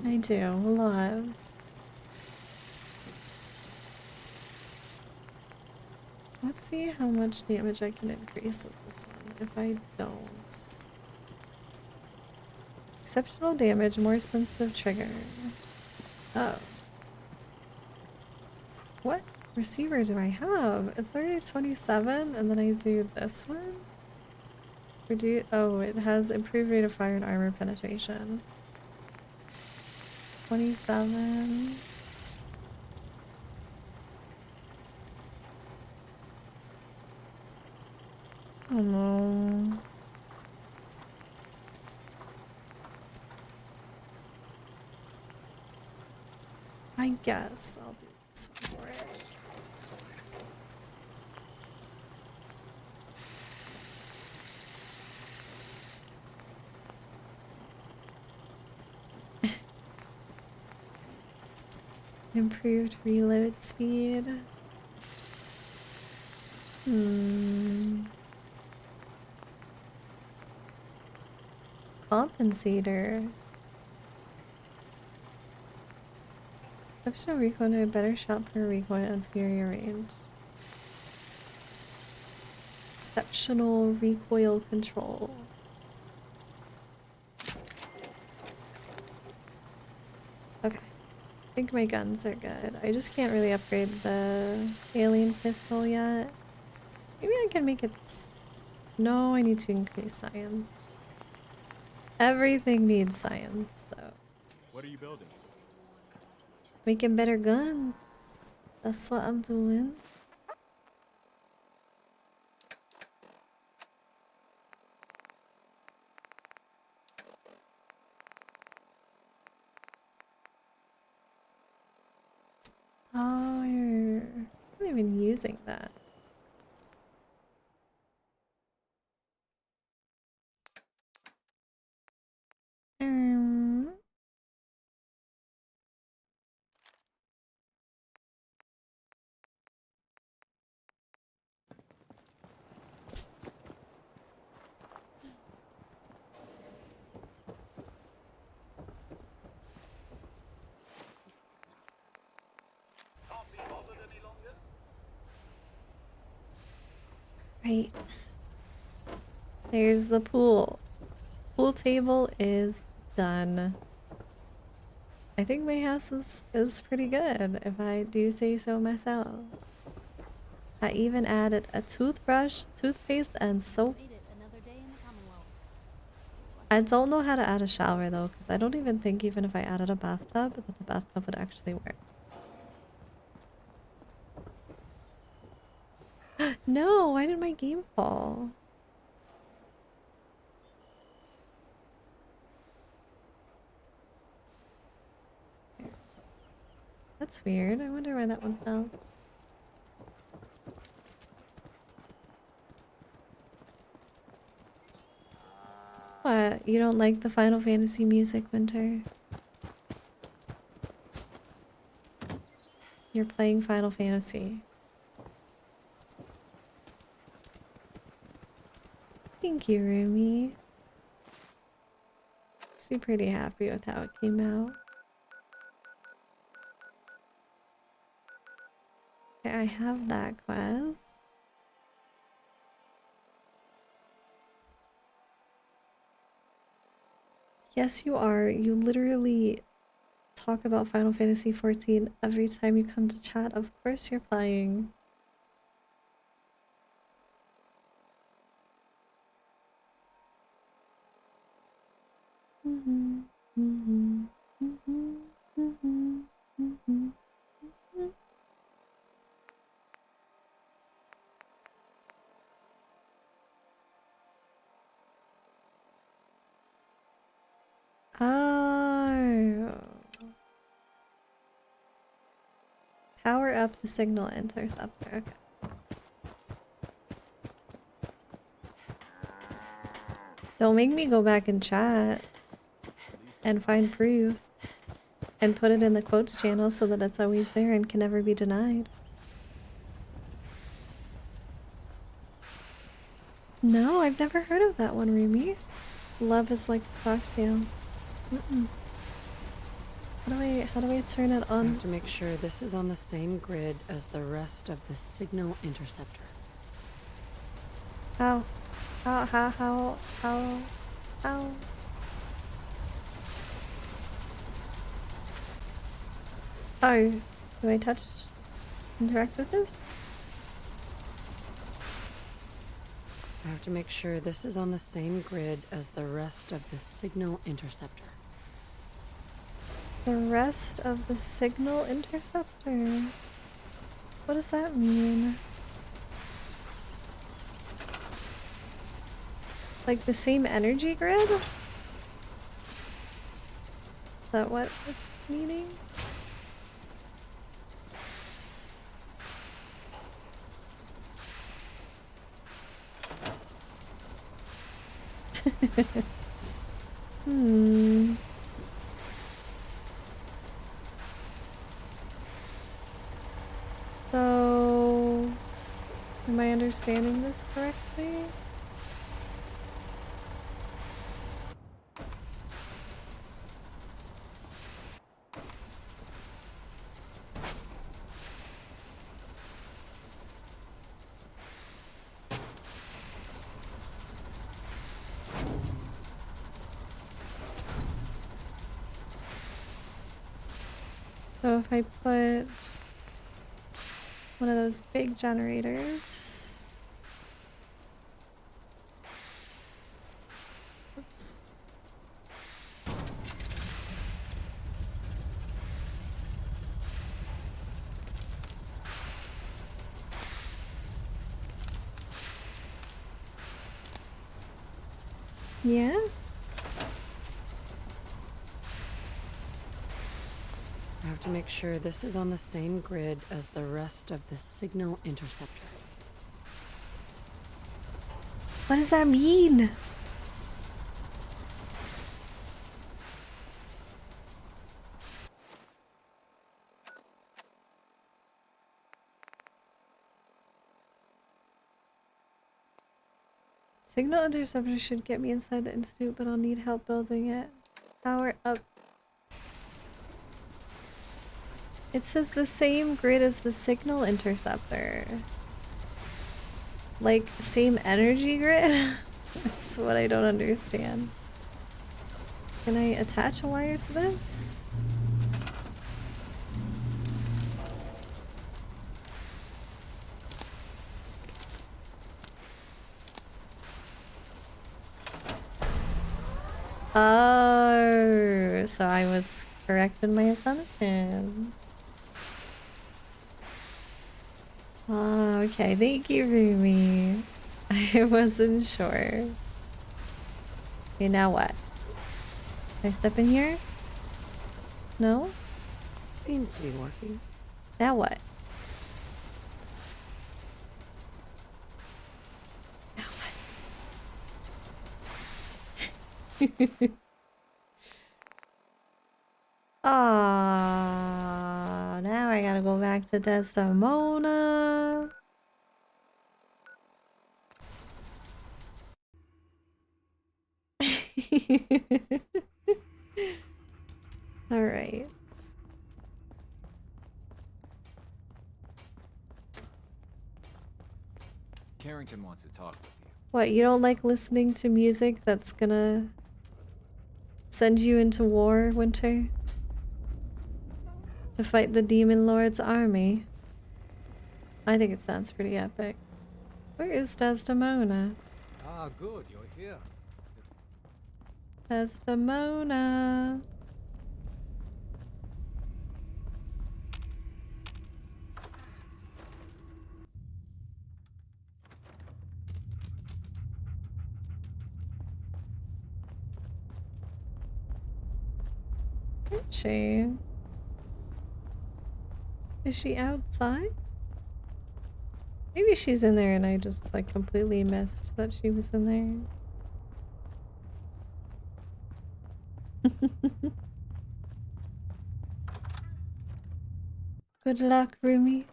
I do, a lot. Let's see how much damage I can increase with this one if I don't. Exceptional damage, more sensitive trigger. Oh. What receiver do I have? It's already 27 and then I do this one? Oh, it has improved rate of fire and armor penetration. 27. Oh no. I guess I'll do this one for it. Improved reload speed. Compensator. Exceptional recoil to a better shot per recoil and inferior range. Exceptional recoil control. Okay. I think my guns are good. I just can't really upgrade the alien pistol yet. Maybe I can make it... No, I need to increase science. Everything needs science, so... What are you building? Making better guns. That's what I'm doing. Oh, you're not even using that. Right. There's the pool. Pool table is done. I think my house is pretty good, if I do say so myself. I even added a toothbrush, toothpaste, and soap. I don't know how to add a shower though, because I don't even think even if I added a bathtub, that the bathtub would actually work. No, why did my game fall? That's weird. I wonder why that one fell. What? You don't like the Final Fantasy music, Winter? You're playing Final Fantasy. Thank you, Rumi. Actually pretty happy with how it came out. Okay, I have that quest. Yes, you are. You literally talk about Final Fantasy 14 every time you come to chat. Of course you're playing. Oh. Power up the signal interceptor. Okay. Don't make me go back and chat and find proof and put it in the quotes channel so that it's always there and can never be denied. No, I've never heard of that one, Rumi. Love is like a cocktail. How do I turn it on? I have to make sure this is on the same grid as the rest of the signal interceptor. How? Oh, do I interact with this? I have to make sure this is on the same grid as the rest of the signal interceptor. The rest of the signal interceptor? What does that mean? Like the same energy grid? Is that what it's meaning? So, am I understanding this correctly. So if I put one of those big generators. Oops. Yeah. I have to make sure this is on the same grid as the rest of the signal interceptor. What does that mean? Signal interceptor should get me inside the institute, but I'll need help building it. Power up. It says the same grid as the signal interceptor. Like, same energy grid? That's what I don't understand. Can I attach a wire to this? Oh, so I was correct in my assumption. Oh, okay. Thank you, Rumi. I wasn't sure. Okay, now what? Can I step in here? No? Seems to be working. Now what? Now what? Ah, now I gotta go back to Desdemona. All right. Carrington wants to talk with you. What, you don't like listening to music that's gonna send you into war, Winter? To fight the Demon Lord's army? I think it sounds pretty epic. Where is Desdemona? Ah, good, you're here. Desdemona. Where's she? Is she outside? Maybe she's in there and I just like completely missed that she was in there. Good luck, Rumi.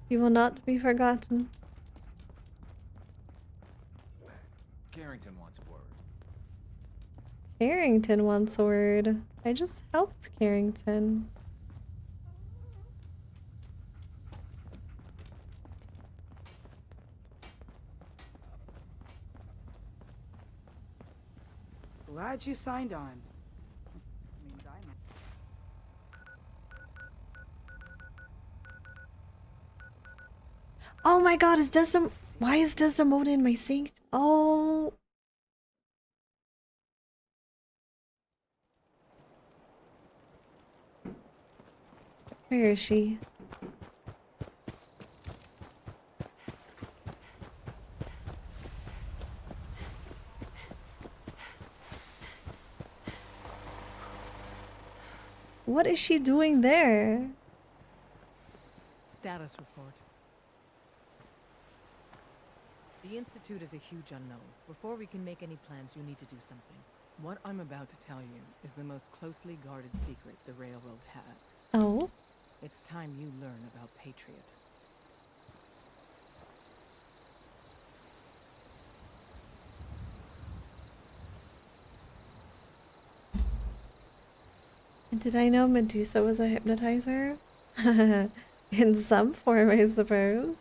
You will not be forgotten. Carrington wants word. Carrington wants word. I just helped Carrington. Glad you signed on. Means I'm... Oh my god, is why is Desdemona in my sink? Oh. Where is she? What is she doing there? Status report. The Institute is a huge unknown. Before we can make any plans, you need to do something. What I'm about to tell you is the most closely guarded secret the Railroad has. Oh? It's time you learn about Patriot. Did I know Medusa was a hypnotizer? In some form, I suppose.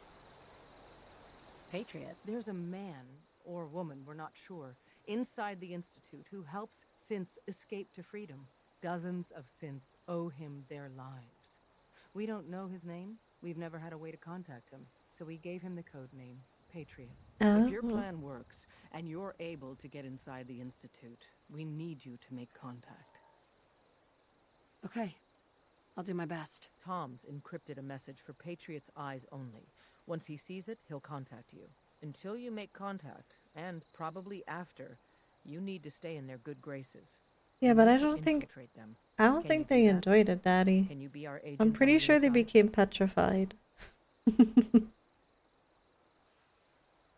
Patriot. There's a man or woman, we're not sure, inside the Institute who helps synths escape to freedom. Dozens of synths owe him their lives. We don't know his name. We've never had a way to contact him. So we gave him the code name, Patriot. If your plan works and you're able to get inside the Institute, we need you to make contact. Okay. I'll do my best. Tom's encrypted a message for Patriot's eyes only. Once he sees it, he'll contact you. Until you make contact, and probably after, you need to stay in their good graces. Yeah, but I don't think they enjoyed it, Daddy. Can you be our agent I'm pretty on the sure they inside? became petrified.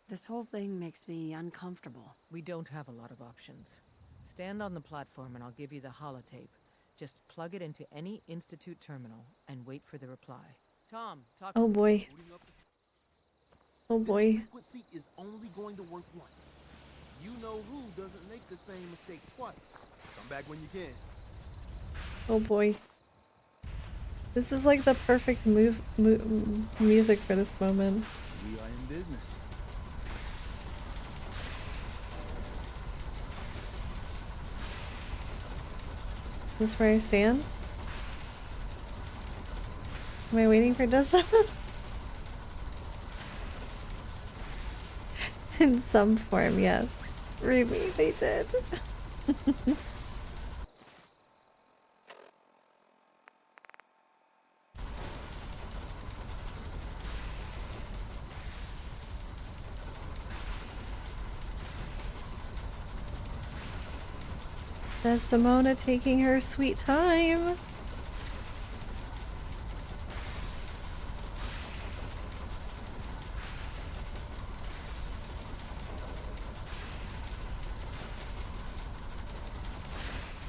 This whole thing makes me uncomfortable. We don't have a lot of options. Stand on the platform and I'll give you the holotape. Just plug it into any Institute terminal and wait for the reply. Tom, talk to Oh me. boy. Oh This boy. frequency is only going to work once. You know who doesn't make the same mistake twice. Come back when you can. Oh boy. This is like the perfect music for this moment. We are in business. Is this where I stand? Am I waiting for Dustin? In some form, yes. Really, they did. Desdemona taking her sweet time.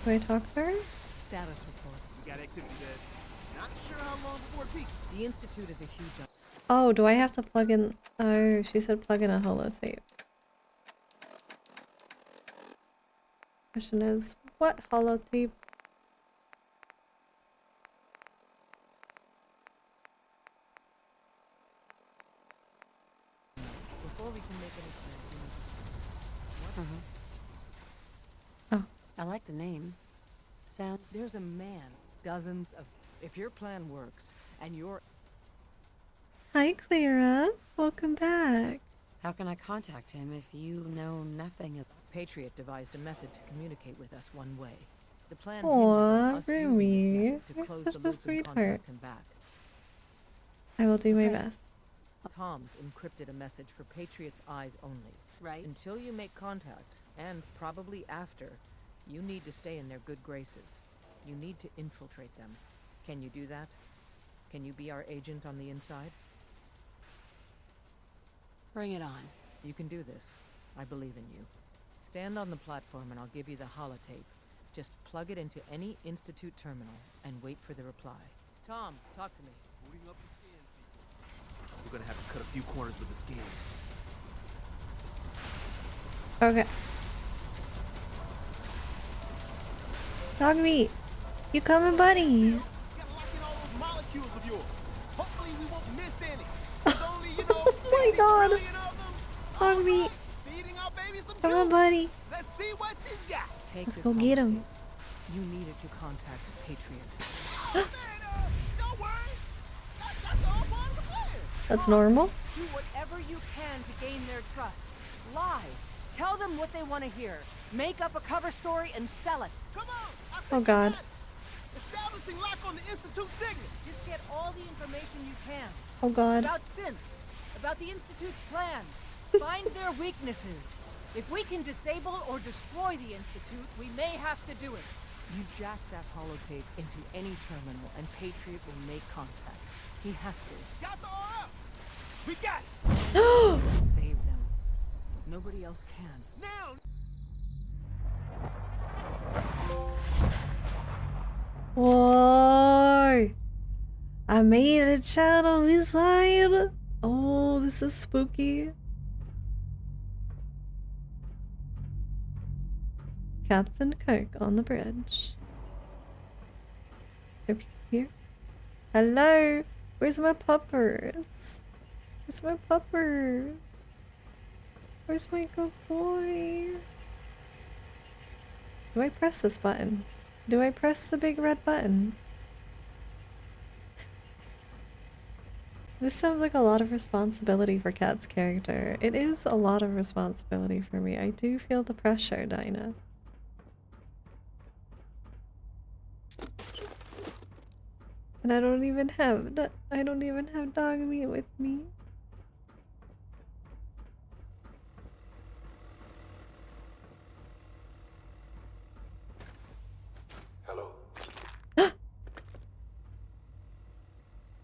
Do I talk to her? Status report. We got activity, Des. Not sure how long before it peaks. The Institute is a huge... Oh, do I have to plug in? Oh, she said plug in a holotape. Question is, what holotape? Before we can make any plans, we need to... Oh. I like the name. Sound. There's a man, dozens of... If your plan works, and you're... Hi, Clara. Welcome back. How can I contact him if you know nothing about... Patriot devised a method to communicate with us one way. The plan Aw, hinges on us using Rumi. this method to You're close such the a loop and sweetheart. contact him back. I will do my best. Tom's encrypted a message for Patriot's eyes only. Right. Until you make contact, and probably after, you need to stay in their good graces. You need to infiltrate them. Can you do that? Can you be our agent on the inside? Bring it on. You can do this. I believe in you. Stand on the platform and I'll give you the holotape. Just plug it into any Institute terminal and wait for the reply. Tom, talk to me. Booting up the scan sequence. We're gonna have to cut a few corners with the scan. Okay. Dog meat. You coming, buddy? Molecules of yours. Hopefully we won't miss any. Only, Oh my god. Dog meat. Come on, buddy. Let's see what she's got. Take Let's this go get him. holotape. You needed to contact Patriot. Don't worry. That's all part of the plan. That's normal. Do whatever you can to gain their trust. Lie. Tell them what they want to hear. Make up a cover story and sell it. Come on. Oh god. Establishing lock on the Institute signal. Just get all the information you can. Oh god. About synths. About the Institute's plans. Find their weaknesses. If we can disable or destroy the Institute, we may have to do it. You jack that holotape into any terminal and Patriot will make contact. He has to. Got the RF. We got it. Save them. Nobody else can. Now. Whoa! I made a child on his side. Oh, this is spooky. Captain Kirk on the bridge. Are people here? Hello? Where's my puppers? Where's my puppers? Where's my good boy? Do I press this button? Do I press the big red button? This sounds like a lot of responsibility for Kat's character. It is a lot of responsibility for me. I do feel the pressure, Dinah. And I don't even have dog meat with me. Hello.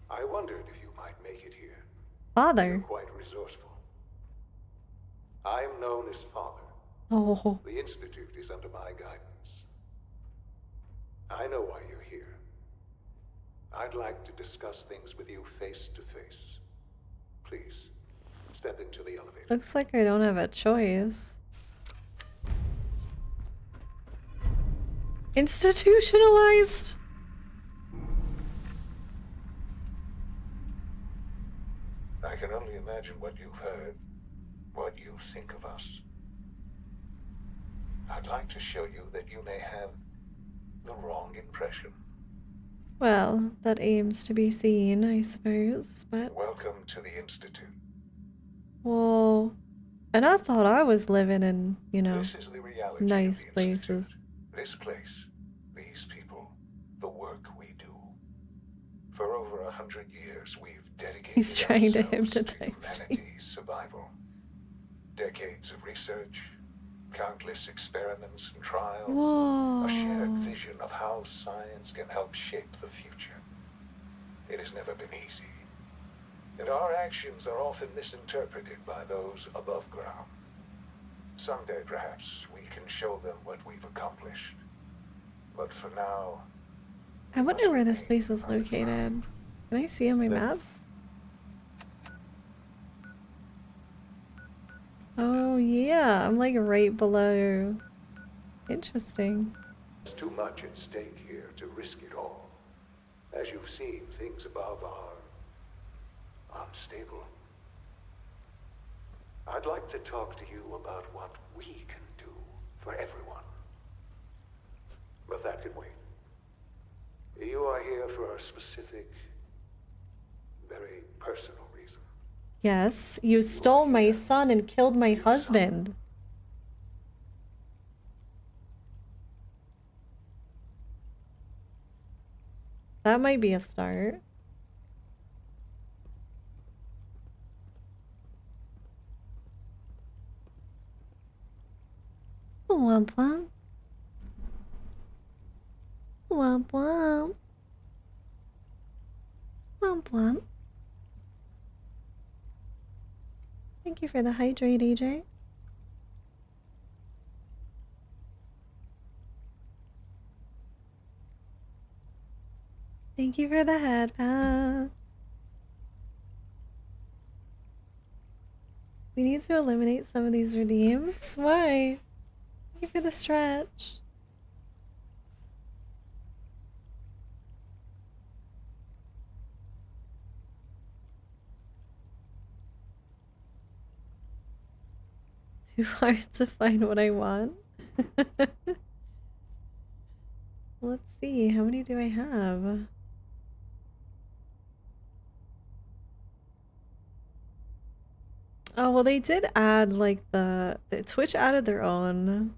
I wondered if you might make it here. Father. You're quite resourceful. I'm known as Father. Oh. The Institute is under my guidance. I know why you're here. I'd like to discuss things with you face to face. Please, step into the elevator. Looks like I don't have a choice. Institutionalized? I can only imagine what you've heard, what you think of us. I'd like to show you that you may have the wrong impression. Well, that aims to be seen, I suppose, but... Welcome to the Institute. Whoa. And I thought I was living in, you know, This is the reality nice of the places. Institute. This place, these people, the work we do. For over 100 years, we've dedicated He's trying to ourselves hypnotize me. humanity's survival. Decades of research, countless experiments and trials, Whoa. a shared vision of how science can help shape the future. It has never been easy, and our actions are often misinterpreted by those above ground. Someday, perhaps, we can show them what we've accomplished. But for now... I wonder where this place is located. Can I see on my map? Oh yeah, I'm like right below. Interesting. There's too much at stake here to risk it all. As you've seen, things above are unstable. I'd like to talk to you about what we can do for everyone. But that can wait. You are here for a specific, very personal reason. Yes, you stole my son and killed my husband. That might be a start. Womp womp. Womp womp. Womp womp. Thank you for the hydrate, AJ. Thank you for the head pass. We need to eliminate some of these redeems. Why? Thank you for the stretch. Too hard to find what I want. Let's see, how many do I have? Oh, well, they did add like the Twitch added their own.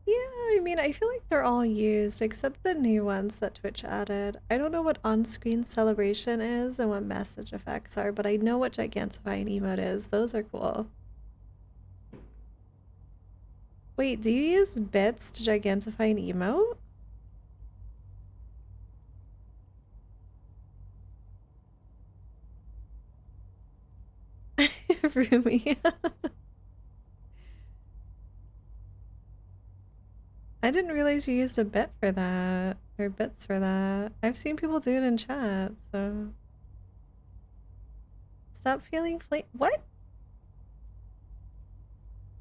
Yeah, I mean, I feel like they're all used except the new ones that Twitch added. I don't know what on-screen celebration is and what message effects are, but I know what gigantifying emote is. Those are cool. Wait, do you use bits to gigantify an emote? Rumi. I didn't realize you used a bit for that, or bits for that. I've seen people do it in chat, so. Stop feeling what?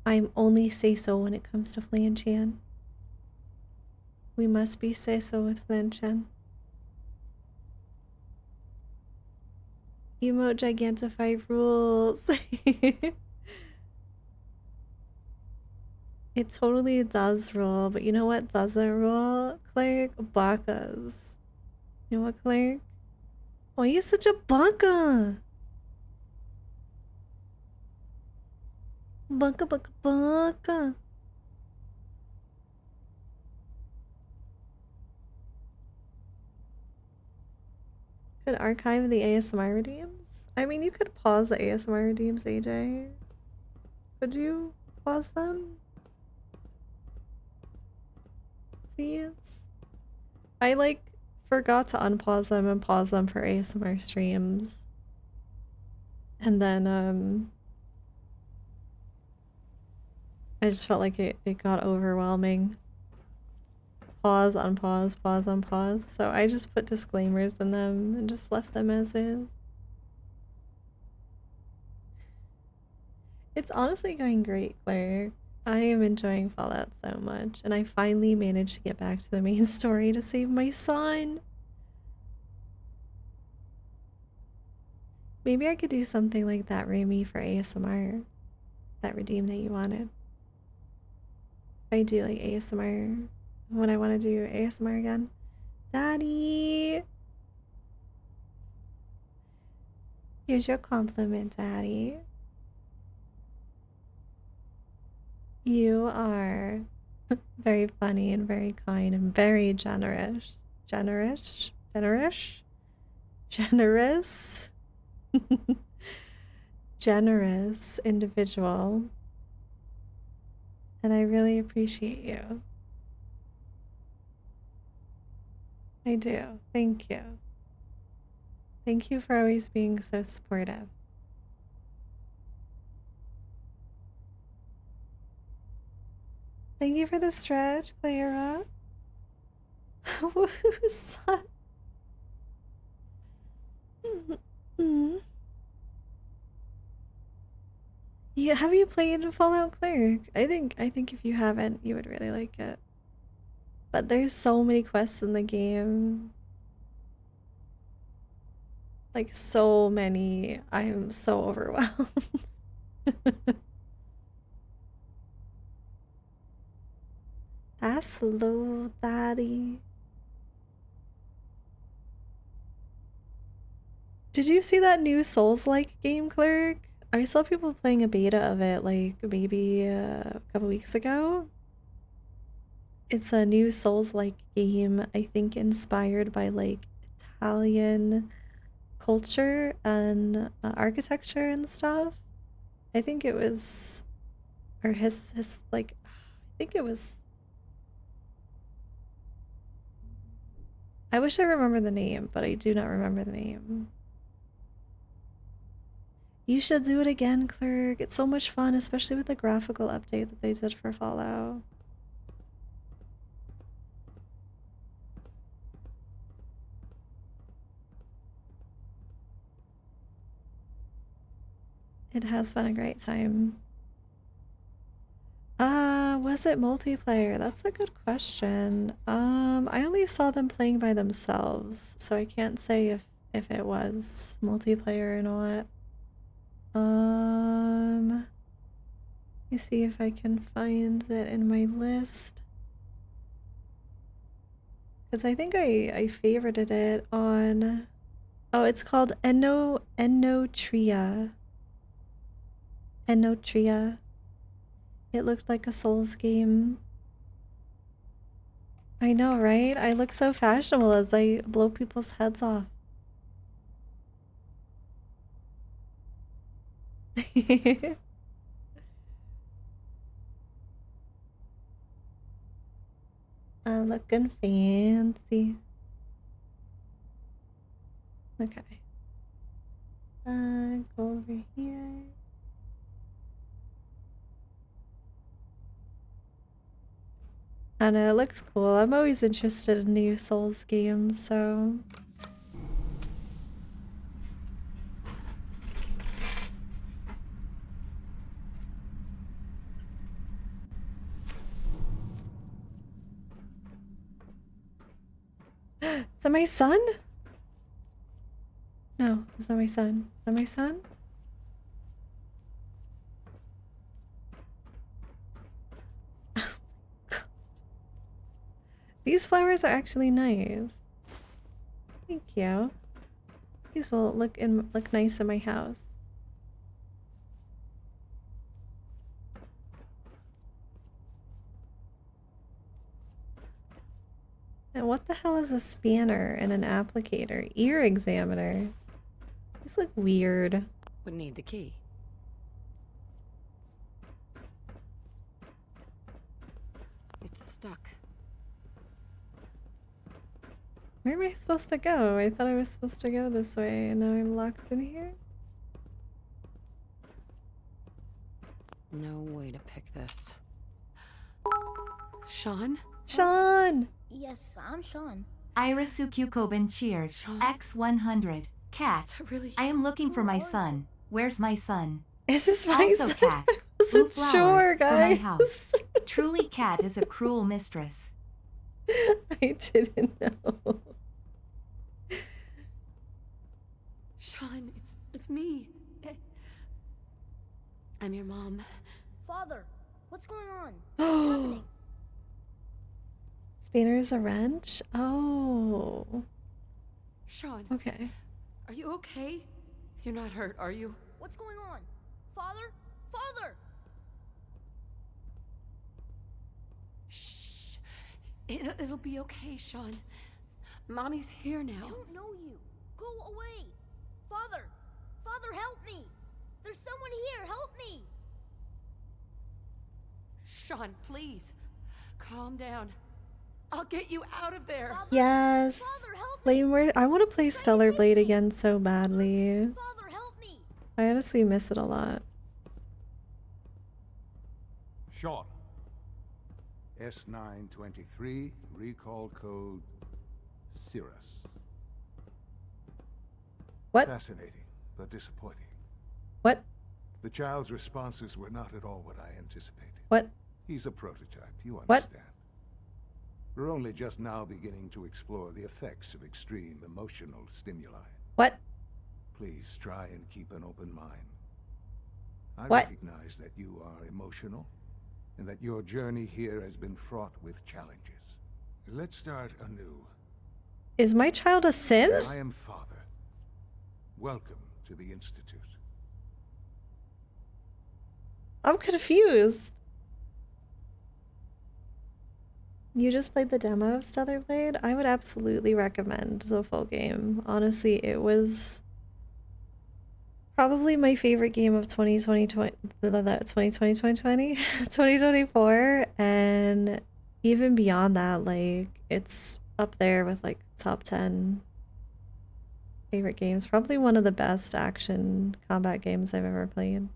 I'm only say so when it comes to Flan Chan. We must be say so with Flan Chan. Emote Gigantify rules. It totally does rule, but you know what doesn't rule, Clerk? Bakas. You know what, Clerk? Why are you such a baka? Baka baka baka. Could archive the ASMR redeems? I mean, you could pause the ASMR redeems, AJ. Could you pause them? Please? I like forgot to unpause them and pause them for ASMR streams. And then I just felt like it got overwhelming. Pause, unpause, pause, unpause. So I just put disclaimers in them and just left them as is. It's honestly going great, Claire. I am enjoying Fallout so much, and I finally managed to get back to the main story to save my son. Maybe I could do something like that, Remy, for ASMR. That redeem that you wanted. I do like ASMR when I want to do ASMR again. Daddy! Here's your compliment, Daddy. You are very funny and very kind and very generous. Generous? Generous? Generous? Generous individual. And I really appreciate you. I do. Thank you. Thank you for always being so supportive. Thank you for the stretch, Clara. Woohoo, son. Yeah, have you played Fallout Cleric? I think if you haven't, you would really like it. But there's so many quests in the game. Like so many. I am so overwhelmed. That's slow, Daddy. Did you see that new Souls-like game, Cleric? I saw people playing a beta of it like maybe a couple weeks ago. It's a new Souls-like game, I think inspired by like Italian culture and architecture and stuff. I think it was, or his like, I think it was. I wish I remember the name, but I do not remember the name. You should do it again, Clerk. It's so much fun, especially with the graphical update that they did for Fallout. It has been a great time. Was it multiplayer? That's a good question. I only saw them playing by themselves, so I can't say if it was multiplayer or not. Let me see if I can find it in my list. Because I think I favorited it on... Oh, it's called Ennotria. Ennotria. It looked like a Souls game. I know, right? I look so fashionable as I blow people's heads off. I'm looking fancy. Okay. Go over here. I know, it looks cool. I'm always interested in new Souls games, so... Is that my son? No, that's not my son. Is that my son? These flowers are actually nice. Thank you. These will look nice in my house. And what the hell is a spanner and an applicator? Ear examiner. These look weird. Would need the key. It's stuck. Where am I supposed to go? I thought I was supposed to go this way, and now I'm locked in here? No way to pick this. Sean? Sean! Yes, I'm Sean. Irasuku Koban cheers. X100. Cat. Really? I am looking for my son. Where's my son? Is this my also, son? Cat. I wasn't Blue sure, flowers for my guys. house. Truly, Cat is a cruel mistress. I didn't know. Sean, it's me. I'm your mom. Father, what's going on? What's happening? Spanner's a wrench? Oh. Sean. Okay. Are you okay? You're not hurt, are you? What's going on? Father? Father! Shh. It'll be okay, Sean. Mommy's here now. I don't know you. Go away. Father! Father, help me! There's someone here. Help me! Sean, please. Calm down. I'll get you out of there. Father, Yes. Father, help Flame, me! where I want to play Stellar Blade again so badly. Father, help me! I honestly miss it a lot. Sean. S923, recall code Cirrus. What? Fascinating, but disappointing. What? The child's responses were not at all what I anticipated. What? He's a prototype, you What? understand. We're only just now beginning to explore the effects of extreme emotional stimuli. What? Please try and keep an open mind. I What? recognize that you are emotional, and that your journey here has been fraught with challenges. Let's start anew. Is my child a synth? I am Father. Welcome to the Institute. I'm confused. You just played the demo of Stellar Blade? I would absolutely recommend the full game. Honestly, it was probably my favorite game of 2024, and even beyond that, like, it's up there with like top 10 favorite games. Probably one of the best action combat games I've ever played.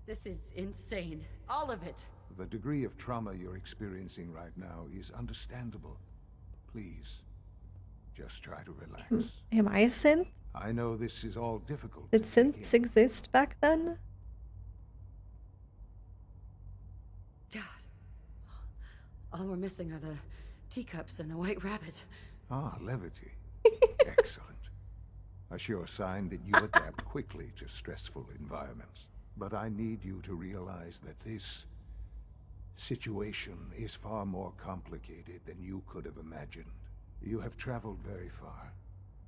This is insane. All of it. The degree of trauma you're experiencing right now is understandable. Please, just try to relax. Am I a synth? I know this is all difficult. Did synths exist back then? God. All we're missing are the teacups and the white rabbit. Ah, levity. Excellent. A sure sign that you adapt quickly to stressful environments. But I need you to realize that this situation is far more complicated than you could have imagined. You have traveled very far,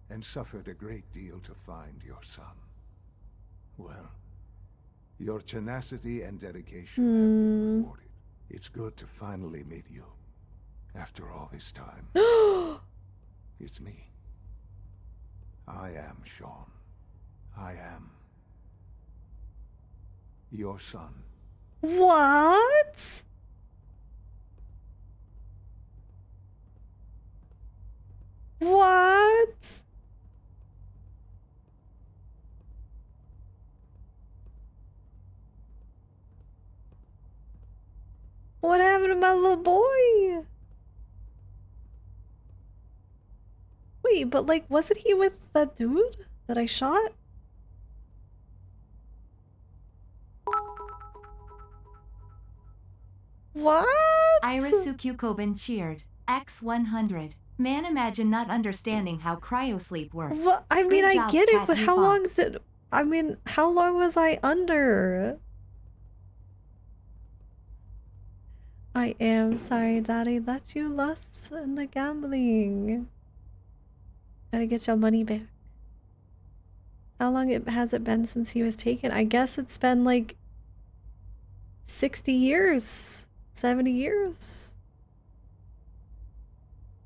and suffered a great deal to find your son. Well, your tenacity and dedication have been rewarded. It's good to finally meet you, after all this time. It's me. I am Sean. I am your son. What? What? happened to my little boy? Wait, but like, wasn't he with that dude that I shot? What? Irasuku Koban cheered. X100. Man, imagine not understanding how cryosleep works. What? I mean, Good I job, get it, Cat but U how long Fox. did... I mean, how long was I under? I am sorry, Daddy, that you lost in the gambling. Gotta get your money back. How long has it been since he was taken? I guess it's been like 60 years, 70 years.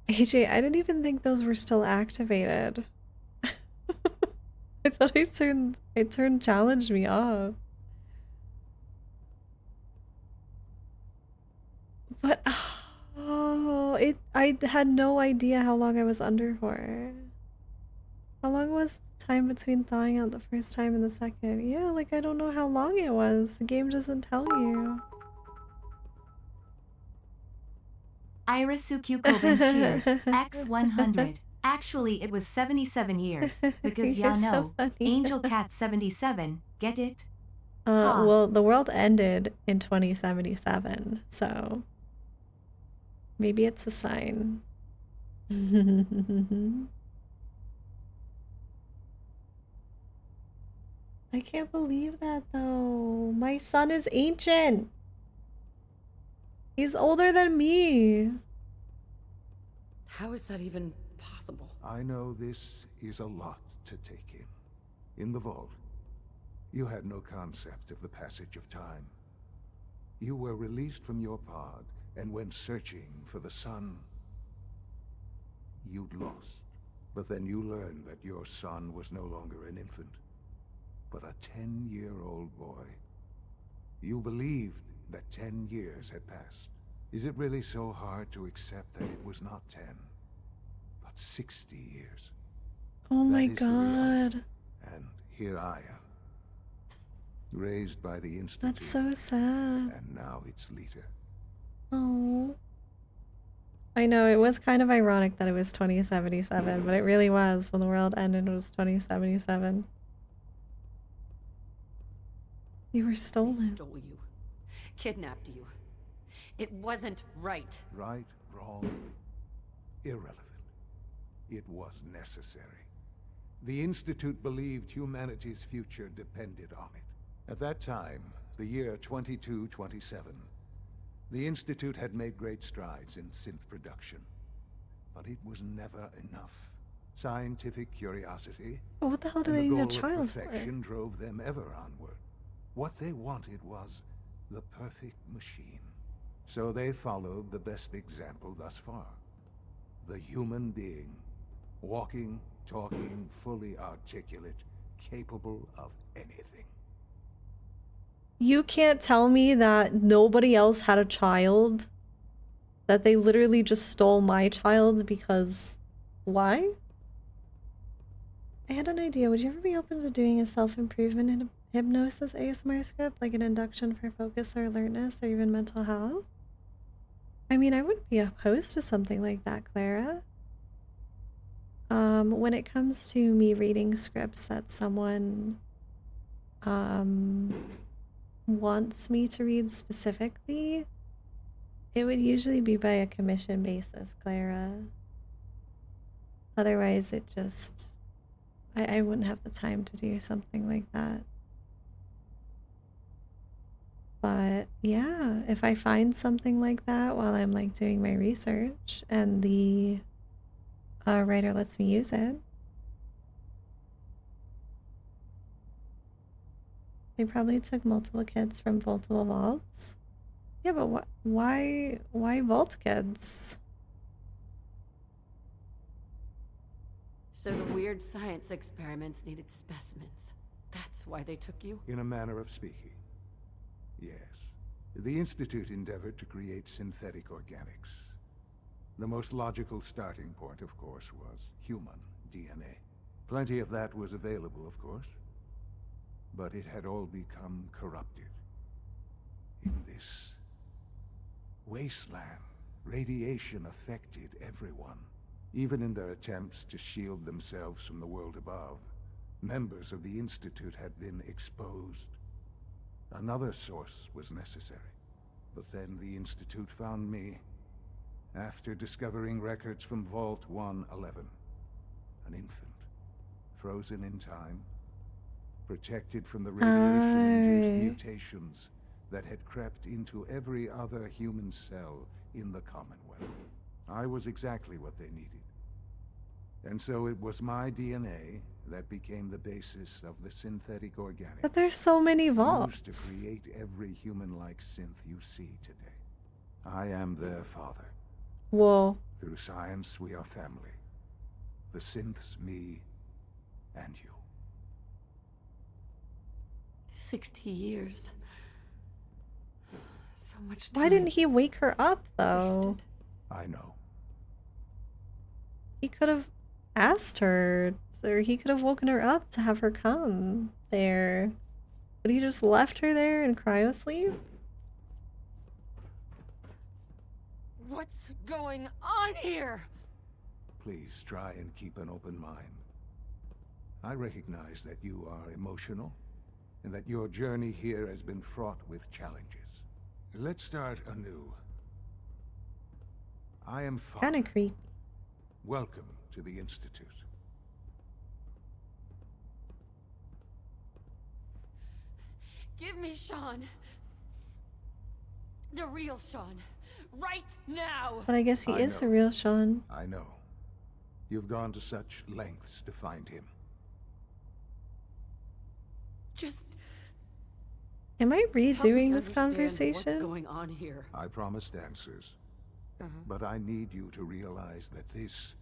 AJ, I didn't even think those were still activated. I thought I turned challenge me off. But oh, I had no idea how long I was under for. How long was the time between thawing out the first time and the second? Yeah, like I don't know how long it was. The game doesn't tell you. Irasuku Koban cheered. X100. Actually, it was 77 years, because You're ya so know, funny. Angel Cat 77, get it? Well, the world ended in 2077, so maybe it's a sign. I can't believe that though. My son is ancient. He's older than me. How is that even possible? I know this is a lot to take in. In the vault, you had no concept of the passage of time. You were released from your pod and went searching for the sun. You'd lost. But then you learned that your son was no longer an infant, but a 10-year-old boy. You believed that 10 years had passed. Is it really so hard to accept that it was not 10, but 60 years? Oh my That is the reality. god. And here I am, raised by the Institute. That's so sad. And now its leader. Oh. I know, it was kind of ironic that it was 2077, but it really was. When the world ended, it was 2077. You were stolen. They stole you. Kidnapped you. It wasn't right. Right, wrong, irrelevant. It was necessary. The Institute believed humanity's future depended on it. At that time, the year 2227, the Institute had made great strides in synth production. But it was never enough. Scientific curiosity But what the hell do and they the need a goal child of for? perfection drove them ever onward. What they wanted was the perfect machine. So they followed the best example thus far. The human being. Walking, talking, fully articulate, capable of anything. You can't tell me that nobody else had a child? That they literally just stole my child because... Why? I had an idea. Would you ever be open to doing a self-improvement in hypnosis ASMR script? Like an induction for focus or alertness or even mental health? I mean, I wouldn't be opposed to something like that, Clara. When it comes to me reading scripts that someone wants me to read specifically, it would usually be by a commission basis, Clara. Otherwise, it just... I wouldn't have the time to do something like that. But yeah, if I find something like that while I'm like doing my research and the writer lets me use it. They probably took multiple kids from multiple vaults. Yeah, but why vault kids? So the weird science experiments needed specimens. That's why they took you? In a manner of speaking. Yes. The Institute endeavored to create synthetic organics. The most logical starting point, of course, was human DNA. Plenty of that was available, of course. But it had all become corrupted in this Wasteland. Radiation affected everyone. Even in their attempts to shield themselves from the world above, members of the Institute had been exposed. Another source was necessary. But then the Institute found me, after discovering records from Vault 111. An infant, frozen in time, protected from the radiation-induced mutations that had crept into every other human cell in the Commonwealth. I was exactly what they needed. And so it was my DNA that became the basis of the synthetic organics. But there's so many vaults. Used to create every human-like synth you see today. I am their father. Whoa. Through science, we are family. The synths, me, and you. 60 years. So much time. Why didn't he wake her up, though? Wasted. I know. He could have asked her, or he could have woken her up to have her come there. But he just left her there in cryosleep? What's going on here? Please try and keep an open mind. I recognize that you are emotional, and that your journey here has been fraught with challenges. Let's start anew. I am Father. Kinda creepy. Welcome to the Institute. Give me Sean. The real Sean. Right now! But I guess he is the real Sean. I know. You've gone to such lengths to find him. Just Am I help me redoing this understand conversation? What's going on here? I promised answers. But I need you to realize that this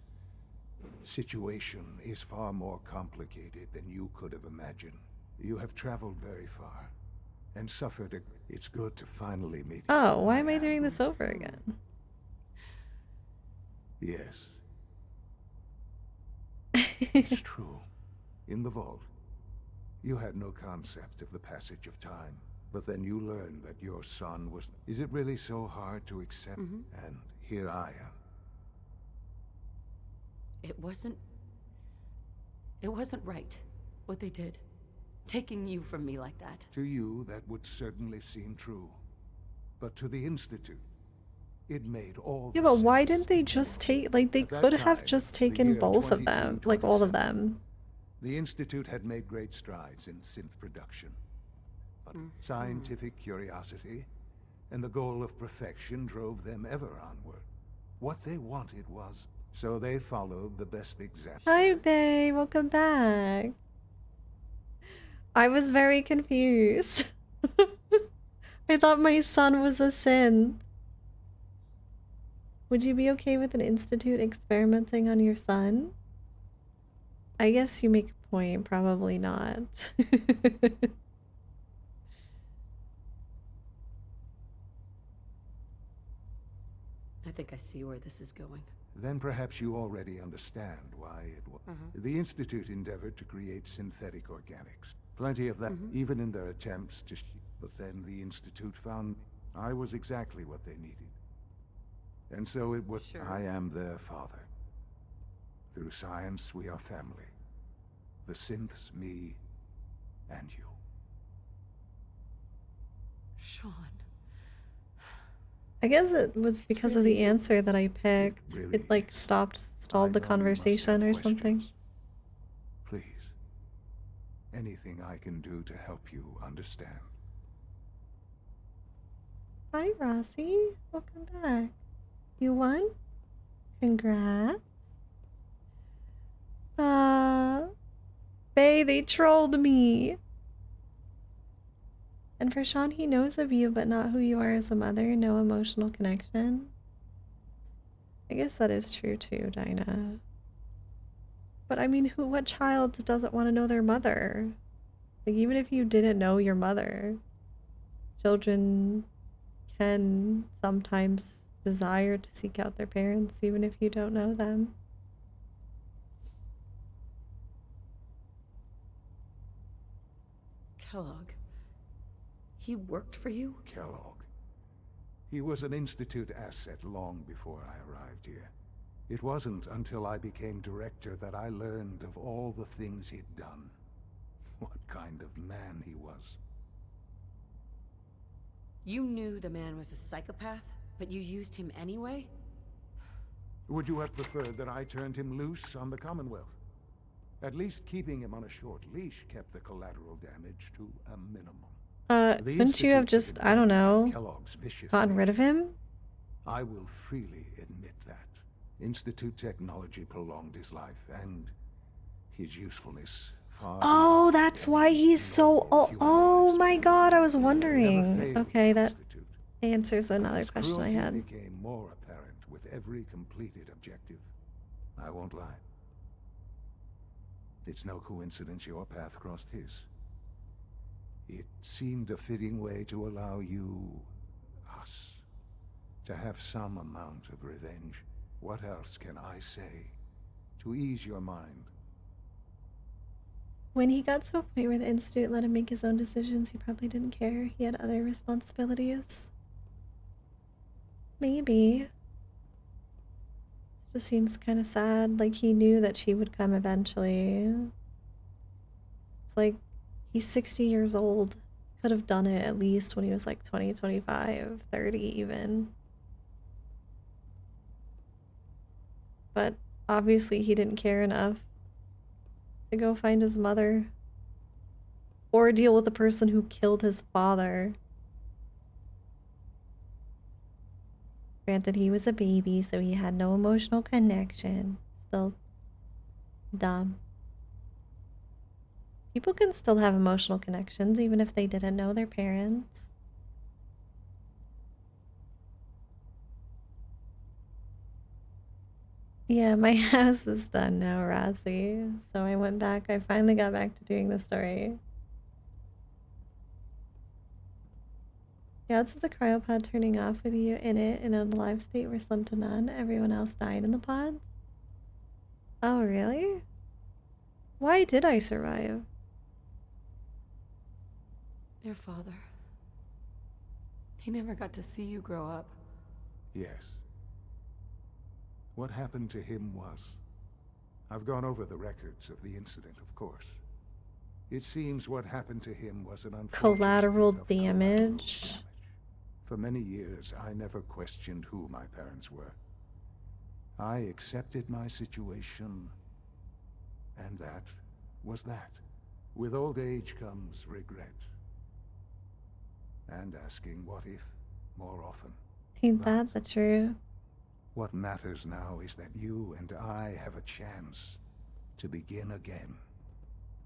situation is far more complicated than you could have imagined. You have traveled very far and suffered It's good to finally meet you. Oh, why am I doing this over again? Yes. It's true. In the vault, you had no concept of the passage of time. But then you learned that your son was... Is it really so hard to accept? And here I am. It wasn't right, what they did. Taking you from me like that. To you, that would certainly seem true. But to the Institute, it made all Yeah, the but why sense. didn't they just take, like, they At that could have time, just the taken year both of them, like all of them. The Institute had made great strides in synth production. But scientific curiosity and the goal of perfection drove them ever onward. What they wanted was... So they followed the best example. Hi, Bae. Welcome back. I was very confused. I thought my son was a synth. Would you be okay with an institute experimenting on your son? I guess you make a point. Probably not. I think I see where this is going. Then perhaps you already understand why it was. The Institute endeavored to create synthetic organics. Plenty of that, even in their attempts to... But then the Institute found I was exactly what they needed. And so it was... I am their father. Through science, we are family. The synths, me, and you. Sean. I guess it was because of the answer that I picked. It like stalled the conversation or something. Please. Anything I can do to help you understand. Hi, Rossi. Welcome back. You won? Congrats. Faye, they trolled me. And for Sean, he knows of you, but not who you are as a mother. No emotional connection. I guess that is true too, Dinah. But I mean, what child doesn't want to know their mother? Like, even if you didn't know your mother, children can sometimes desire to seek out their parents, even if you don't know them. Kellogg. He worked for you? Kellogg. He was an Institute asset long before I arrived here. It wasn't until I became director that I learned of all the things he'd done. What kind of man he was. You knew the man was a psychopath, but you used him anyway? Would you have preferred that I turned him loose on the Commonwealth? At least keeping him on a short leash kept the collateral damage to a minimum. Couldn't you have just, I don't know, gotten rid of him? I will freely admit that. Institute technology prolonged his life, and his usefulness far. Oh, that's why he's so... Oh my god, I was wondering. Okay, that answers another question I had. Became more apparent with every completed objective. I won't lie. It's no coincidence your path crossed his. It seemed a fitting way to allow you, us, to have some amount of revenge. What else can I say to ease your mind? When he got to a point where the Institute let him make his own decisions, he probably didn't care. He had other responsibilities. Maybe. Just seems kind of sad. Like, he knew that she would come eventually. It's like, he's 60 years old. Could have done it at least when he was like 20, 25, 30 even. But obviously he didn't care enough to go find his mother. Or deal with the person who killed his father. Granted, he was a baby, so he had no emotional connection. Still dumb. People can still have emotional connections even if they didn't know their parents. Yeah, my house is done now, Razzie. So I went back. I finally got back to doing the story. The odds of the cryopod turning off with you in it in a live state were slim to none. Everyone else died in the pods. Oh, really? Why did I survive? Your father. He never got to see you grow up. Yes. What happened to him was... I've gone over the records of the incident, of course. It seems what happened to him was an unfortunate Collateral damage. For many years, I never questioned who my parents were. I accepted my situation, and that was that. With old age comes regret. And asking what if more often. Ain't that the truth? What matters now is that you and I have a chance to begin again.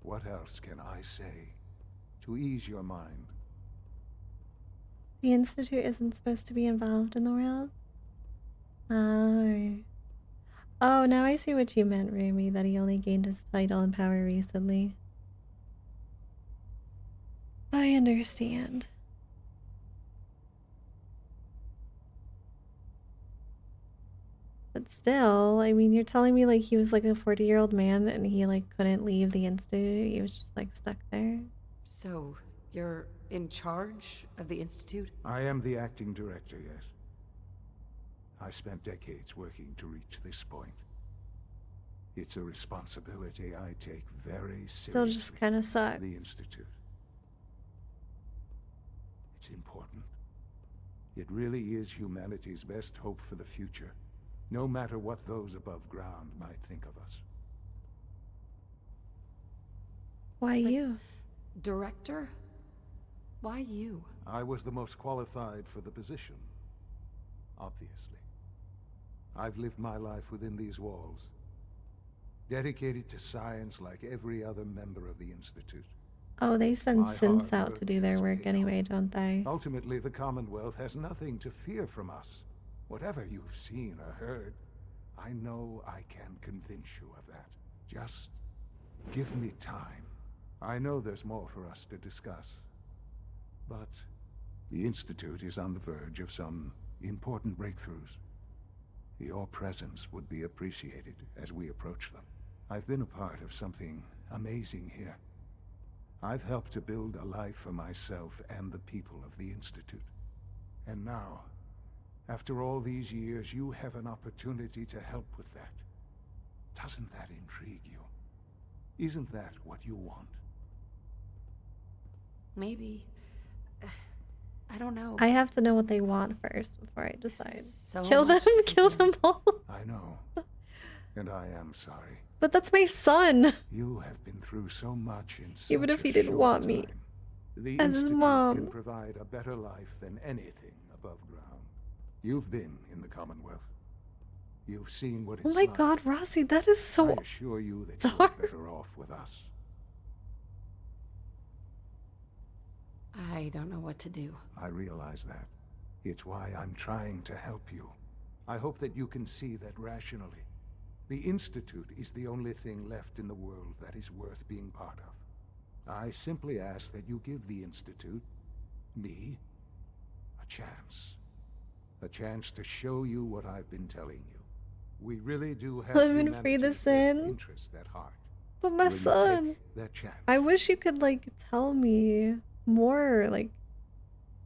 What else can I say to ease your mind? The Institute isn't supposed to be involved in the world? Oh, now I see what you meant, Remy, that he only gained his title and power recently. I understand. But still, I mean, you're telling me like he was like a 40-year-old man and he like couldn't leave the Institute? He was just like stuck there? So, you're in charge of the Institute? I am the acting director, yes. I spent decades working to reach this point. It's a responsibility I take very seriously. Still just kind of sucks. The Institute. It's important. It really is humanity's best hope for the future, no matter what those above ground might think of us. Why you? Director? Why you? I was the most qualified for the position, obviously. I've lived my life within these walls, dedicated to science like every other member of the Institute. Oh, they send My synths hard out to do their work anyway, don't they? Ultimately, the Commonwealth has nothing to fear from us. Whatever you've seen or heard, I know I can convince you of that. Just give me time. I know there's more for us to discuss. But the Institute is on the verge of some important breakthroughs. Your presence would be appreciated as we approach them. I've been a part of something amazing here. I've helped to build a life for myself and the people of the Institute. And now, After all these years, you have an opportunity to help with that. Doesn't that intrigue you? Isn't that what you want? Maybe. I don't know. I have to know what they want first before I decide. So Kill them, much to take kill in. them all. I know. And I am sorry. But that's my son. You have been through so much in such Even if a he didn't short want me. time. The As his Institute mom. can provide a better life than anything above ground. You've been in the Commonwealth. You've seen what it's Oh my like. god, Rossi, that is so I assure you that dark. you're better off with us. I don't know what to do. I realize that. It's why I'm trying to help you. I hope that you can see that rationally. The Institute is the only thing left in the world that is worth being part of. I simply ask that you give the Institute, me, a chance. A chance to show you what I've been telling you. We really do have Let me free humanity's this best in. interest at heart. But my Will you son. take that chance? I wish you could, like, tell me more, like...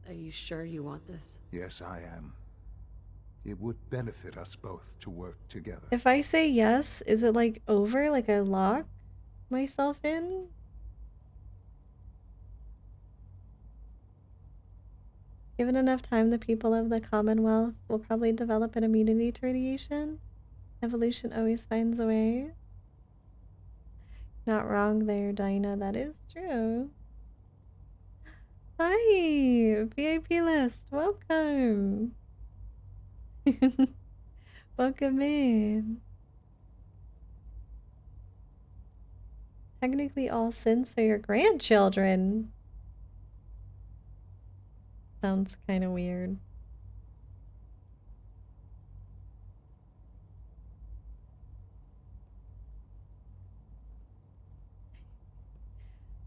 Are you sure you want this? Yes, I am. It would benefit us both to work together. If I say yes, is it, like, over? Like, I lock myself in? Given enough time, the people of the Commonwealth will probably develop an immunity to radiation. Evolution always finds a way. Not wrong there, Dinah. That is true. Hi! VIP list. Welcome. Welcome in. Technically, all synths are your grandchildren. Sounds kind of weird.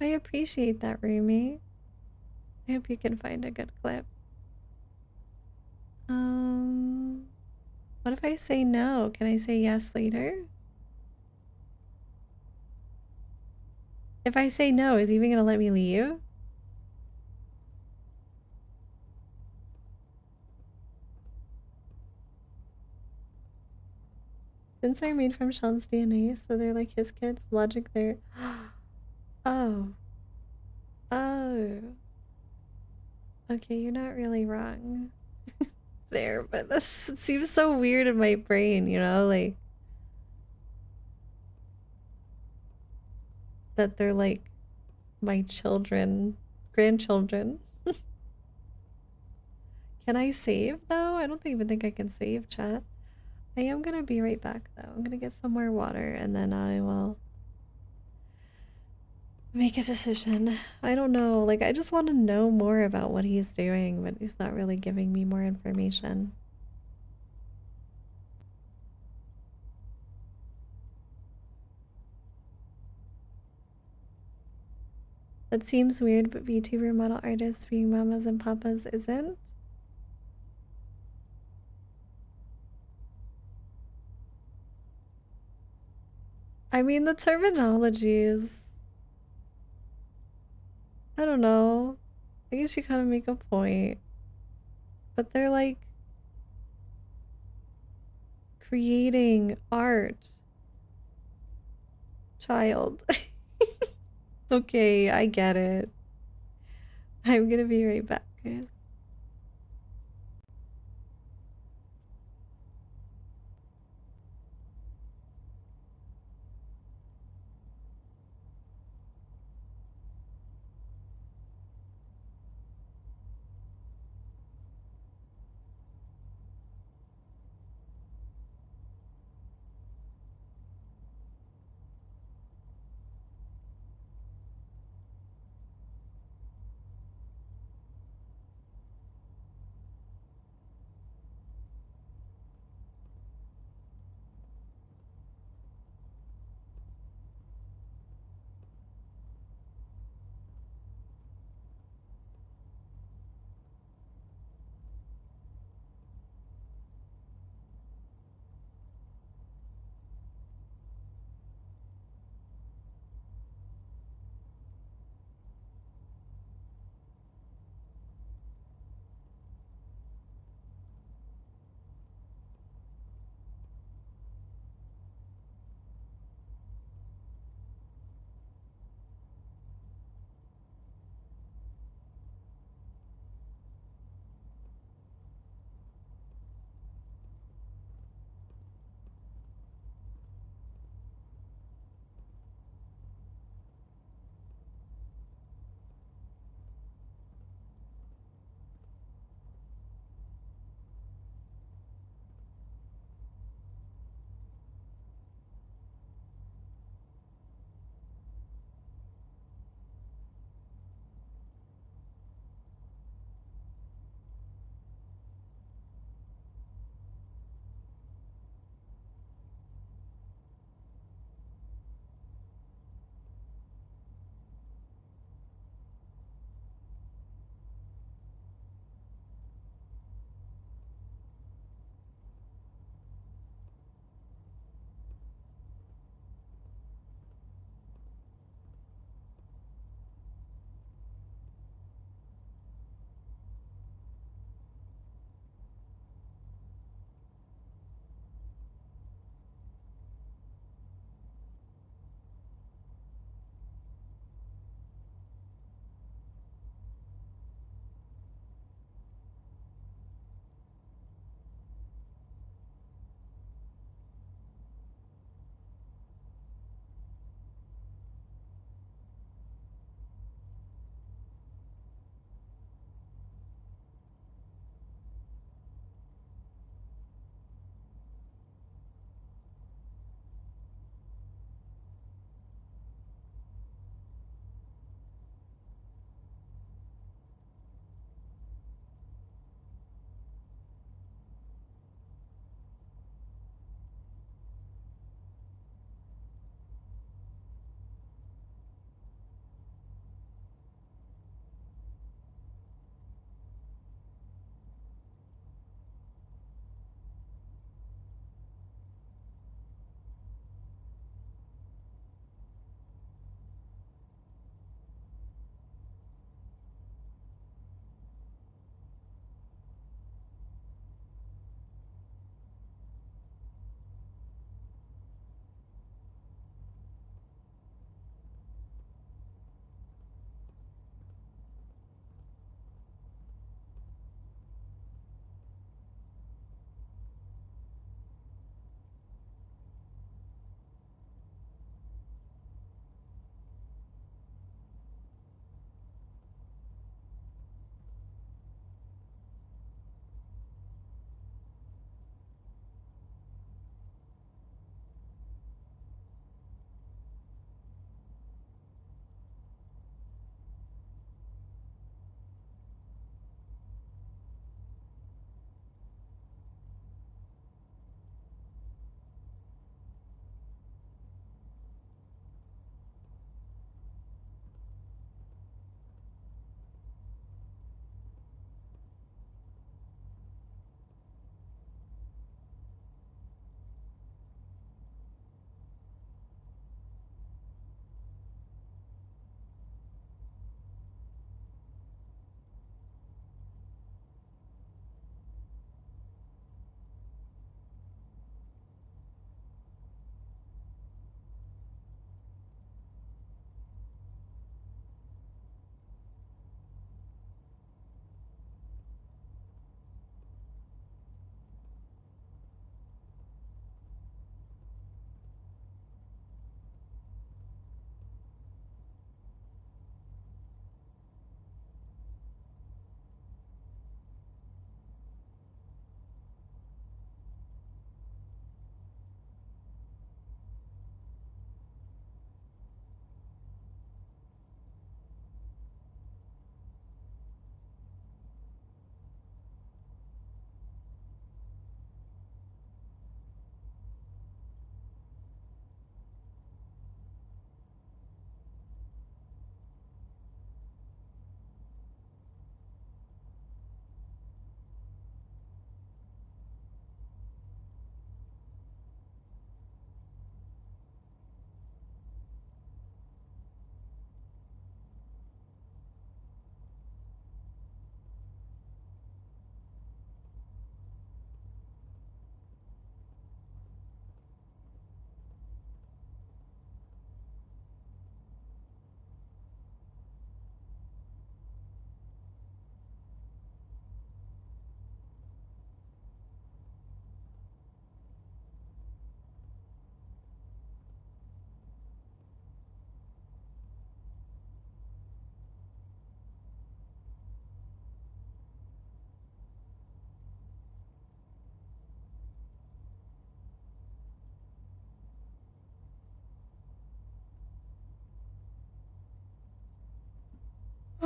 I appreciate that, roommate. I hope you can find a good clip. What if I say no? Can I say yes later? If I say no, is he even gonna let me leave? Since they're made from Sean's DNA, so they're like his kids, logic they're... Oh. Oh. Okay, you're not really wrong there, but this it seems so weird in my brain, you know, like... That they're like my children, grandchildren. Can I save though? I don't even think I can save, chat. I am gonna be right back though. I'm gonna get some more water and then I will make a decision. I don't know, like I just want to know more about what he's doing, but he's not really giving me more information. That seems weird, but VTuber model artists being mamas and papas isn't? I mean, the terminology is... I don't know. I guess you kind of make a point. But they're like... creating art. Child. Okay, I get it. I'm gonna be right back, guys.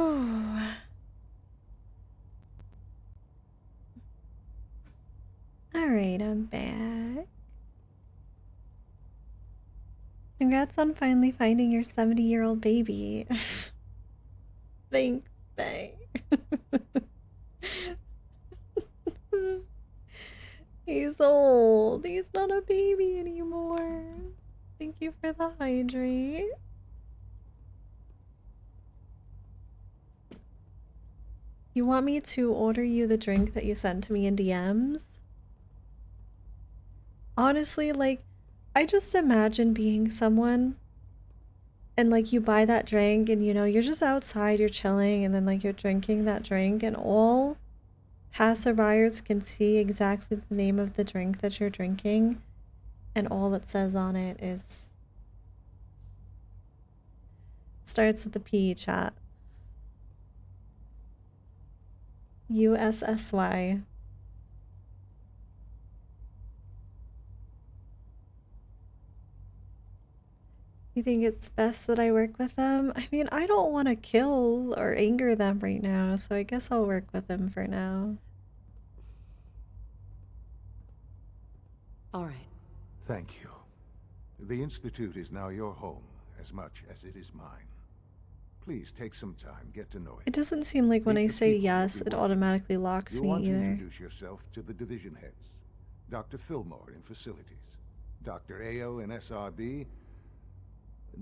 Oh. Alright, I'm back. Congrats on finally finding your 70-year-old baby. Thanks, Faye. He's old. He's not a baby anymore. Thank you for the hydrate. You want me to order you the drink that you sent to me in DMs? Honestly, like, I just imagine being someone and like you buy that drink and you know, you're just outside, you're chilling, and then like you're drinking that drink and all passerbyers can see exactly the name of the drink that you're drinking, and all it says on it is starts with the P, chat. USSY. You think it's best that I work with them? I mean, I don't want to kill or anger them right now, so I guess I'll work with them for now. All right. Thank you. The Institute is now your home as much as it is mine. Please take some time, get to know it. It doesn't seem like when Meet I the say people you'll yes, be it working automatically locks You'll me want to either. introduce yourself to the division heads. Dr. Fillmore in facilities, Dr. Ayo in SRB,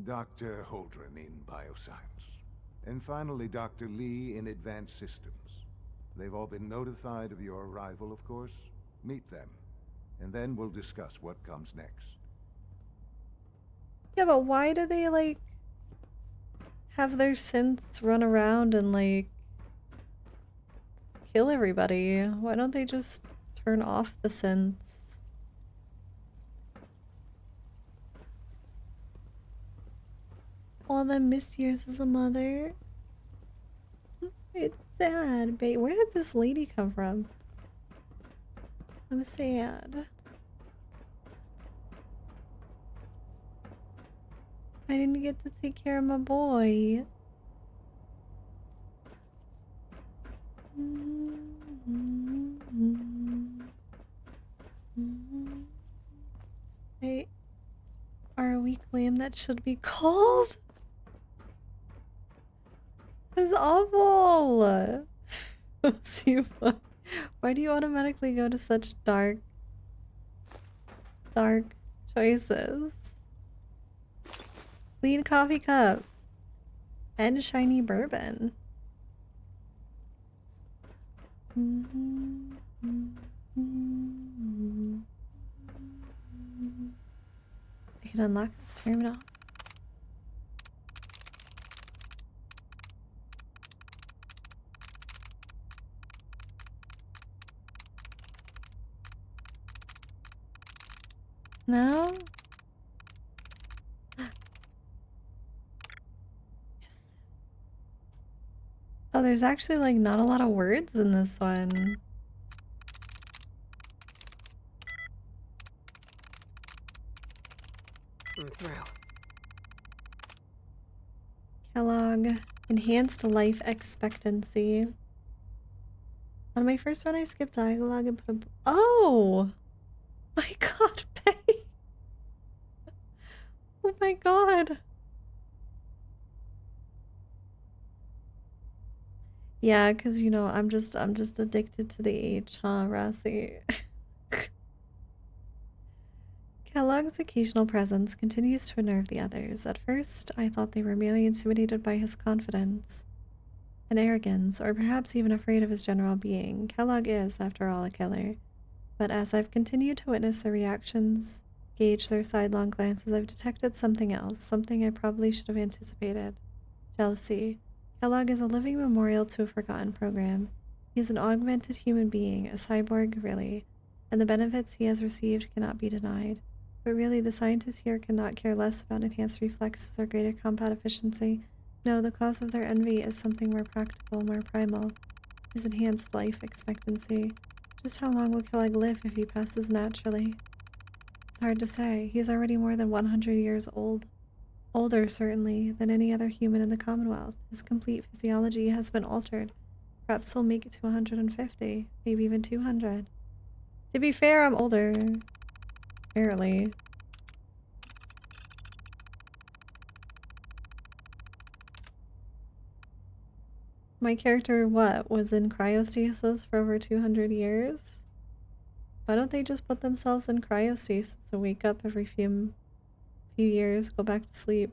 Dr. Holdren in bioscience, and finally Dr. Lee in advanced systems. They've all been notified of your arrival, of course. Meet them, and then we'll discuss what comes next. Yeah, but why do they, like, have their synths run around and, like, kill everybody? Why don't they just turn off the synths? All them missed years as a mother. It's sad, babe. Where did this lady come from? I'm sad. I didn't get to take care of my boy. They are a weak lamb that should be called. It's awful. Why do you automatically go to such dark choices? Clean coffee cup and shiny bourbon. I can unlock this terminal. No? Yes. Oh, there's actually like not a lot of words in this one. I'm through. Kellogg. Enhanced life expectancy. On my first one, I skipped dialogue and put a... Oh! My god, Pei! Oh my god! Yeah, because, you know, I'm just addicted to the H, huh, Rassi? Kellogg's occasional presence continues to unnerve the others. At first, I thought they were merely intimidated by his confidence and arrogance, or perhaps even afraid of his general being. Kellogg is, after all, a killer. But as I've continued to witness their reactions, gauge their sidelong glances, I've detected something else, something I probably should have anticipated. Jealousy. Kellogg is a living memorial to a forgotten program. He is an augmented human being, a cyborg, really, and the benefits he has received cannot be denied. But really, the scientists here cannot care less about enhanced reflexes or greater combat efficiency. No, the cause of their envy is something more practical, more primal. His enhanced life expectancy. Just how long will Kellogg live if he passes naturally? It's hard to say. He is already more than 100 years old. Older, certainly, than any other human in the Commonwealth. His complete physiology has been altered. Perhaps he'll make it to 150, maybe even 200. To be fair, I'm older. Apparently. My character, what, was in cryostasis for over 200 years? Why don't they just put themselves in cryostasis and wake up every few years, go back to sleep?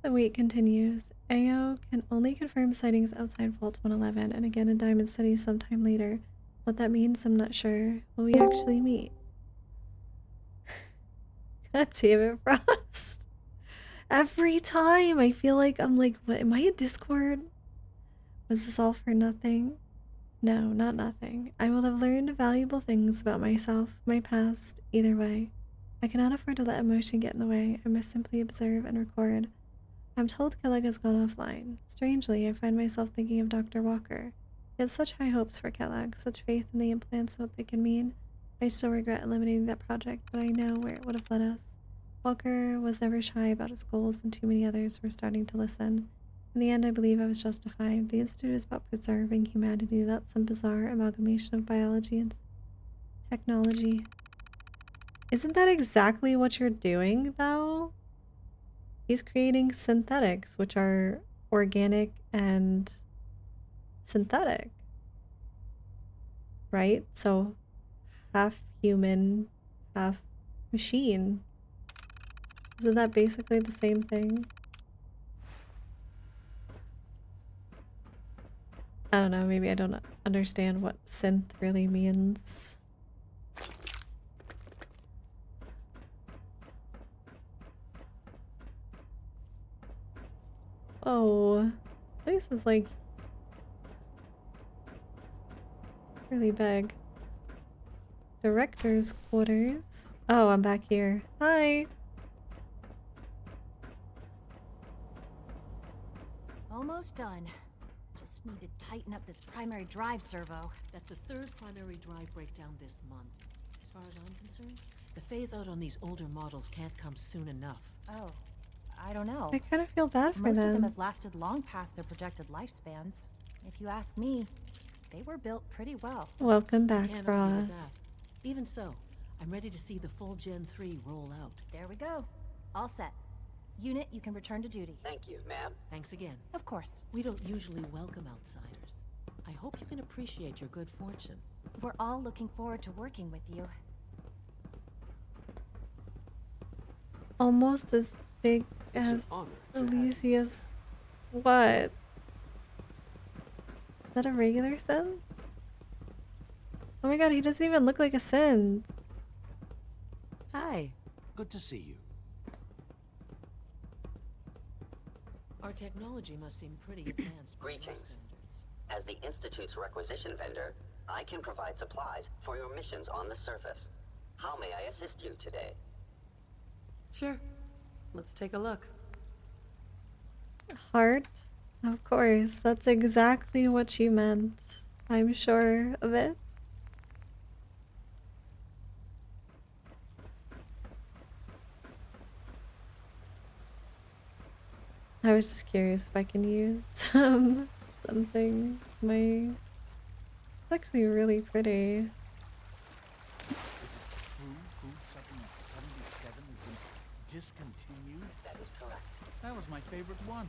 The wait continues. AO can only confirm sightings outside Vault 111 and again in Diamond City sometime later. What that means, I'm not sure. Will we actually meet? God damn it, Frost. Every time I feel like I'm like, what, am I a Discord? Was this all for nothing? No, not nothing. I will have learned valuable things about myself, my past, either way. I cannot afford to let emotion get in the way. I must simply observe and record. I'm told Kellogg has gone offline. Strangely, I find myself thinking of Dr. Walker. He had such high hopes for Kellogg, such faith in the implants and what they can mean. I still regret eliminating that project, but I know where it would have led us. Walker was never shy about his goals, and too many others were starting to listen. In the end, I believe I was justified. The Institute is about preserving humanity, not some bizarre amalgamation of biology and technology. Isn't that exactly what you're doing, though? He's creating synthetics, which are organic and synthetic. Right? So, half human, half machine. Isn't that basically the same thing? I don't know, maybe I don't understand what synth really means. Oh, this is like really big. Director's quarters. Oh, I'm back here. Hi. Almost done. Just need to tighten up this primary drive servo. That's the third primary drive breakdown this month. As far as I'm concerned, the phase out on these older models can't come soon enough. Oh, I don't know. I kind of feel bad for Most them. of them have lasted long past their projected lifespans. If you ask me, they were built pretty well. Welcome back, Can't argue with Ross. that. Even so, I'm ready to see the full Gen 3 roll out. There we go. All set. Unit, you can return to duty. Thank you, ma'am. Thanks again. Of course. We don't usually welcome outsiders. I hope you can appreciate your good fortune. We're all looking forward to working with you. Almost as big It's an as honor to have you. Elysia's. What? Is that a regular synth? Oh my god, he doesn't even look like a synth. Hi. Good to see you. Our technology must seem pretty advanced. by your Greetings. standards. As the Institute's requisition vendor, I can provide supplies for your missions on the surface. How may I assist you today? Sure. Let's take a look. Heart? Of course, that's exactly what she meant. I'm sure of it. I was just curious if I can use something. It's actually really pretty. Is it true food supplement 77 has been discontinued? That is correct. That was my favorite one.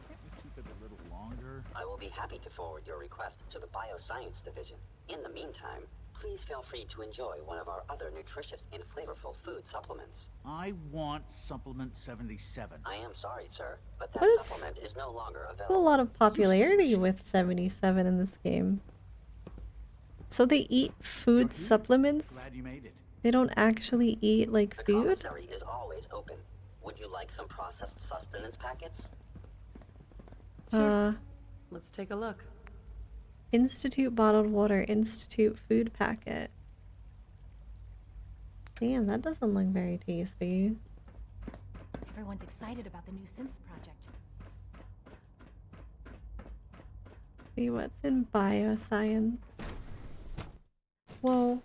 Can't we keep it a little longer? I will be happy to forward your request to the Bioscience Division. In the meantime, please feel free to enjoy one of our other nutritious and flavorful food supplements. I want supplement 77. I am sorry, sir, but that What is- supplement is no longer There's a available. lot of popularity with 77 in this game. So they eat food supplements? Glad you made it. They don't actually eat like The food? commissary is always open. Would you like some processed sustenance packets? Let's take a look. Institute bottled water, Institute food packet. Damn, that doesn't look very tasty. Everyone's excited about the new synth project. See what's in bioscience. Whoa.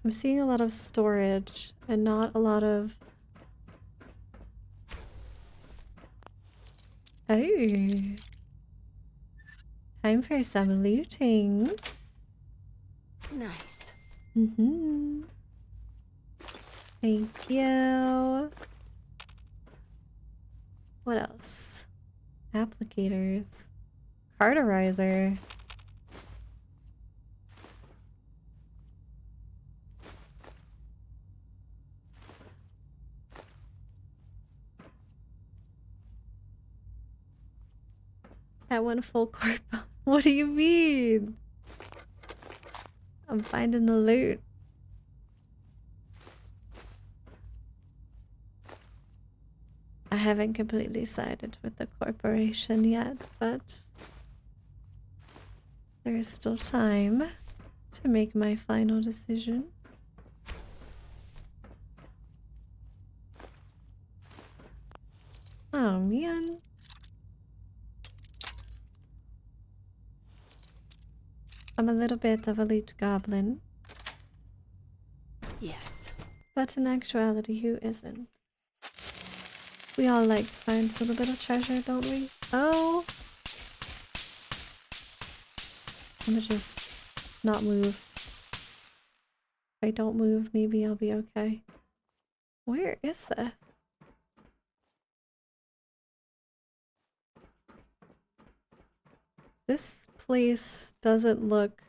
I'm seeing a lot of storage and not a lot of... Oh. Time for some looting. Nice. Mm-hmm. Thank you. What else? Applicators. Carterizer. That one full corp. What do you mean? I'm finding the loot. I haven't completely sided with the corporation yet, but there is still time to make my final decision. Oh man. I'm a little bit of a loot goblin. Yes. But in actuality, who isn't? We all like to find a little bit of treasure, don't we? Oh! I'm gonna just not move. If I don't move, maybe I'll be okay. Where is this? This place doesn't look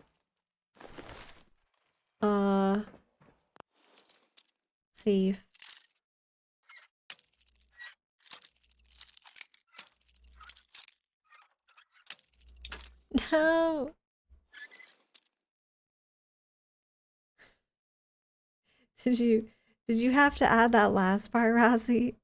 safe. No. Did you have to add that last part, Rossi?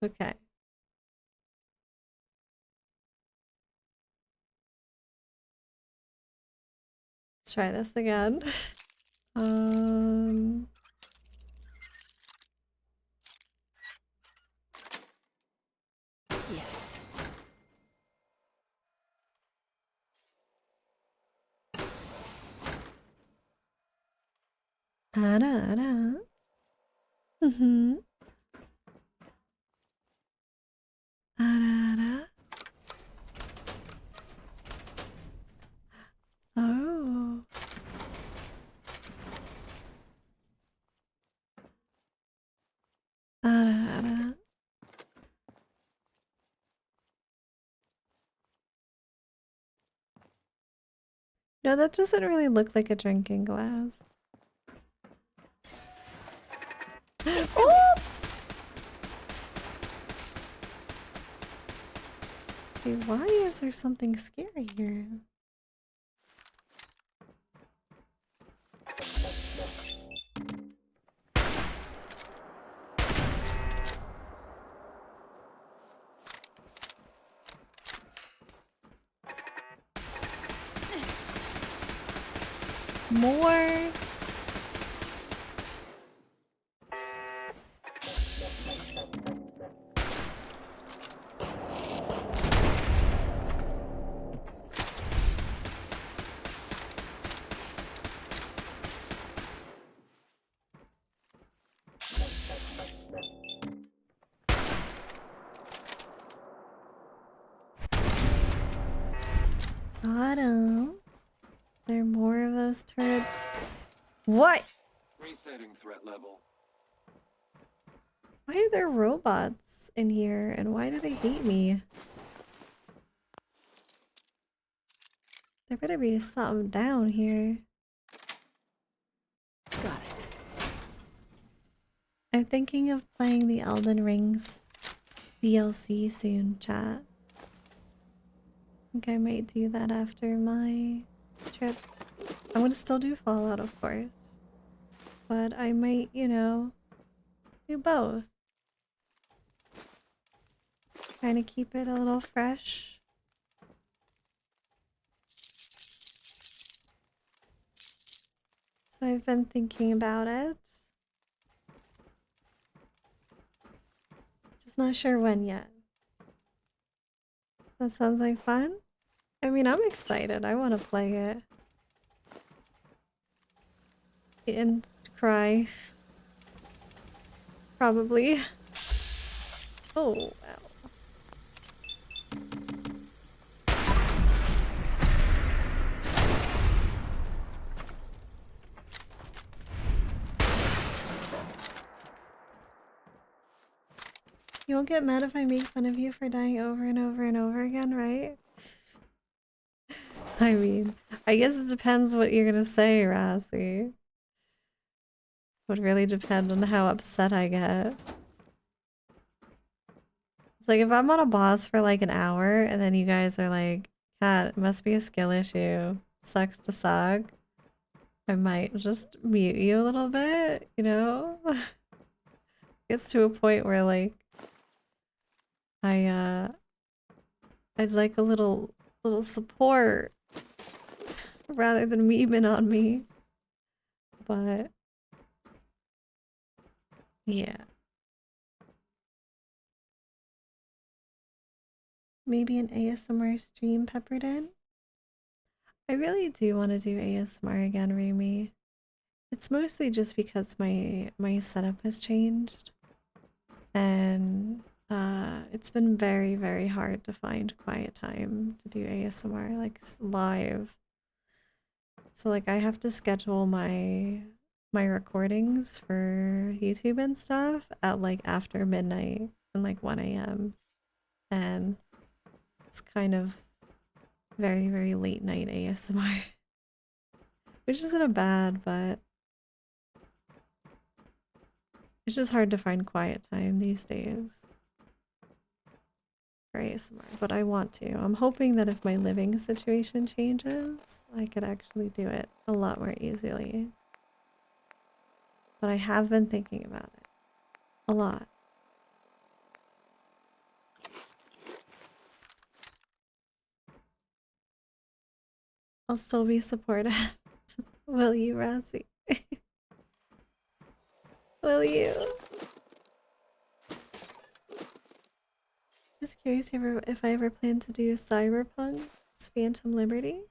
Okay. Let's try this again. Yes. Ada. Mm-hmm. Ada. Oh. Ada. No, that doesn't really look like a drinking glass. Oh! Wait, why is there something scary here? More. Got 'em. There are more of those turrets. What? Resetting threat level. Why are there robots in here and why do they hate me? There better be something down here. Got it. I'm thinking of playing the Elden Rings DLC soon, chat. think I might do that after my trip. I want to still do Fallout, of course. But I might, you know, do both. Kind of keep it a little fresh. So I've been thinking about it. Just not sure when yet. That sounds like fun. I mean, I'm excited. I want to play it. And cry. Probably. Oh, wow. You won't get mad if I make fun of you for dying over and over and over again, right? I mean, I guess it depends what you're gonna say, Rassi. Would really depend on how upset I get. It's like if I'm on a boss for like an hour and then you guys are like, Cat, it must be a skill issue. Sucks to suck. I might just mute you a little bit, you know? Gets to a point where like I'd like a little support rather than memeing on me. But yeah. Maybe an ASMR stream peppered in? I really do want to do ASMR again, Rumi. It's mostly just because my setup has changed. And it's been very, very hard to find quiet time to do ASMR, like live. So like I have to schedule my recordings for YouTube and stuff at like after midnight and like 1 a.m. And it's kind of very, very late night ASMR. Which isn't a bad, but it's just hard to find quiet time these days for ASMR, but I want to. I'm hoping that if my living situation changes, I could actually do it a lot more easily. But I have been thinking about it a lot. I'll still be supportive. Will you, Razzie? Will you? Just curious if I ever plan to do Cyberpunk's Phantom Liberty.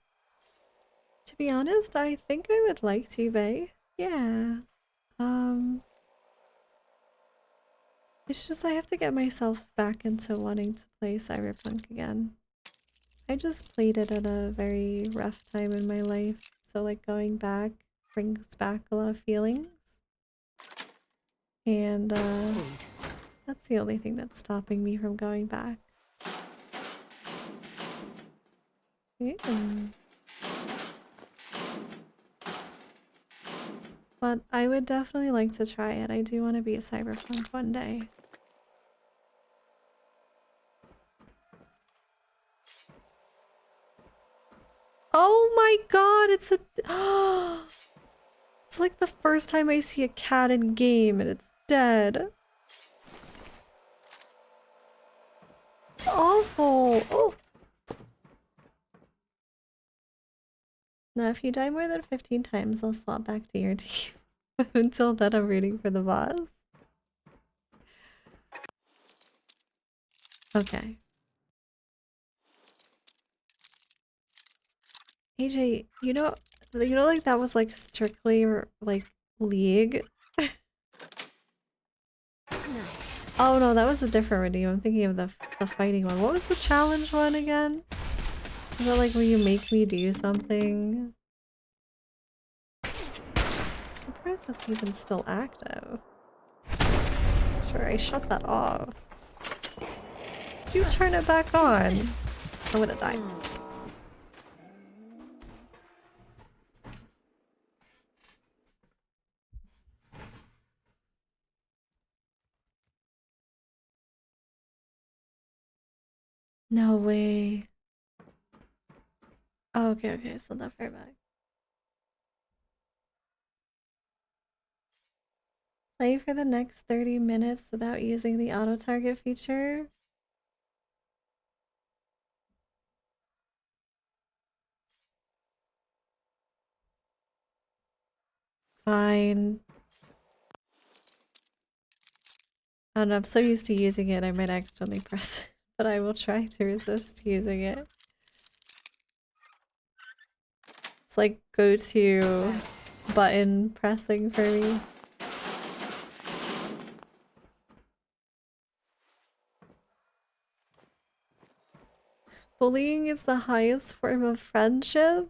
To be honest, I think I would like to, bae. Yeah. It's just I have to get myself back into wanting to play Cyberpunk again. I just played it at a very rough time in my life, so like going back brings back a lot of feelings. And that's the only thing that's stopping me from going back. Yeah. But I would definitely like to try it. I do want to be a cyberpunk one day. Oh my god, it's a it's like the first time I see a cat in game and it's dead. Awful. Oh. Now, if you die more than 15 times, I'll swap back to your team. Until then, I'm rooting for the boss. Okay. AJ, you know, like that was like strictly like League. Oh no, that was a different redeem. I'm thinking of the fighting one. What was the challenge one again? Is that like where you make me do something? I'm surprised that's even still active. Sure, I shut that off. Did you turn it back on? I'm gonna die. No way. Oh, okay, so that far back. Play for the next 30 minutes without using the auto target feature. Fine. I don't know, I'm so used to using it, I might accidentally press it, but I will try to resist using it. It's like go-to button pressing for me. Bullying is the highest form of friendship.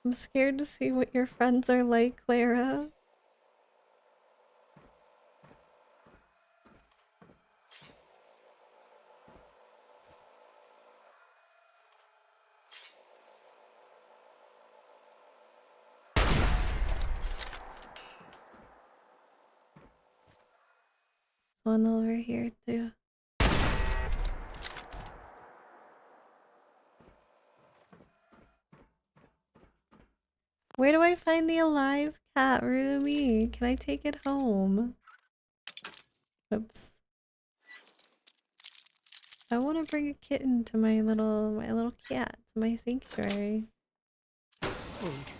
I'm scared to see what your friends are like, Clara. One over here too. Where do I find the alive cat, Rumi? Can I take it home? Oops. I want to bring a kitten to my little cat, to my sanctuary. Sweet.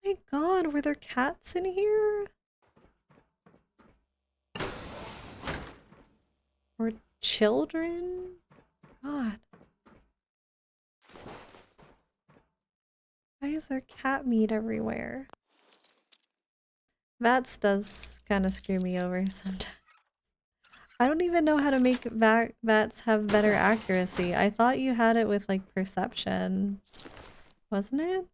My god, were there cats in here? Or children? God. Why is there cat meat everywhere? VATS does kind of screw me over sometimes. I don't even know how to make VATS have better accuracy. I thought you had it with like perception. Wasn't it?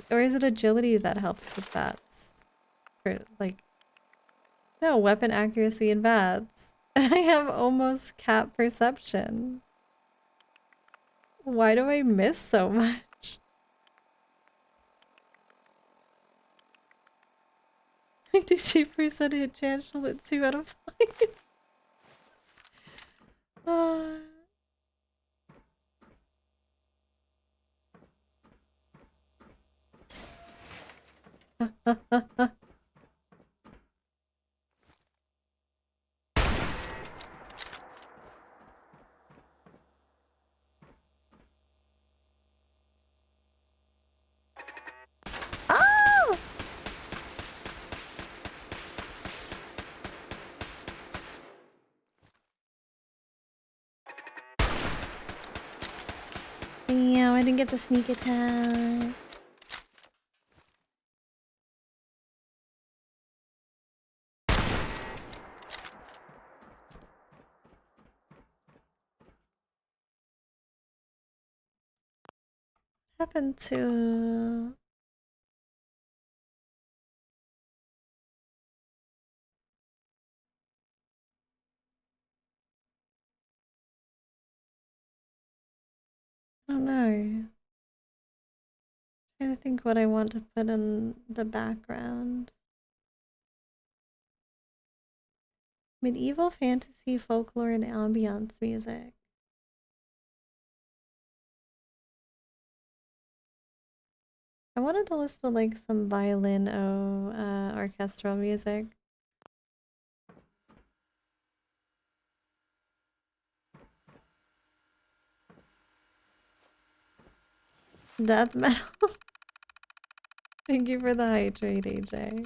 Or is it agility that helps with VATS? Or like, no, weapon accuracy and VATS. And I have almost cat perception. Why do I miss so much? My 2% hit chance roll at 2 out of 5. Oh! Damn, I didn't get the sneak attack. Happened to... I don't know. Trying to think what I want to put in the background. Medieval fantasy, folklore, and ambiance music. I wanted to listen to like some violin orchestral music. Death metal. Thank you for the hydrate, AJ.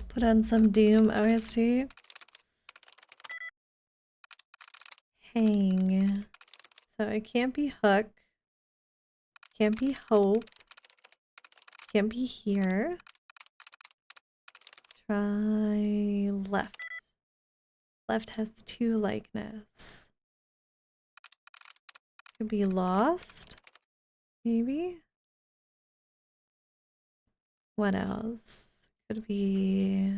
Put on some Doom OST. Hang. So it can't be Hook. Can't be Hope. Can't be here. Try left. Left has 2 likeness. Could be lost. Maybe. What else? Could be...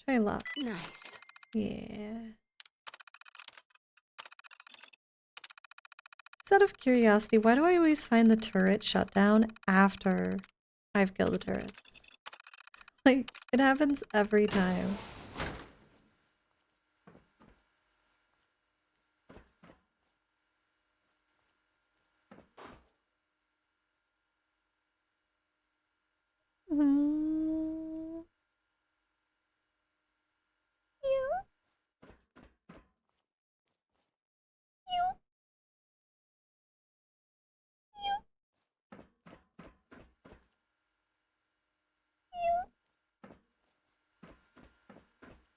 Try lost. Nice. Yeah. Just out of curiosity, why do I always find the turret shut down after I've killed the turrets? Like, it happens every time.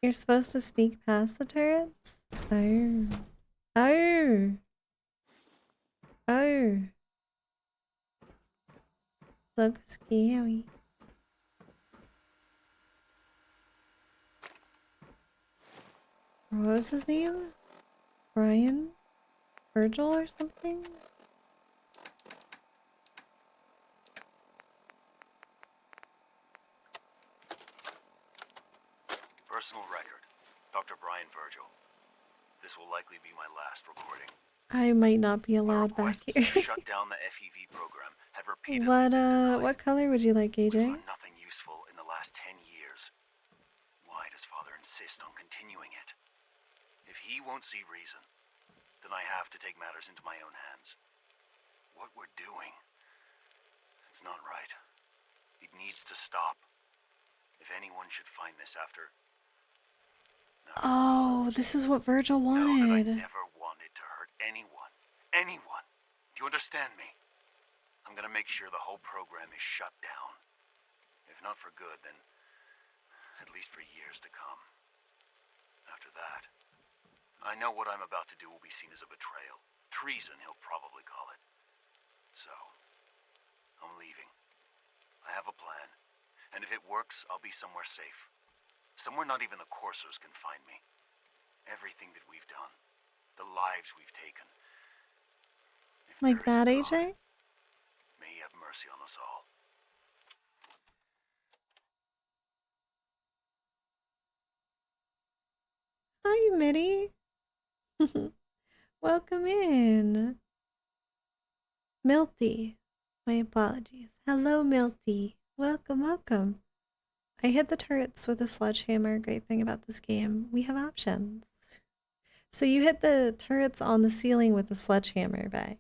You're supposed to sneak past the turrets? Oh. Oh. Oh. Looks scary. What was his name? Brian? Virgil or something? Personal record. Dr. Brian Virgil. This will likely be my last recording. I might not be allowed back here. Shut down the FEV program have repeatedly What color would you like, AJ? nothing useful in the last 10 years. Why does Father insist on continuing it? If he won't see reason, then I have to take matters into my own hands. What we're doing, it's not right. It needs to stop. If anyone should find this after... Oh, this is what Virgil wanted. never wanted to hurt anyone. Anyone. Do you understand me? I'm gonna make sure the whole program is shut down. If not for good, then at least for years to come. After that, I know what I'm about to do will be seen as a betrayal. Treason, he'll probably call it. So, I'm leaving. I have a plan. And if it works, I'll be somewhere safe. Somewhere not even the coursers can find me. Everything that we've done. The lives we've taken. Like that, AJ? May he have mercy on us all. Hi, Mitty. Welcome in. Milty. My apologies. Hello, Milty. Welcome, welcome. I hit the turrets with a sledgehammer. Great thing about this game, we have options. So you hit the turrets on the ceiling with a sledgehammer, Bay.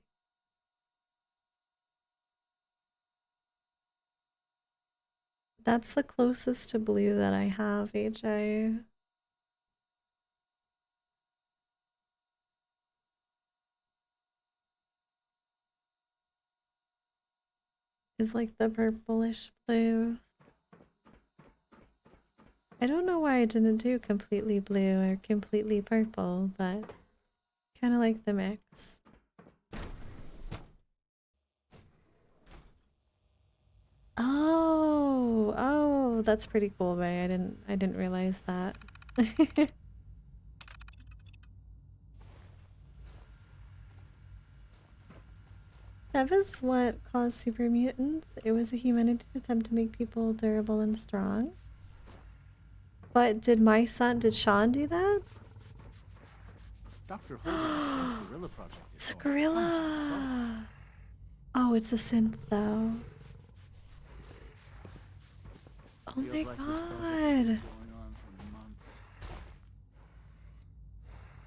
That's the closest to blue that I have, AJ. Is like the purplish blue. I don't know why I didn't do completely blue or completely purple, but kind of like the mix. Oh, that's pretty cool, Ray. I didn't realize that. That was what caused super mutants. It was a humanity's attempt to make people durable and strong. But did Sean do that? Dr. Hogan's Gorilla Project. It's a gorilla. Oh, it's a synth though. Oh my god.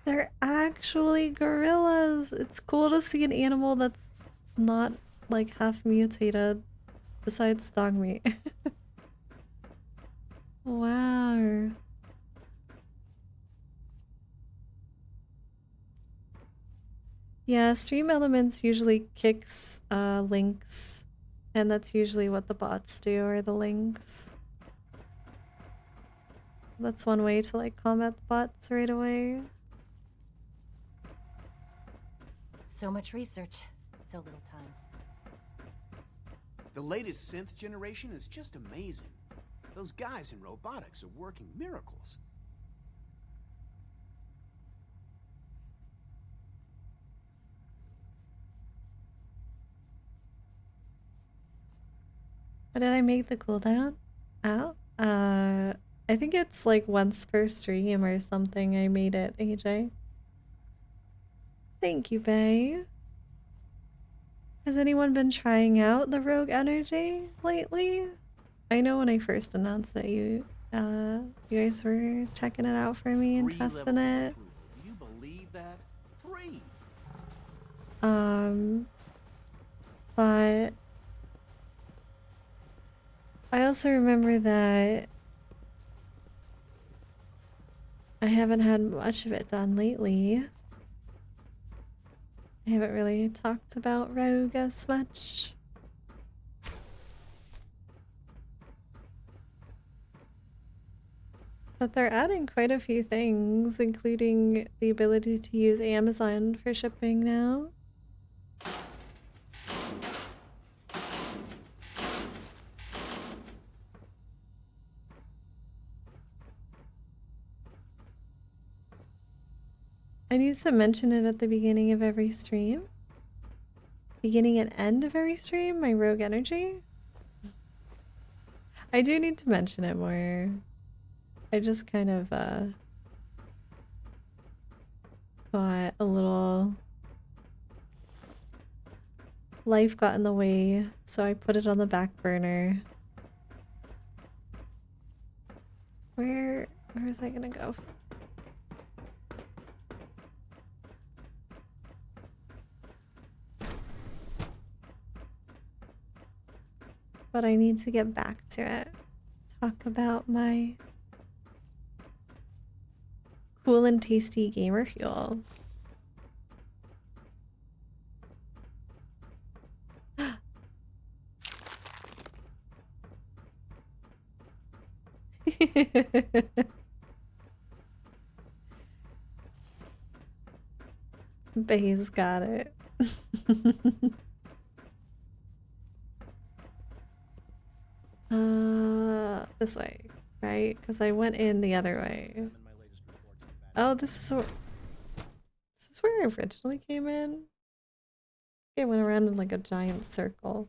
They're actually gorillas. It's cool to see an animal that's not like half mutated besides dog meat. Wow. Yeah, Stream Elements usually kicks links, and that's usually what the bots do, or the links. That's one way to like combat the bots right away. So much research, so little time. The latest synth generation is just amazing. Those guys in robotics are working miracles. What did I make the cooldown? Out? I think it's like once per stream or something. I made it, AJ. Thank you, babe. Has anyone been trying out the Rogue Energy lately? I know when I first announced it, you guys were checking it out for me and testing it. Do you believe that? 3. But I also remember that I haven't had much of it done lately. I haven't really talked about Rogue as much. But they're adding quite a few things, including the ability to use Amazon for shipping now. I need to mention it at the beginning of every stream. Beginning and end of every stream, my Rogue Energy. I do need to mention it more. I just kind of got a little... life got in the way, so I put it on the back burner. Where is I gonna go? But I need to get back to it. Talk about my cool and tasty gamer fuel. Bay's got it. This way, right? Because I went in the other way. Oh, this is where I originally came in. I went around in like a giant circle.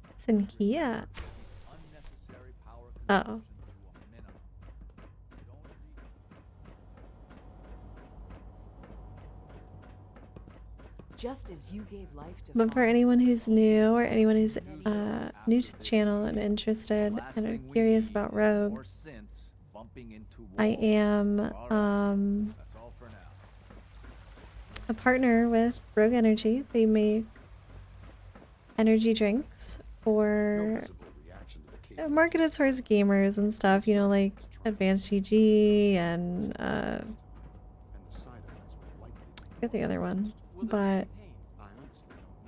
It's in here. Oh. Just as you gave life to But for anyone who's new or anyone who's new to the channel and interested and are curious about Rogue, I am a partner with Rogue Energy. They make energy drinks for marketed towards gamers and stuff, you know, like Advanced GG and I forget the other one, but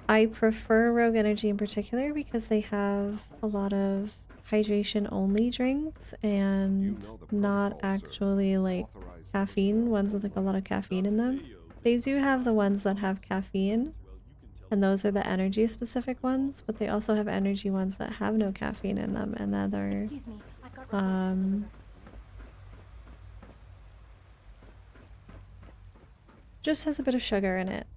I prefer Rogue Energy in particular because they have a lot of hydration only drinks and not actually like caffeine ones with like a lot of caffeine in them. They do have the ones that have caffeine, and those are the energy specific ones, but they also have energy ones that have no caffeine in them, and that are just has a bit of sugar in it.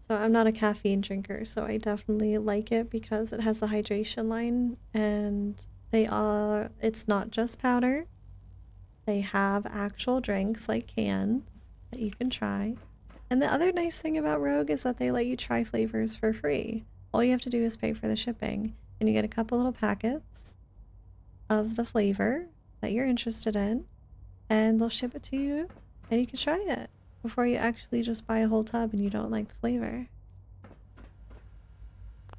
So I'm not a caffeine drinker, so I definitely like it because it has the hydration line, and it's not just powder. They have actual drinks like cans that you can try. And the other nice thing about Rogue is that they let you try flavors for free. All you have to do is pay for the shipping, and you get a couple little packets of the flavor that you're interested in, and they'll ship it to you, and you can try it before you actually just buy a whole tub and you don't like the flavor.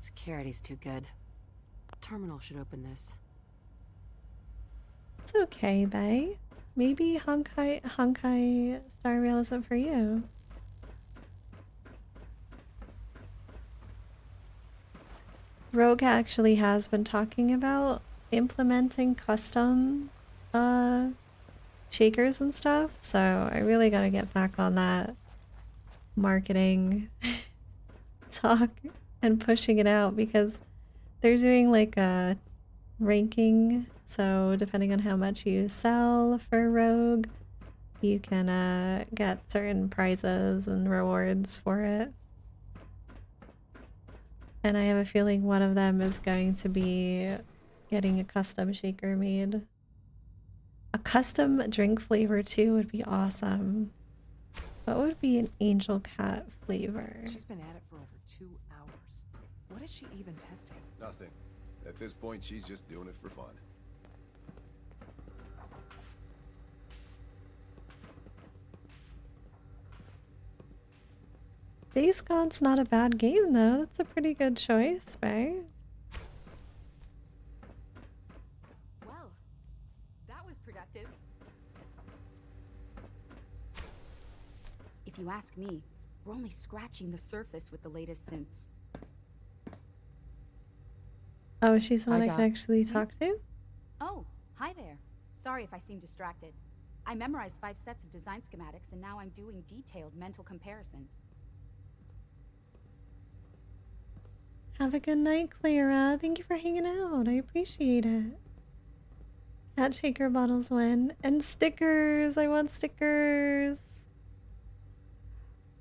Security's too good. Terminal should open this. It's okay, Bay. Maybe Honkai Star Rail isn't for you. Rogue actually has been talking about implementing custom shakers and stuff, so I really gotta get back on that marketing talk and pushing it out, because they're doing like a ranking, so depending on how much you sell for Rogue, you can get certain prizes and rewards for it. And I have a feeling one of them is going to be getting a custom shaker made. A custom drink flavor too would be awesome. What would be an angel cat flavor? She's been at it for over 2 hours. What is she even testing? Nothing. At this point, she's just doing it for fun. Days Gone's not a bad game though. That's a pretty good choice, right? Well, that was productive. If you ask me, we're only scratching the surface with the latest synths. Oh, she's the one Hi, I can Doc. actually talk to? Oh, hi there. Sorry if I seem distracted. I memorized 5 sets of design schematics and now I'm doing detailed mental comparisons. Have a good night, Clara. Thank you for hanging out. I appreciate it. Cat shaker bottles win. And stickers. I want stickers.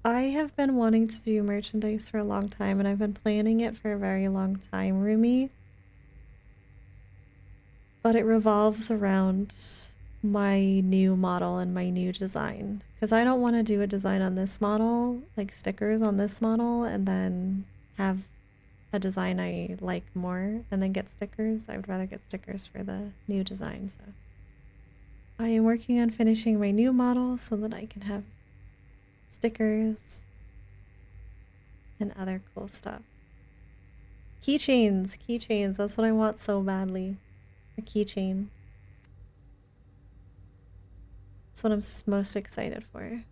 I have been wanting to do merchandise for a long time, and I've been planning it for a very long time, Rumi. But it revolves around my new model and my new design. Because I don't want to do a design on this model, like stickers on this model, and then have a design I like more and then get stickers. I would rather get stickers for the new design, so I am working on finishing my new model so that I can have stickers and other cool stuff. Keychains, keychains, that's what I want so badly. A keychain. That's what I'm most excited for.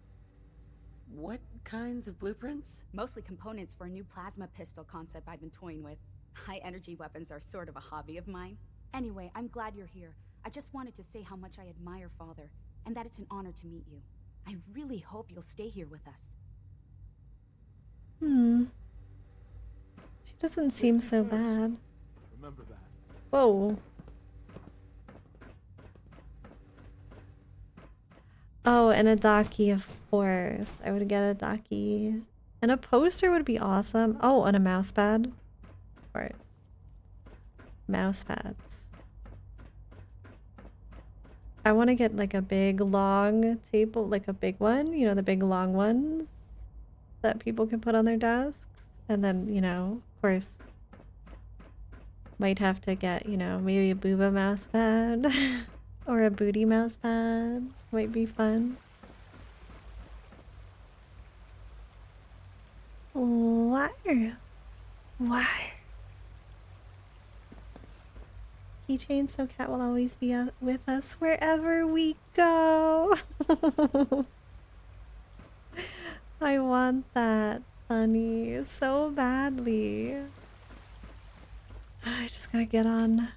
What kinds of blueprints? Mostly components for a new plasma pistol concept I've been toying with. High energy weapons are sort of a hobby of mine. Anyway, I'm glad you're here. I just wanted to say how much I admire Father, and that it's an honor to meet you. I really hope you'll stay here with us. She doesn't seem so bad. Remember that. Whoa. Oh, and a Daki, of course. I would get a Daki. And a poster would be awesome. Oh, and a mouse pad. Of course. Mouse pads. I want to get like a big long table, like a big one. You know, the big long ones that people can put on their desks. And then, you know, of course, might have to get, you know, maybe a booba mouse pad. Or a booty mouse pad. Might be fun. Wire. Wire. Keychain so Cat will always be with us wherever we go. I want that, Sunny, so badly. I just gotta get on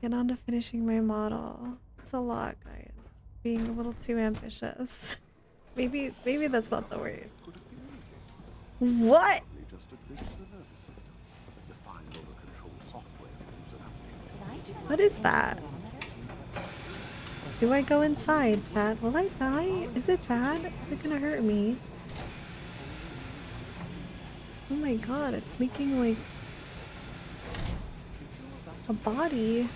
to finishing my model. It's a lot, guys. Being a little too ambitious. Maybe that's not the word. What? What is that? Do I go inside, Cat? Will I die? Is it bad? Is it gonna hurt me? Oh my god, it's making like a body.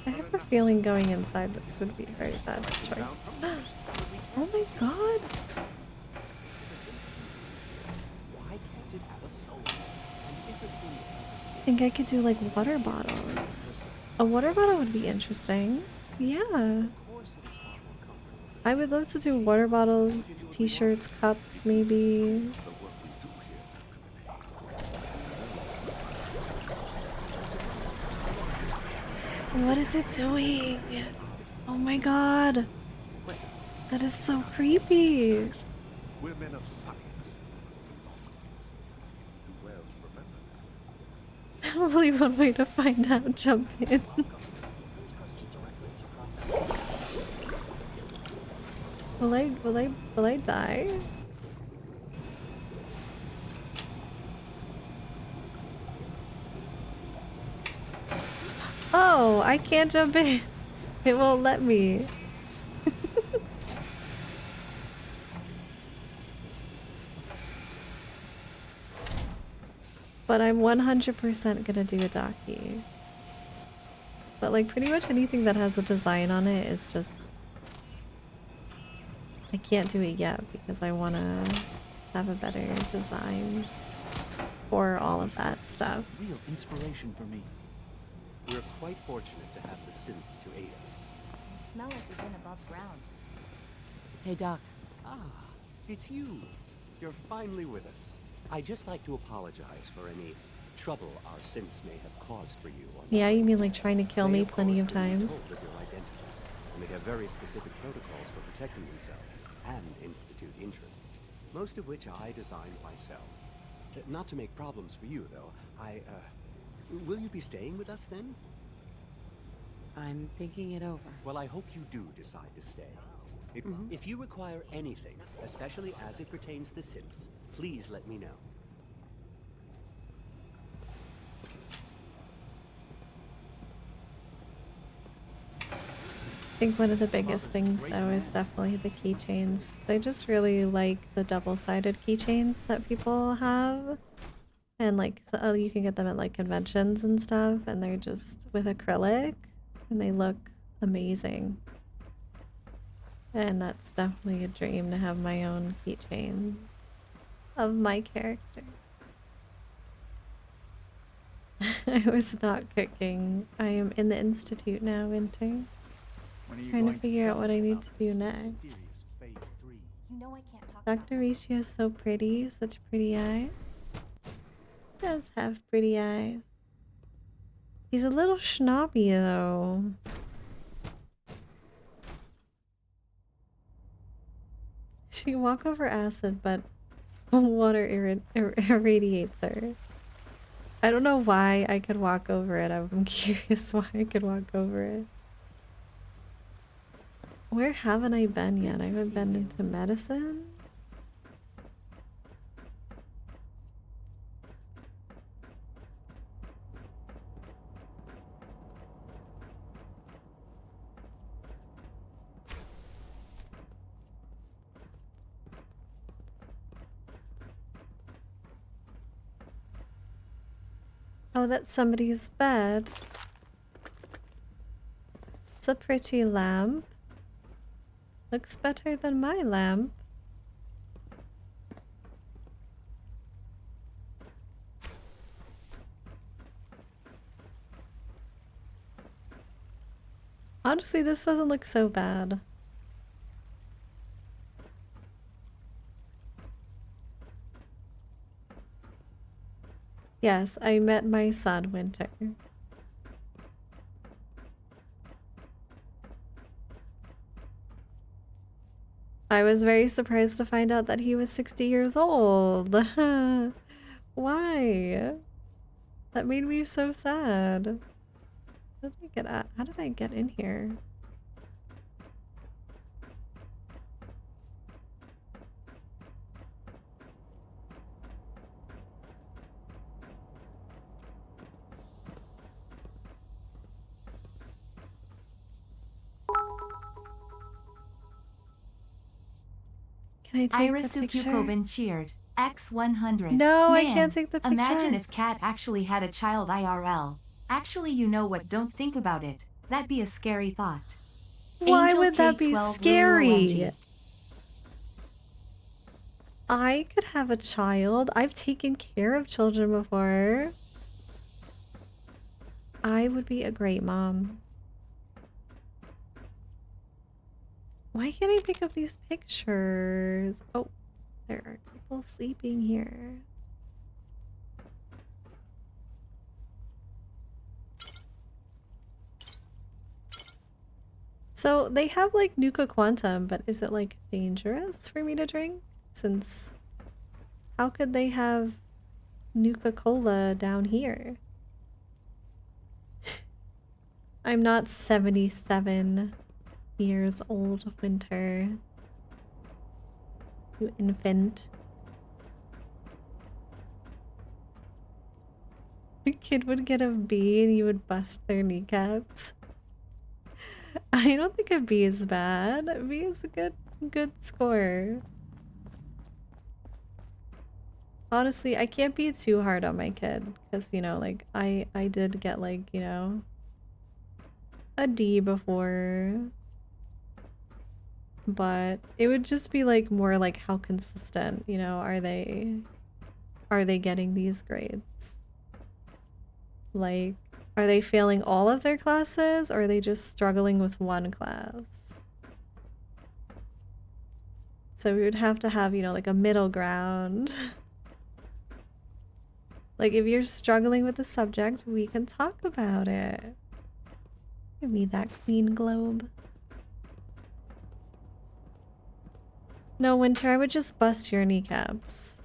I have a feeling going inside this would be a very bad choice. Oh my god! I think I could do like water bottles. A water bottle would be interesting. Yeah. I would love to do water bottles, t-shirts, cups, maybe. What is it doing? Oh my god. That is so creepy. We're men of science, philosophers. Well, remember that. Only one way to find out. Jump in. Will I die? Oh, I can't jump in. It won't let me. But I'm 100% gonna do a Daki. But like pretty much anything that has a design on it is just... I can't do it yet because I want to have a better design for all of that stuff. Real inspiration for me. We're quite fortunate to have the synths to aid us. You smell like we've been above ground. Hey, Doc. Ah, it's you. You're finally with us. I'd just like to apologize for any trouble our synths may have caused for you. Yeah, you mean like trying to kill me They, plenty of course, can be times? told of your identity, and they have very specific protocols for protecting themselves and Institute interests, most of which I designed myself. Not to make problems for you, though. Will you be staying with us then? I'm thinking it over. Well, I hope you do decide to stay. If you require anything, especially as it pertains to synths, please let me know. I think one of the biggest things though is definitely the keychains. I just really like the double-sided keychains that people have. And like so, you can get them at like conventions and stuff, and they're just with acrylic and they look amazing. And that's definitely a dream to have my own keychain of my character. I was not cooking. I am in the Institute now, Winter. Trying to figure out what I need to do next. You know I can't talk Dr. Riccio is so pretty, such pretty eyes. He does have pretty eyes. He's a little snobby though. She can walk over acid, but water irradiates her. I don't know why I could walk over it. I'm curious why I could walk over it. Where haven't I been yet? I haven't been into medicine. Oh, that's somebody's bed. It's a pretty lamp. Looks better than my lamp. Honestly, this doesn't look so bad. Yes, I met my son, Winter. I was very surprised to find out that he was 60 years old. Why? That made me so sad. How did I get at? How did I get in here? Can I take Iris the picture? Sukukobin cheered. X100. No, I Man, can't take the picture. Imagine if Kat actually had a child IRL. Actually, you know what? Don't think about it. That'd be a scary thought. Why Angel would that be K12 scary? OMG. I could have a child. I've taken care of children before. I would be a great mom. Why can't I pick up these pictures? Oh, there are people sleeping here. So they have like Nuka Quantum, but is it like dangerous for me to drink? Since how could they have Nuka Cola down here? I'm not 77 years old, Winter. You infant. A kid would get a B and you would bust their kneecaps. I don't think a B is bad. A B is a good score. Honestly, I can't be too hard on my kid because, you know, like I did get like, you know, a D before, but it would just be like more like how consistent, you know, are they getting these grades? Like, are they failing all of their classes or are they just struggling with one class? So we would have to have, you know, like a middle ground. Like, if you're struggling with the subject, we can talk about it. Give me that clean globe. No, Winter, I would just bust your kneecaps.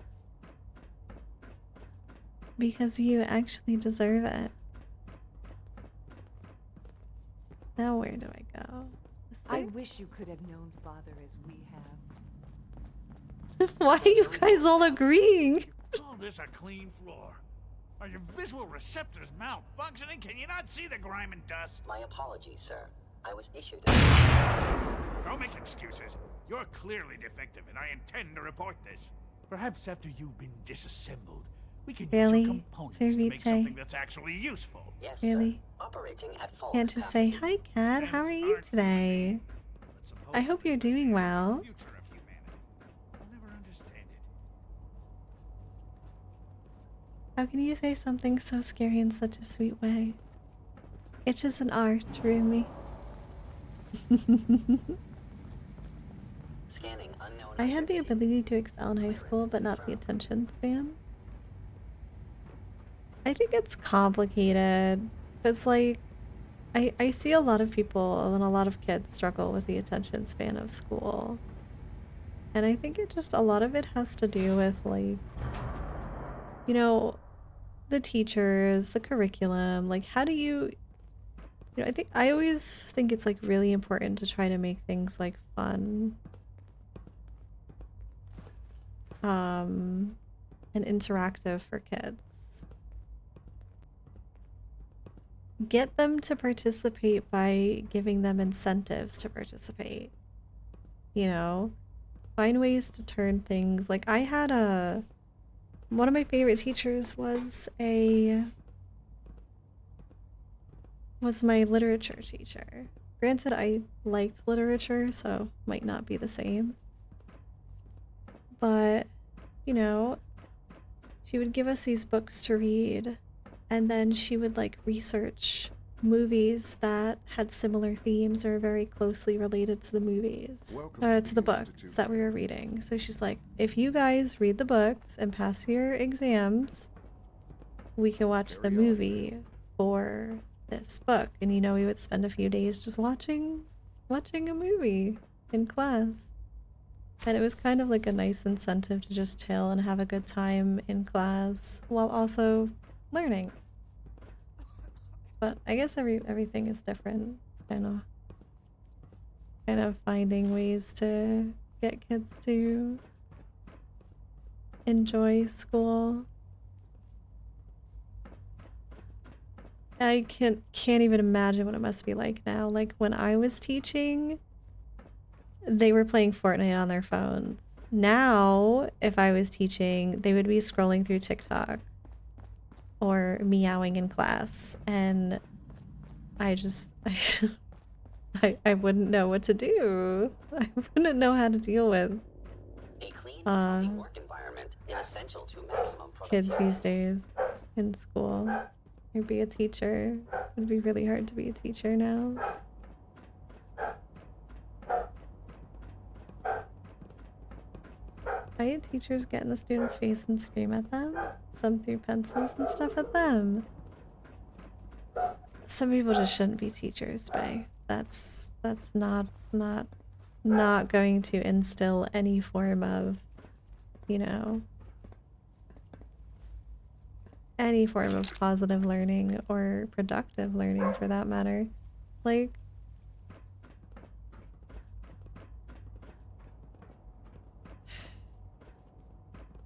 Because you actually deserve it. Now where do I go? I wish you could have known Father as we have. Why are you guys all agreeing? Call this a clean floor? Are your visual receptors malfunctioning? Can you not see the grime and dust? My apologies, sir. I was issued Don't make excuses. You're clearly defective, and I intend to report this. Perhaps after you've been disassembled, we can use Really? your components to make Cervite? something that's actually useful. Yes, Really? Operating at full Can't just say, hi Cat, how are you today? I hope you're doing well. I'll never understand it. How can you say something so scary in such a sweet way? It's just an art, Rumi. Scanning unknown. I had the ability to excel in high school, but not the attention span. I think it's complicated. Because, like, I see a lot of people and a lot of kids struggle with the attention span of school. And I think a lot of it has to do with, like, you know, the teachers, the curriculum, like, how do you know, I always think it's, like, really important to try to make things, like, fun. And interactive for kids. Get them to participate by giving them incentives to participate. You know? Find ways to turn things, like, I had one of my favorite teachers was my literature teacher. Granted, I liked literature, so might not be the same. But, you know, she would give us these books to read, and then she would, like, research movies that had similar themes or very closely related to the movies, to the books that we were reading. So she's like, if you guys read the books and pass your exams, we can watch the movie for this book. And, you know, we would spend a few days just watching a movie in class. And it was kind of like a nice incentive to just chill and have a good time in class while also learning. But I guess everything is different. It's kind of finding ways to get kids to enjoy school. I can't even imagine what it must be like now. Like, when I was teaching, they were playing Fortnite on their phones. Now, if I was teaching, they would be scrolling through TikTok or meowing in class, and I wouldn't know what to do. I wouldn't know how to deal with A clean, healthy work environment is essential to maximum kids productivity. these days in school. Or be a teacher. It'd be really hard to be a teacher now. I had teachers get in the student's face and scream at them. Some threw pencils and stuff at them. Some people just shouldn't be teachers, Bae. That's not going to instill any form of, you know, any form of positive learning or productive learning for that matter. Like,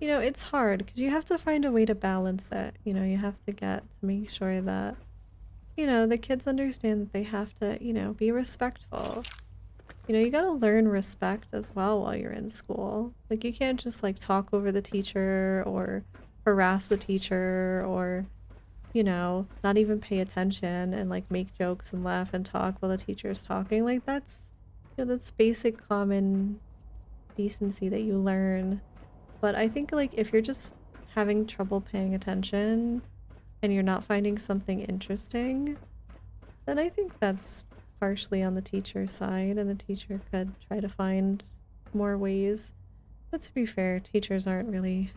you know, it's hard because you have to find a way to balance it. You know, you have to make sure that, you know, the kids understand that they have to, you know, be respectful. You know, you gotta learn respect as well while you're in school. Like, you can't just, like, talk over the teacher or harass the teacher or, you know, not even pay attention and, like, make jokes and laugh and talk while the teacher's talking. Like, that's, you know, that's basic common decency that you learn. But I think, like, if you're just having trouble paying attention and you're not finding something interesting, then I think that's partially on the teacher's side, and the teacher could try to find more ways. But to be fair, teachers aren't really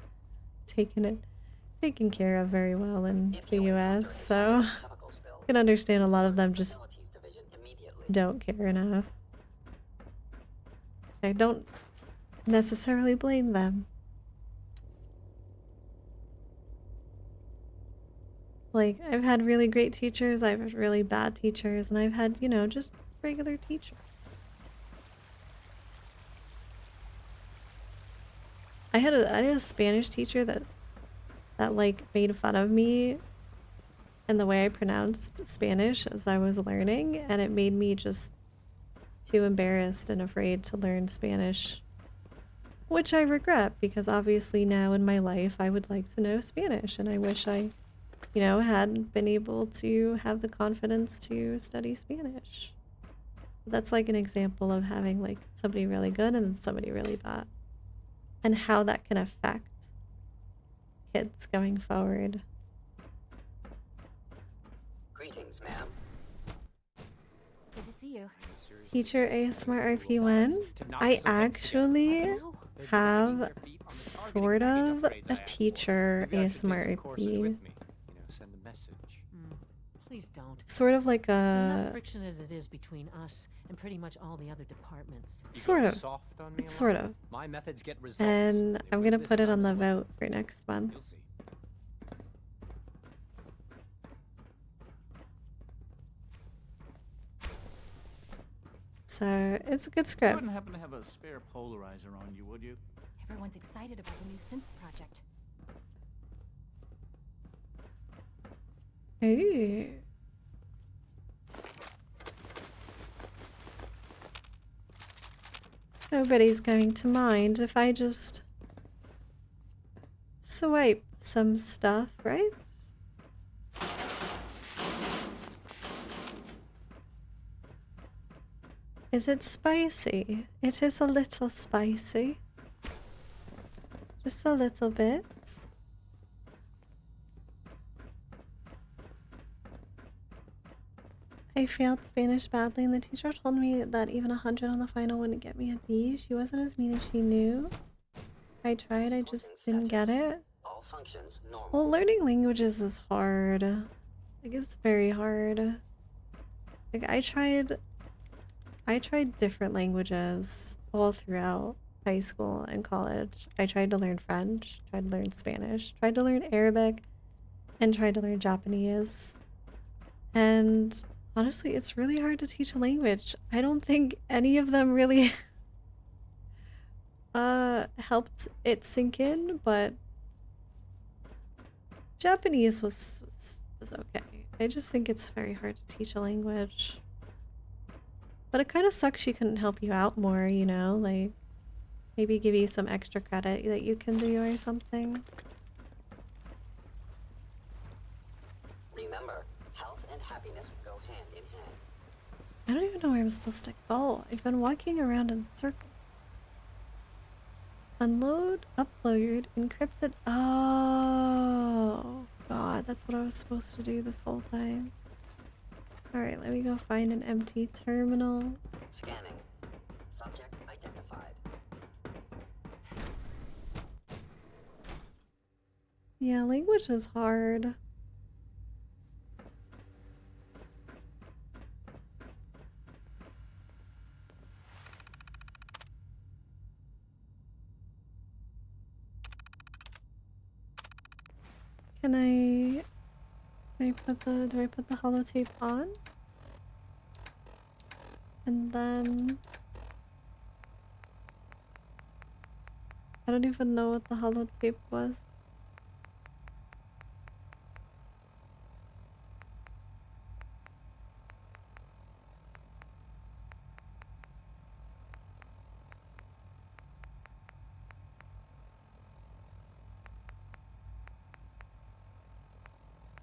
taken care of very well in the US, so I can understand a lot of them just don't care enough. I don't necessarily blame them. Like, I've had really great teachers, I've had really bad teachers, and I've had, you know, just regular teachers. I had a Spanish teacher that like made fun of me and the way I pronounced Spanish as I was learning, and it made me just too embarrassed and afraid to learn Spanish, which I regret because obviously now in my life I would like to know Spanish, and I wish I, you know, had been able to have the confidence to study Spanish. But that's like an example of having like somebody really good and then somebody really bad, and how that can affect kids going forward. Greetings, ma'am. Good to see you. Teacher ASMR RP1. I actually have sort of a teacher ASMR RP. Send a message. Please don't. Sort of like There's enough a... friction as it is between us and pretty much all the other departments. Sort of. It's sort of. My methods get results. And I'm gonna put it on the vote for next month. You'll see. So, it's a good You script. wouldn't happen to have a spare polarizer on you, would you? Everyone's excited about the new synth project. Ooh. Nobody's going to mind if I just swipe some stuff, right? Is it spicy? It is a little spicy. Just a little bit. I failed Spanish badly and the teacher told me that even 100 on the final wouldn't get me a D. She wasn't as mean as she knew. I tried, I just didn't get it. All functions normal. Well, learning languages is hard. Like, it's very hard. Like, I tried different languages all throughout high school and college. I tried to learn French, tried to learn Spanish, tried to learn Arabic, and tried to learn Japanese. And honestly, it's really hard to teach a language. I don't think any of them really helped it sink in, but Japanese was okay. I just think it's very hard to teach a language. But it kind of sucks she couldn't help you out more, you know? Like, maybe give you some extra credit that you can do or something. Remember, health and happiness go hand in hand. I don't even know where I'm supposed to go. I've been walking around in circles. Unload, upload, encrypted. Oh, God, that's what I was supposed to do this whole time. Alright, let me go find an empty terminal. Scanning. Subject identified. Yeah, language is hard. Can I do I put the holotape on? And then I don't even know what the holotape was.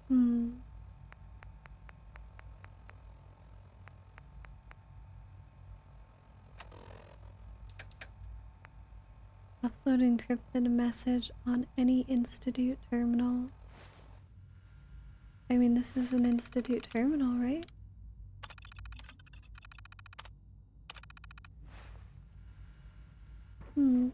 Hmm. Upload encrypted message on any Institute terminal. I mean, this is an Institute terminal, right? Hmm.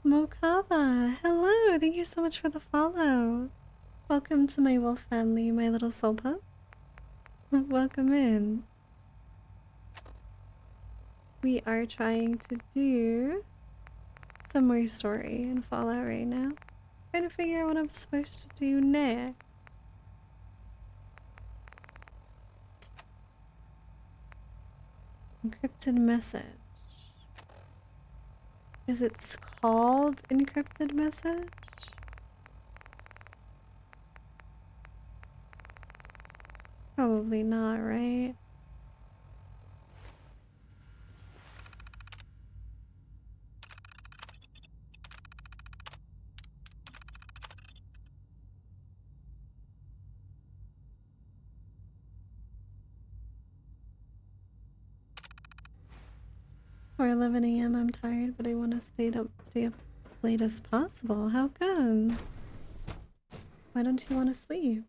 Mokaba, hello! Thank you so much for the follow. Welcome to my wolf family, my little soul pup. Welcome in. We are trying to do some more story in Fallout right now. Trying to figure out what I'm supposed to do next. Encrypted message. Is it called encrypted message? Probably not, right? Or 11 a.m. I'm tired, but I want to stay up late as possible. How come? Why don't you want to sleep?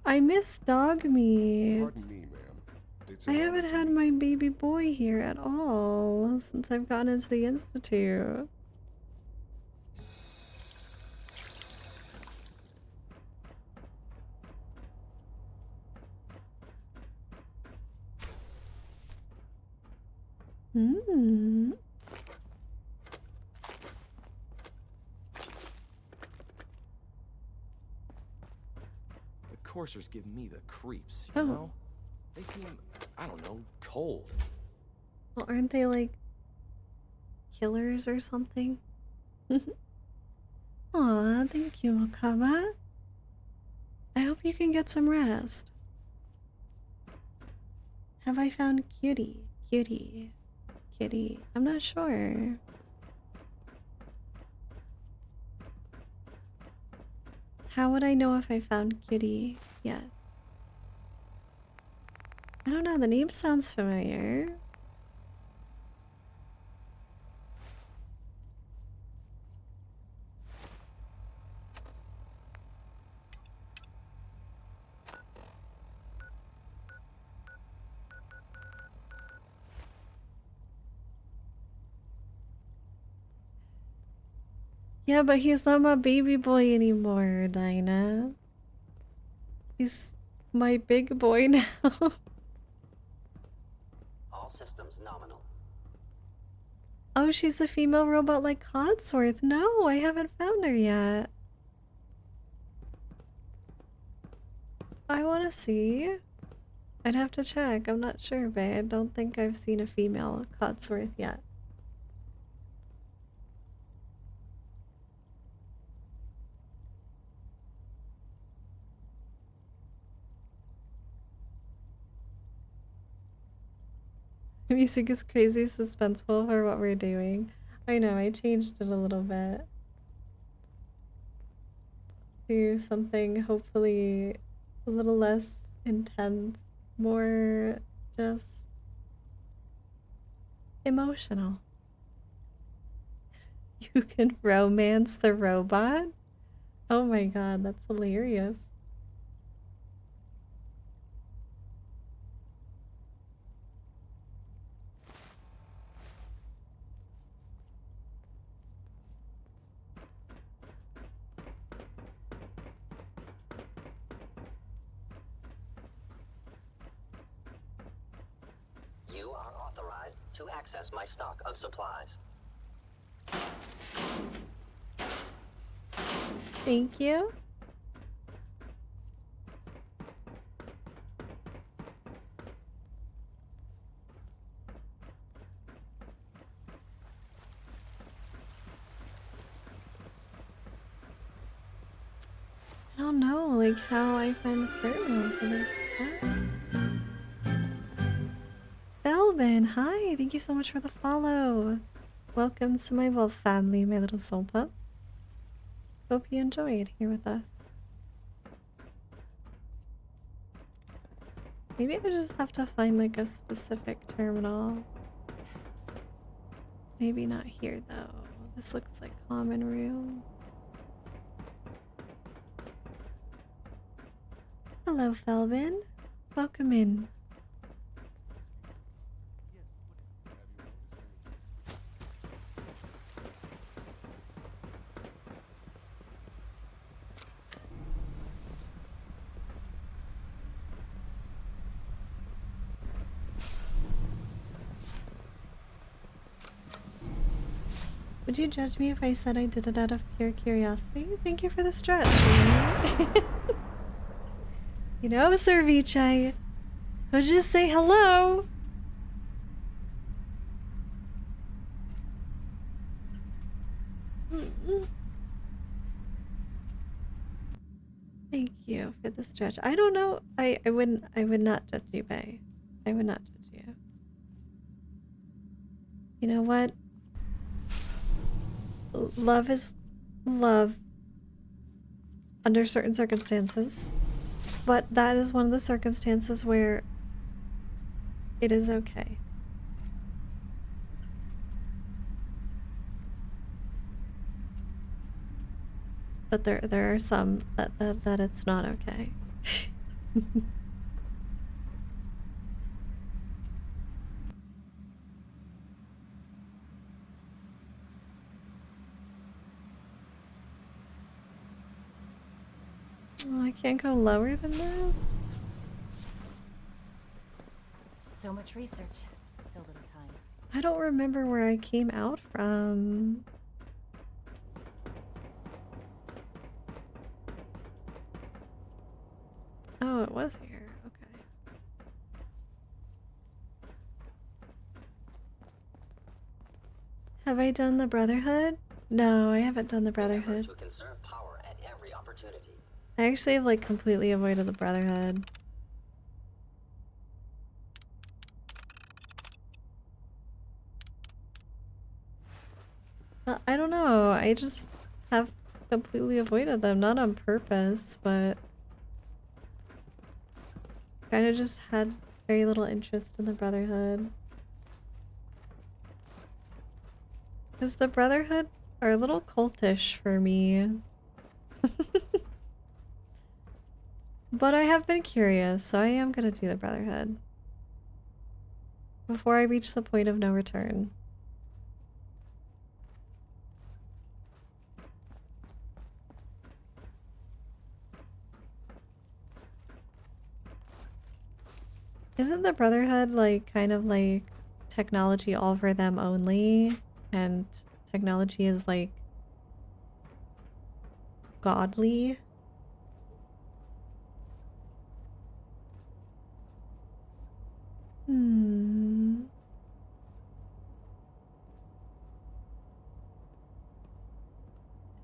I miss dog meat. Pardon me, ma'am. I haven't had my baby boy here at all since I've gone into the Institute. Hmm. The coursers give me the creeps, Oh. you know? They seem, I don't know, cold. Well, aren't they like killers or something? Aw, thank you, Mokaba. I hope you can get some rest. Have I found Cutie? Cutie. Kitty. I'm not sure. How would I know if I found Cutie yet? I don't know, the name sounds familiar. Yeah, but he's not my baby boy anymore, Dinah. He's my big boy now. All systems nominal. Oh, she's a female robot like Codsworth. No, I haven't found her yet. I want to see. I'd have to check. I'm not sure, but I don't think I've seen a female Codsworth yet. Music is crazy suspenseful for what we're doing. I know, I changed it a little bit to something hopefully a little less intense, more just emotional. You can romance the robot? Oh my god, that's hilarious. You are authorized to access my stock of supplies. Thank you. don't know, like, how I find the terminal for this. Belvin, hi! Thank you so much for the follow. Welcome to my wolf family, my little soul pup. Hope you enjoy it here with us. Maybe I just have to find like a specific terminal. Maybe not here though. This looks like common room. Hello, Felvin. Welcome in. Would you judge me if I said I did it out of pure curiosity? Thank you for the stretch. You know, Sir Vichai, could you just say hello? Thank you for the stretch. I don't know. I would not judge you, Bay. I would not judge you. You know what? Love is love under certain circumstances, but that is one of the circumstances where it is okay. But there are some that it's not okay. Oh, I can't go lower than this. So much research, so little time. I don't remember where I came out from. Oh, it was here. Okay. Have I done the Brotherhood? No, I haven't done the Brotherhood. To conserve power at every opportunity. I actually have like completely avoided the Brotherhood. I don't know. I just have completely avoided them, not on purpose, but kind of just had very little interest in the Brotherhood. Because the Brotherhood are a little cultish for me. But I have been curious, so I am gonna do the Brotherhood. Before I reach the point of no return. Isn't the Brotherhood like kind of like technology all for them only? And technology is like godly?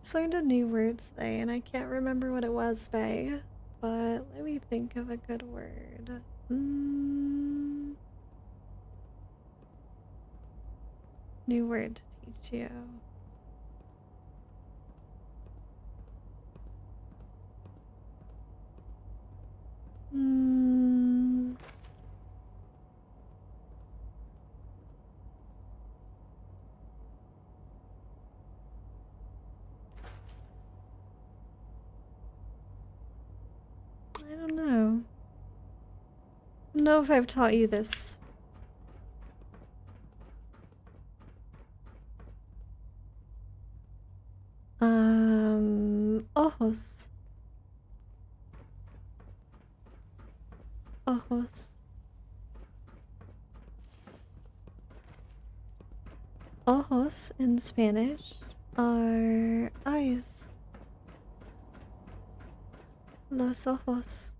Just learned a new word today and I can't remember what it was, Faye. But let me think of a good word. New word to teach you. I don't know. I don't know if I've taught you this. Ojos. Ojos. Ojos in Spanish are eyes. Los ojos.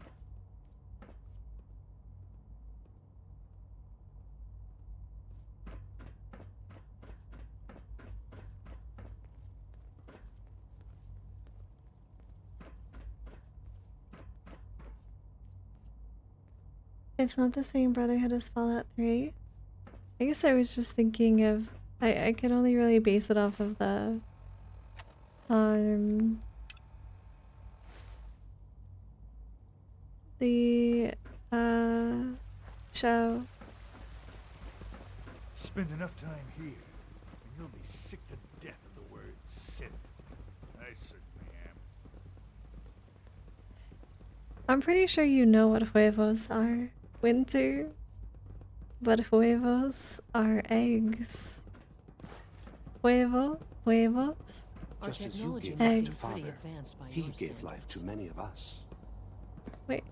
It's not the same Brotherhood as Fallout 3. I guess I was just thinking of I could only really base it off of the um the show. Spend enough time here, and you'll be sick to death of the word synth. I certainly am. I'm pretty sure you know what huevos are, Winter. But huevos are eggs. Huevos. Just as you gave life eggs. to Father, he gave life to many of us. Wait,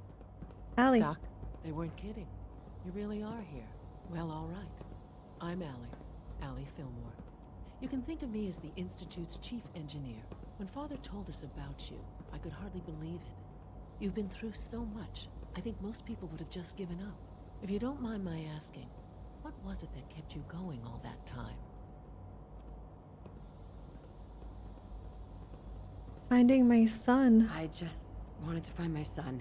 Allie. Doc, they weren't kidding. You really are here. Well, all right. I'm Allie Fillmore. You can think of me as the Institute's chief engineer. When Father told us about you, I could hardly believe it. You've been through so much, I think most people would have just given up. If you don't mind my asking, what was it that kept you going all that time? Finding my son. I just wanted to find my son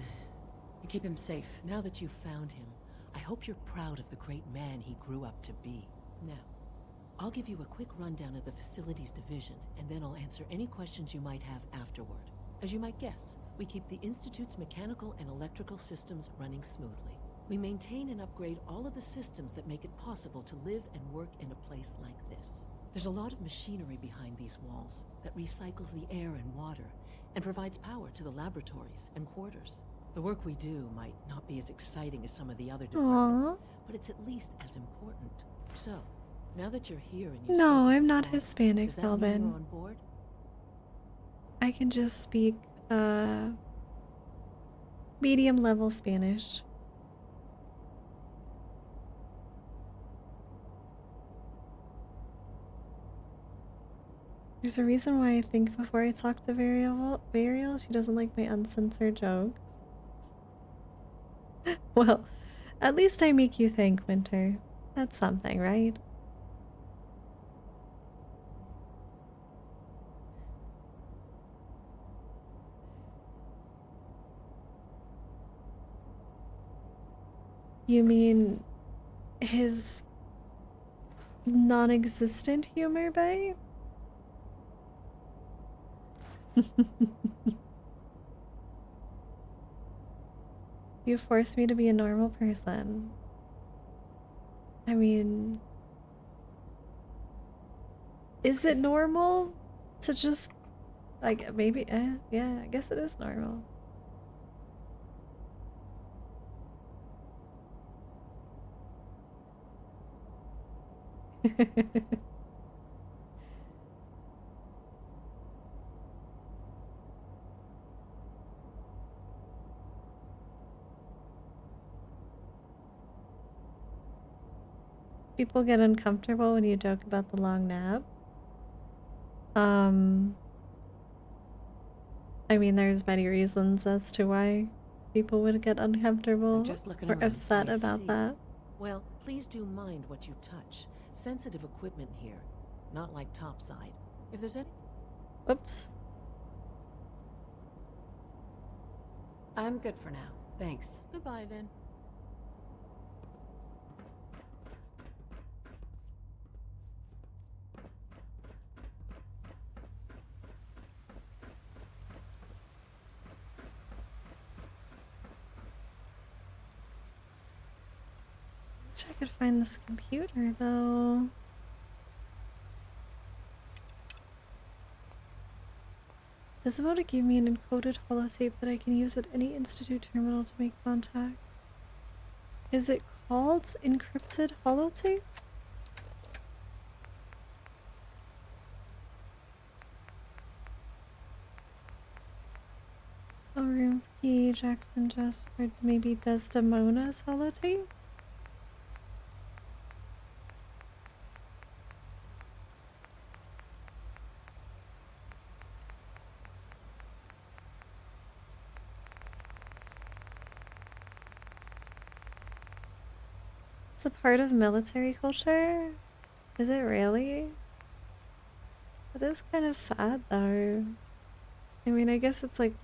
and keep him safe. Now that you've found him, I hope you're proud of the great man he grew up to be. Now, I'll give you a quick rundown of the facilities division, and then I'll answer any questions you might have afterward. As you might guess, we keep the Institute's mechanical and electrical systems running smoothly. We maintain and upgrade all of the systems that make it possible to live and work in a place like this. There's a lot of machinery behind these walls that recycles the air and water and provides power to the laboratories and quarters. The work we do might not be as exciting as some of the other departments, but it's at least as important. So, now that you're here and you No, I'm not Hispanic, does that mean Melvin. you're on board? I can just speak medium level Spanish. There's a reason why I think before I talk to Varial, she doesn't like my uncensored jokes. Well, at least I make you think, Winter. That's something, right? You mean his non-existent humor, babe? You forced me to be a normal person. I mean, is it normal to just, like, maybe, yeah, I guess it is normal. People get uncomfortable when you joke about the long nap. I mean, there's many reasons as to why people would get uncomfortable or upset about that. Well, please do mind what you touch. Sensitive equipment here, not like topside. If there's any... Oops. I'm good for now. Thanks. Goodbye, then. Wish I could find this computer, though. Does VOD give me an encoded holotape that I can use at any Institute terminal to make contact? Is it called encrypted holotape? Oh, room P, Jackson just, or maybe Desdemona's holotape? It's a part of military culture? Is it really? It is kind of sad though. I mean, I guess it's like,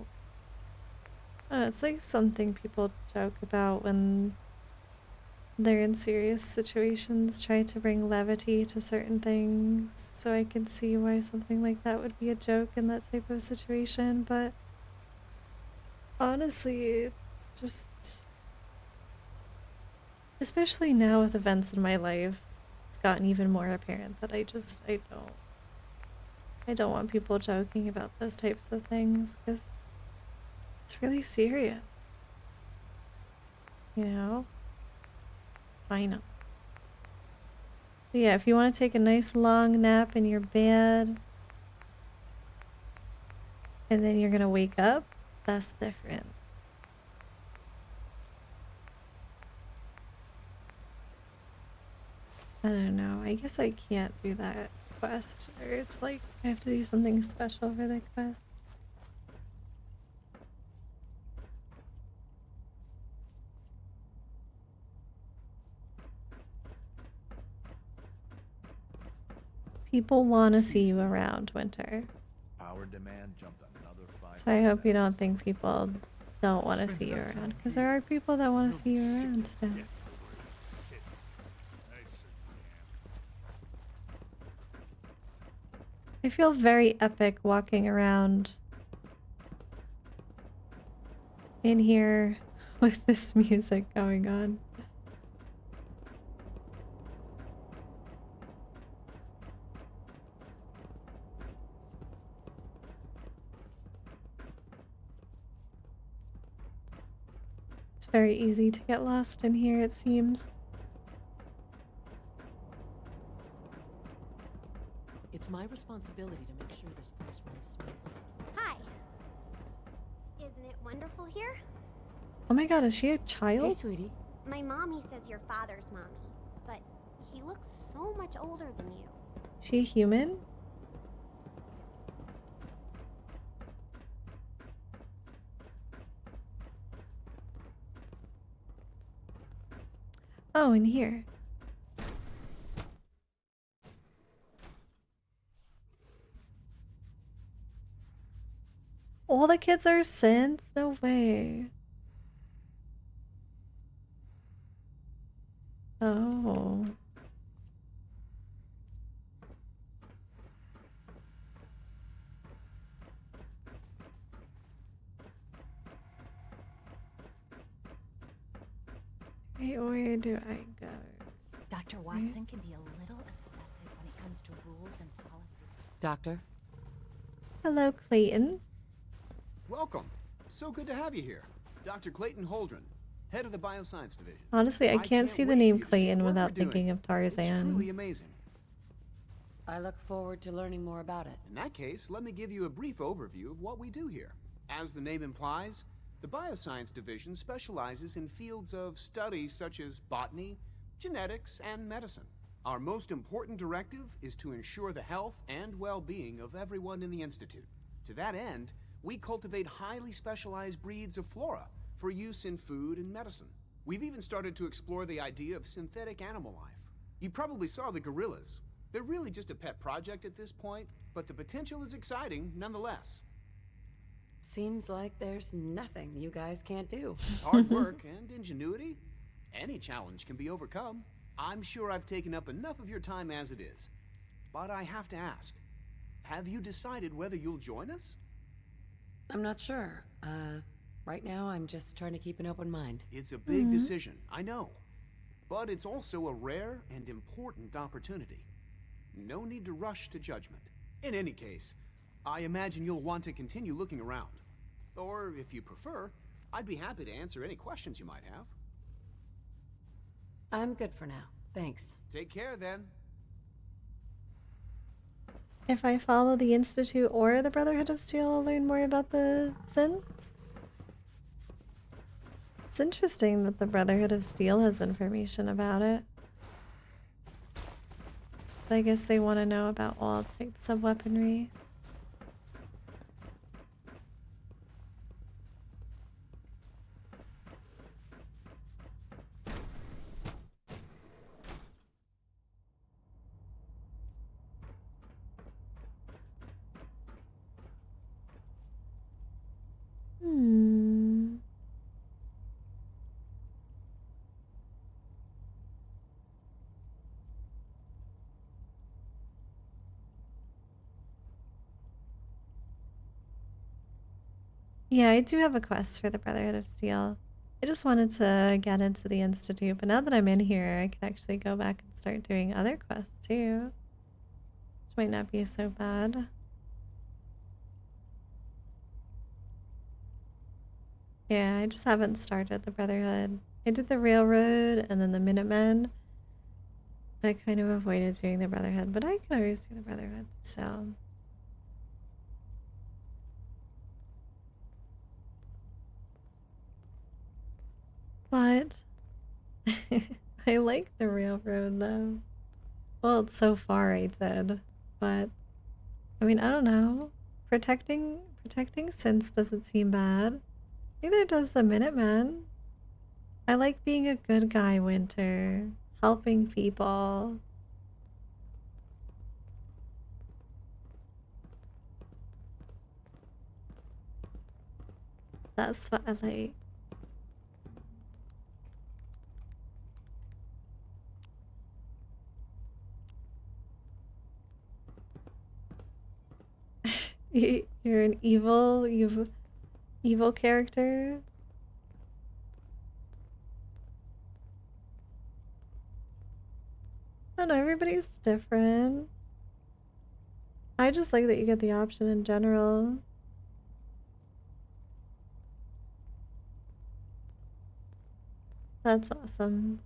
I don't know, it's like something people joke about when they're in serious situations, try to bring levity to certain things, so I can see why something like that would be a joke in that type of situation, but honestly, it's just, especially now with events in my life, it's gotten even more apparent that I don't want people joking about those types of things, because it's really serious. You know? I know. But yeah, if you want to take a nice long nap in your bed, and then you're gonna wake up, that's different. I don't know. I guess I can't do that quest, or it's like I have to do something special for the quest. People want to see you around, Winter. Power demand jumped another 5%. So I hope you don't think people don't want to see you around, because there are people that want to see you around still. I feel very epic walking around in here with this music going on. It's very easy to get lost in here, it seems. It's my responsibility to make sure this place runs smoothly. Hi. Isn't it wonderful here? Oh my god, is she a child? Hey, sweetie. My mommy says you're father's mommy, but he looks so much older than you. She a human? Oh, in here. All the kids are synths? No way. Oh. Wait, where do I go? Dr. Watson can be a little obsessive when it comes to rules and policies. Doctor? Hello, Clayton. Welcome. So good to have you here. Dr. Clayton Holdren, head of the Bioscience Division. Honestly, I can't see the name Clayton without thinking of It's truly Tarzan. amazing. I look forward to learning more about it. In that case, let me give you a brief overview of what we do here. As the name implies, the Bioscience Division specializes in fields of study such as botany, genetics, and medicine. Our most important directive is to ensure the health and well-being of everyone in the Institute. To that end, we cultivate highly specialized breeds of flora for use in food and medicine. We've even started to explore the idea of synthetic animal life. You probably saw the gorillas. They're really just a pet project at this point, but the potential is exciting nonetheless. Seems like there's nothing you guys can't do. Hard work and ingenuity, any challenge can be overcome. I'm sure I've taken up enough of your time as it is. But I have to ask, have you decided whether you'll join us? I'm not sure. Right now I'm just trying to keep an open mind. It's a big decision, I know. But it's also a rare and important opportunity. No need to rush to judgment. In any case, I imagine you'll want to continue looking around. Or, if you prefer, I'd be happy to answer any questions you might have. I'm good for now. Thanks. Take care, then. If I follow the Institute or the Brotherhood of Steel, I'll learn more about the synths. It's interesting that the Brotherhood of Steel has information about it. But I guess they want to know about all types of weaponry. Hmm. Yeah, I do have a quest for the Brotherhood of Steel. I just wanted to get into the Institute, but now that I'm in here, I can actually go back and start doing other quests too. Which might not be so bad. Yeah, I just haven't started the Brotherhood. I did the Railroad and then the Minutemen. I kind of avoided doing the Brotherhood, but I can always do the Brotherhood, so. But I like the Railroad though. Well, so far I did, but I mean, I don't know. Protecting synths doesn't seem bad. Neither does the Minutemen. I like being a good guy, Winter. Helping people. That's what I like. You're an evil character. I don't know, everybody's different. I just like that you get the option in general. That's awesome.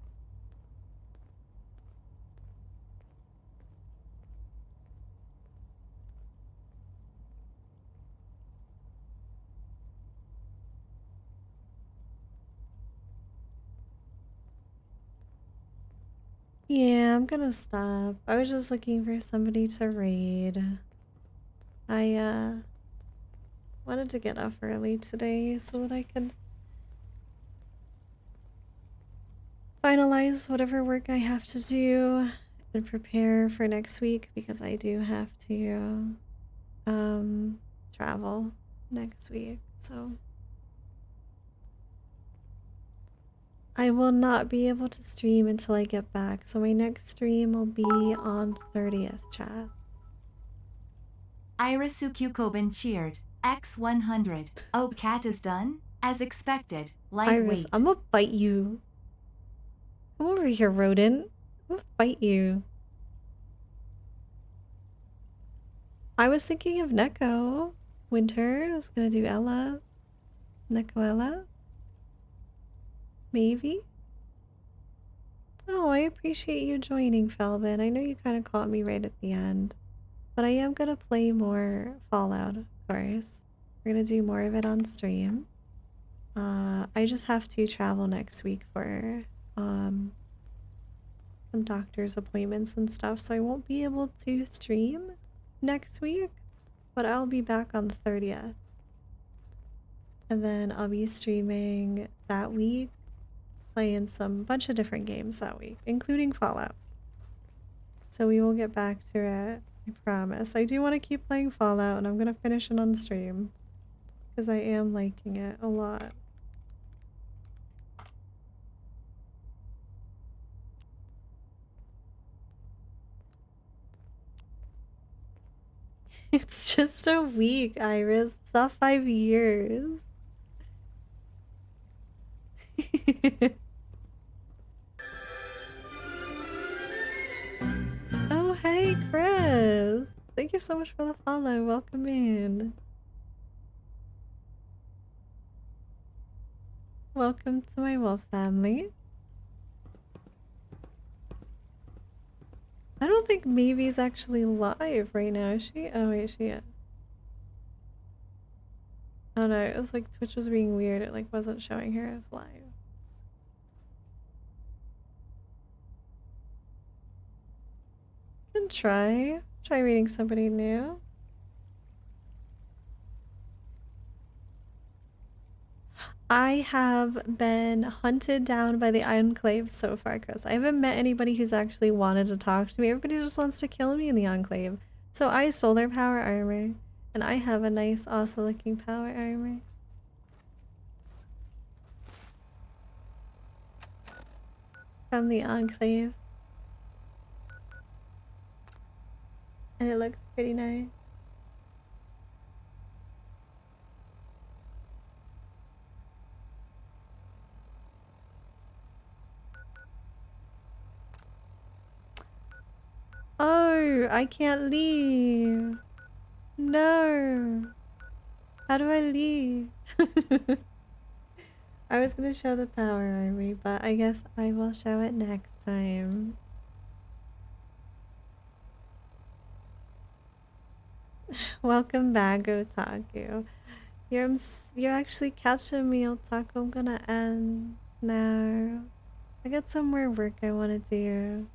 Yeah, I'm gonna stop. I was just looking for somebody to raid. I wanted to get off early today so that I could finalize whatever work I have to do and prepare for next week because I do have to travel next week. So I will not be able to stream until I get back. So my next stream will be on 30th, chat. Irisuku Koban cheered. X100. Oh, cat is done? As expected. Iris, Lightweight. I'm gonna bite you. Come over here, rodent. I'm gonna bite you. I was thinking of Neko. Winter. I was gonna do Ella. Neko Ella. Maybe? Oh, I appreciate you joining, Felvin. I know you kind of caught me right at the end. But I am gonna play more Fallout, of course. We're gonna do more of it on stream. I just have to travel next week for some doctor's appointments and stuff, so I won't be able to stream next week, but I'll be back on the 30th. And then I'll be streaming that week, playing some bunch of different games that week, including Fallout. So we will get back to it, I promise. I do want to keep playing Fallout, and I'm gonna finish it on stream because I am liking it a lot. It's just a week, Iris. It's not 5 years. Oh, hey, Chris. Thank you so much for the follow. Welcome in. Welcome to my wolf family. I don't think Maybe's actually live right now, is she? Oh, wait, she is. Oh no, it was like Twitch was being weird. It like wasn't showing her as live. Can try reading somebody new. I have been hunted down by the Enclave so far, Chris. I haven't met anybody who's actually wanted to talk to me. Everybody just wants to kill me in the Enclave. So I stole their power armor. And I have a nice, awesome looking power armor. From the Enclave. And it looks pretty nice. Oh, I can't leave. No. How do I leave? I was gonna show the power army, but I guess I will show it next time. Welcome back, Otaku. You're actually catching me, Otaku. I'm gonna end now. I got some more work I want to do.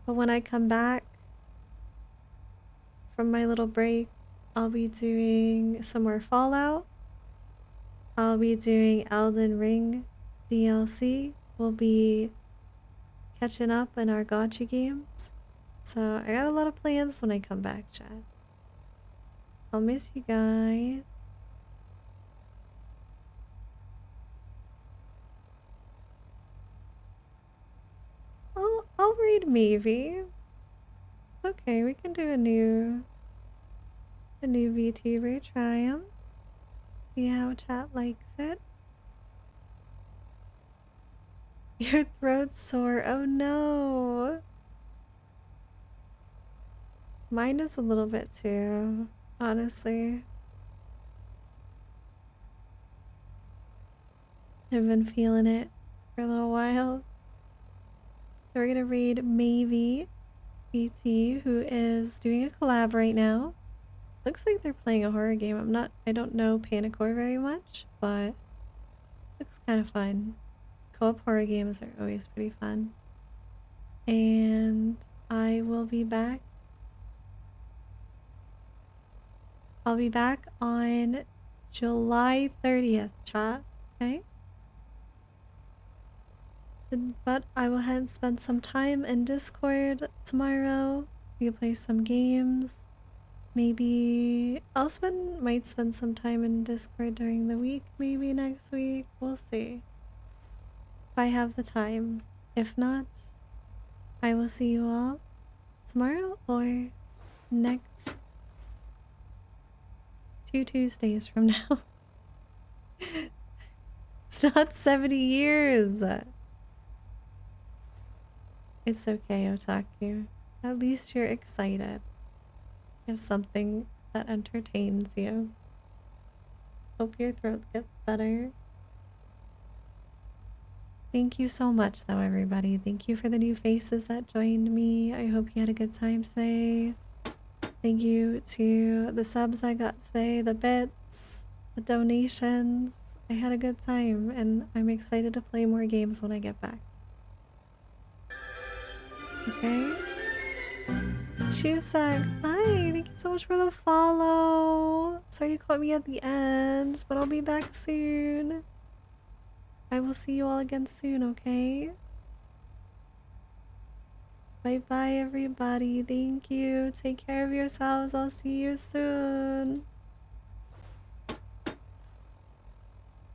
But when I come back from my little break, I'll be doing some more Fallout. I'll be doing Elden Ring DLC. We'll be catching up in our gacha games. So I got a lot of plans when I come back, chat. I'll miss you guys. I'll read maybe. It's okay, we can do a new VTuber, try 'em. See how chat likes it. Your throat's sore. Oh no. Mine is a little bit too, honestly. I've been feeling it for a little while. So we're gonna read Maybe BT, who is doing a collab right now. Looks like they're playing a horror game. I don't know Panicore very much, but looks kind of fun. Co-op horror games are always pretty fun. And I will be back. I'll be back on July 30th, chat. Okay? But I will head and spend some time in Discord tomorrow. We can play some games. Maybe might spend some time in Discord during the week, maybe next week. We'll see. If I have the time. If not, I will see you all tomorrow or next 2 Tuesdays from now. It's not 70 years. It's okay, Otaku. At least you're excited. You have something that entertains you. Hope your throat gets better. Thank you so much, though, everybody. Thank you for the new faces that joined me. I hope you had a good time today. Thank you to the subs I got today, the bits, the donations. I had a good time, and I'm excited to play more games when I get back. Okay? Chusex, hi! Thank you so much for the follow! Sorry you caught me at the end, but I'll be back soon. I will see you all again soon, okay? Bye-bye, everybody. Thank you. Take care of yourselves. I'll see you soon.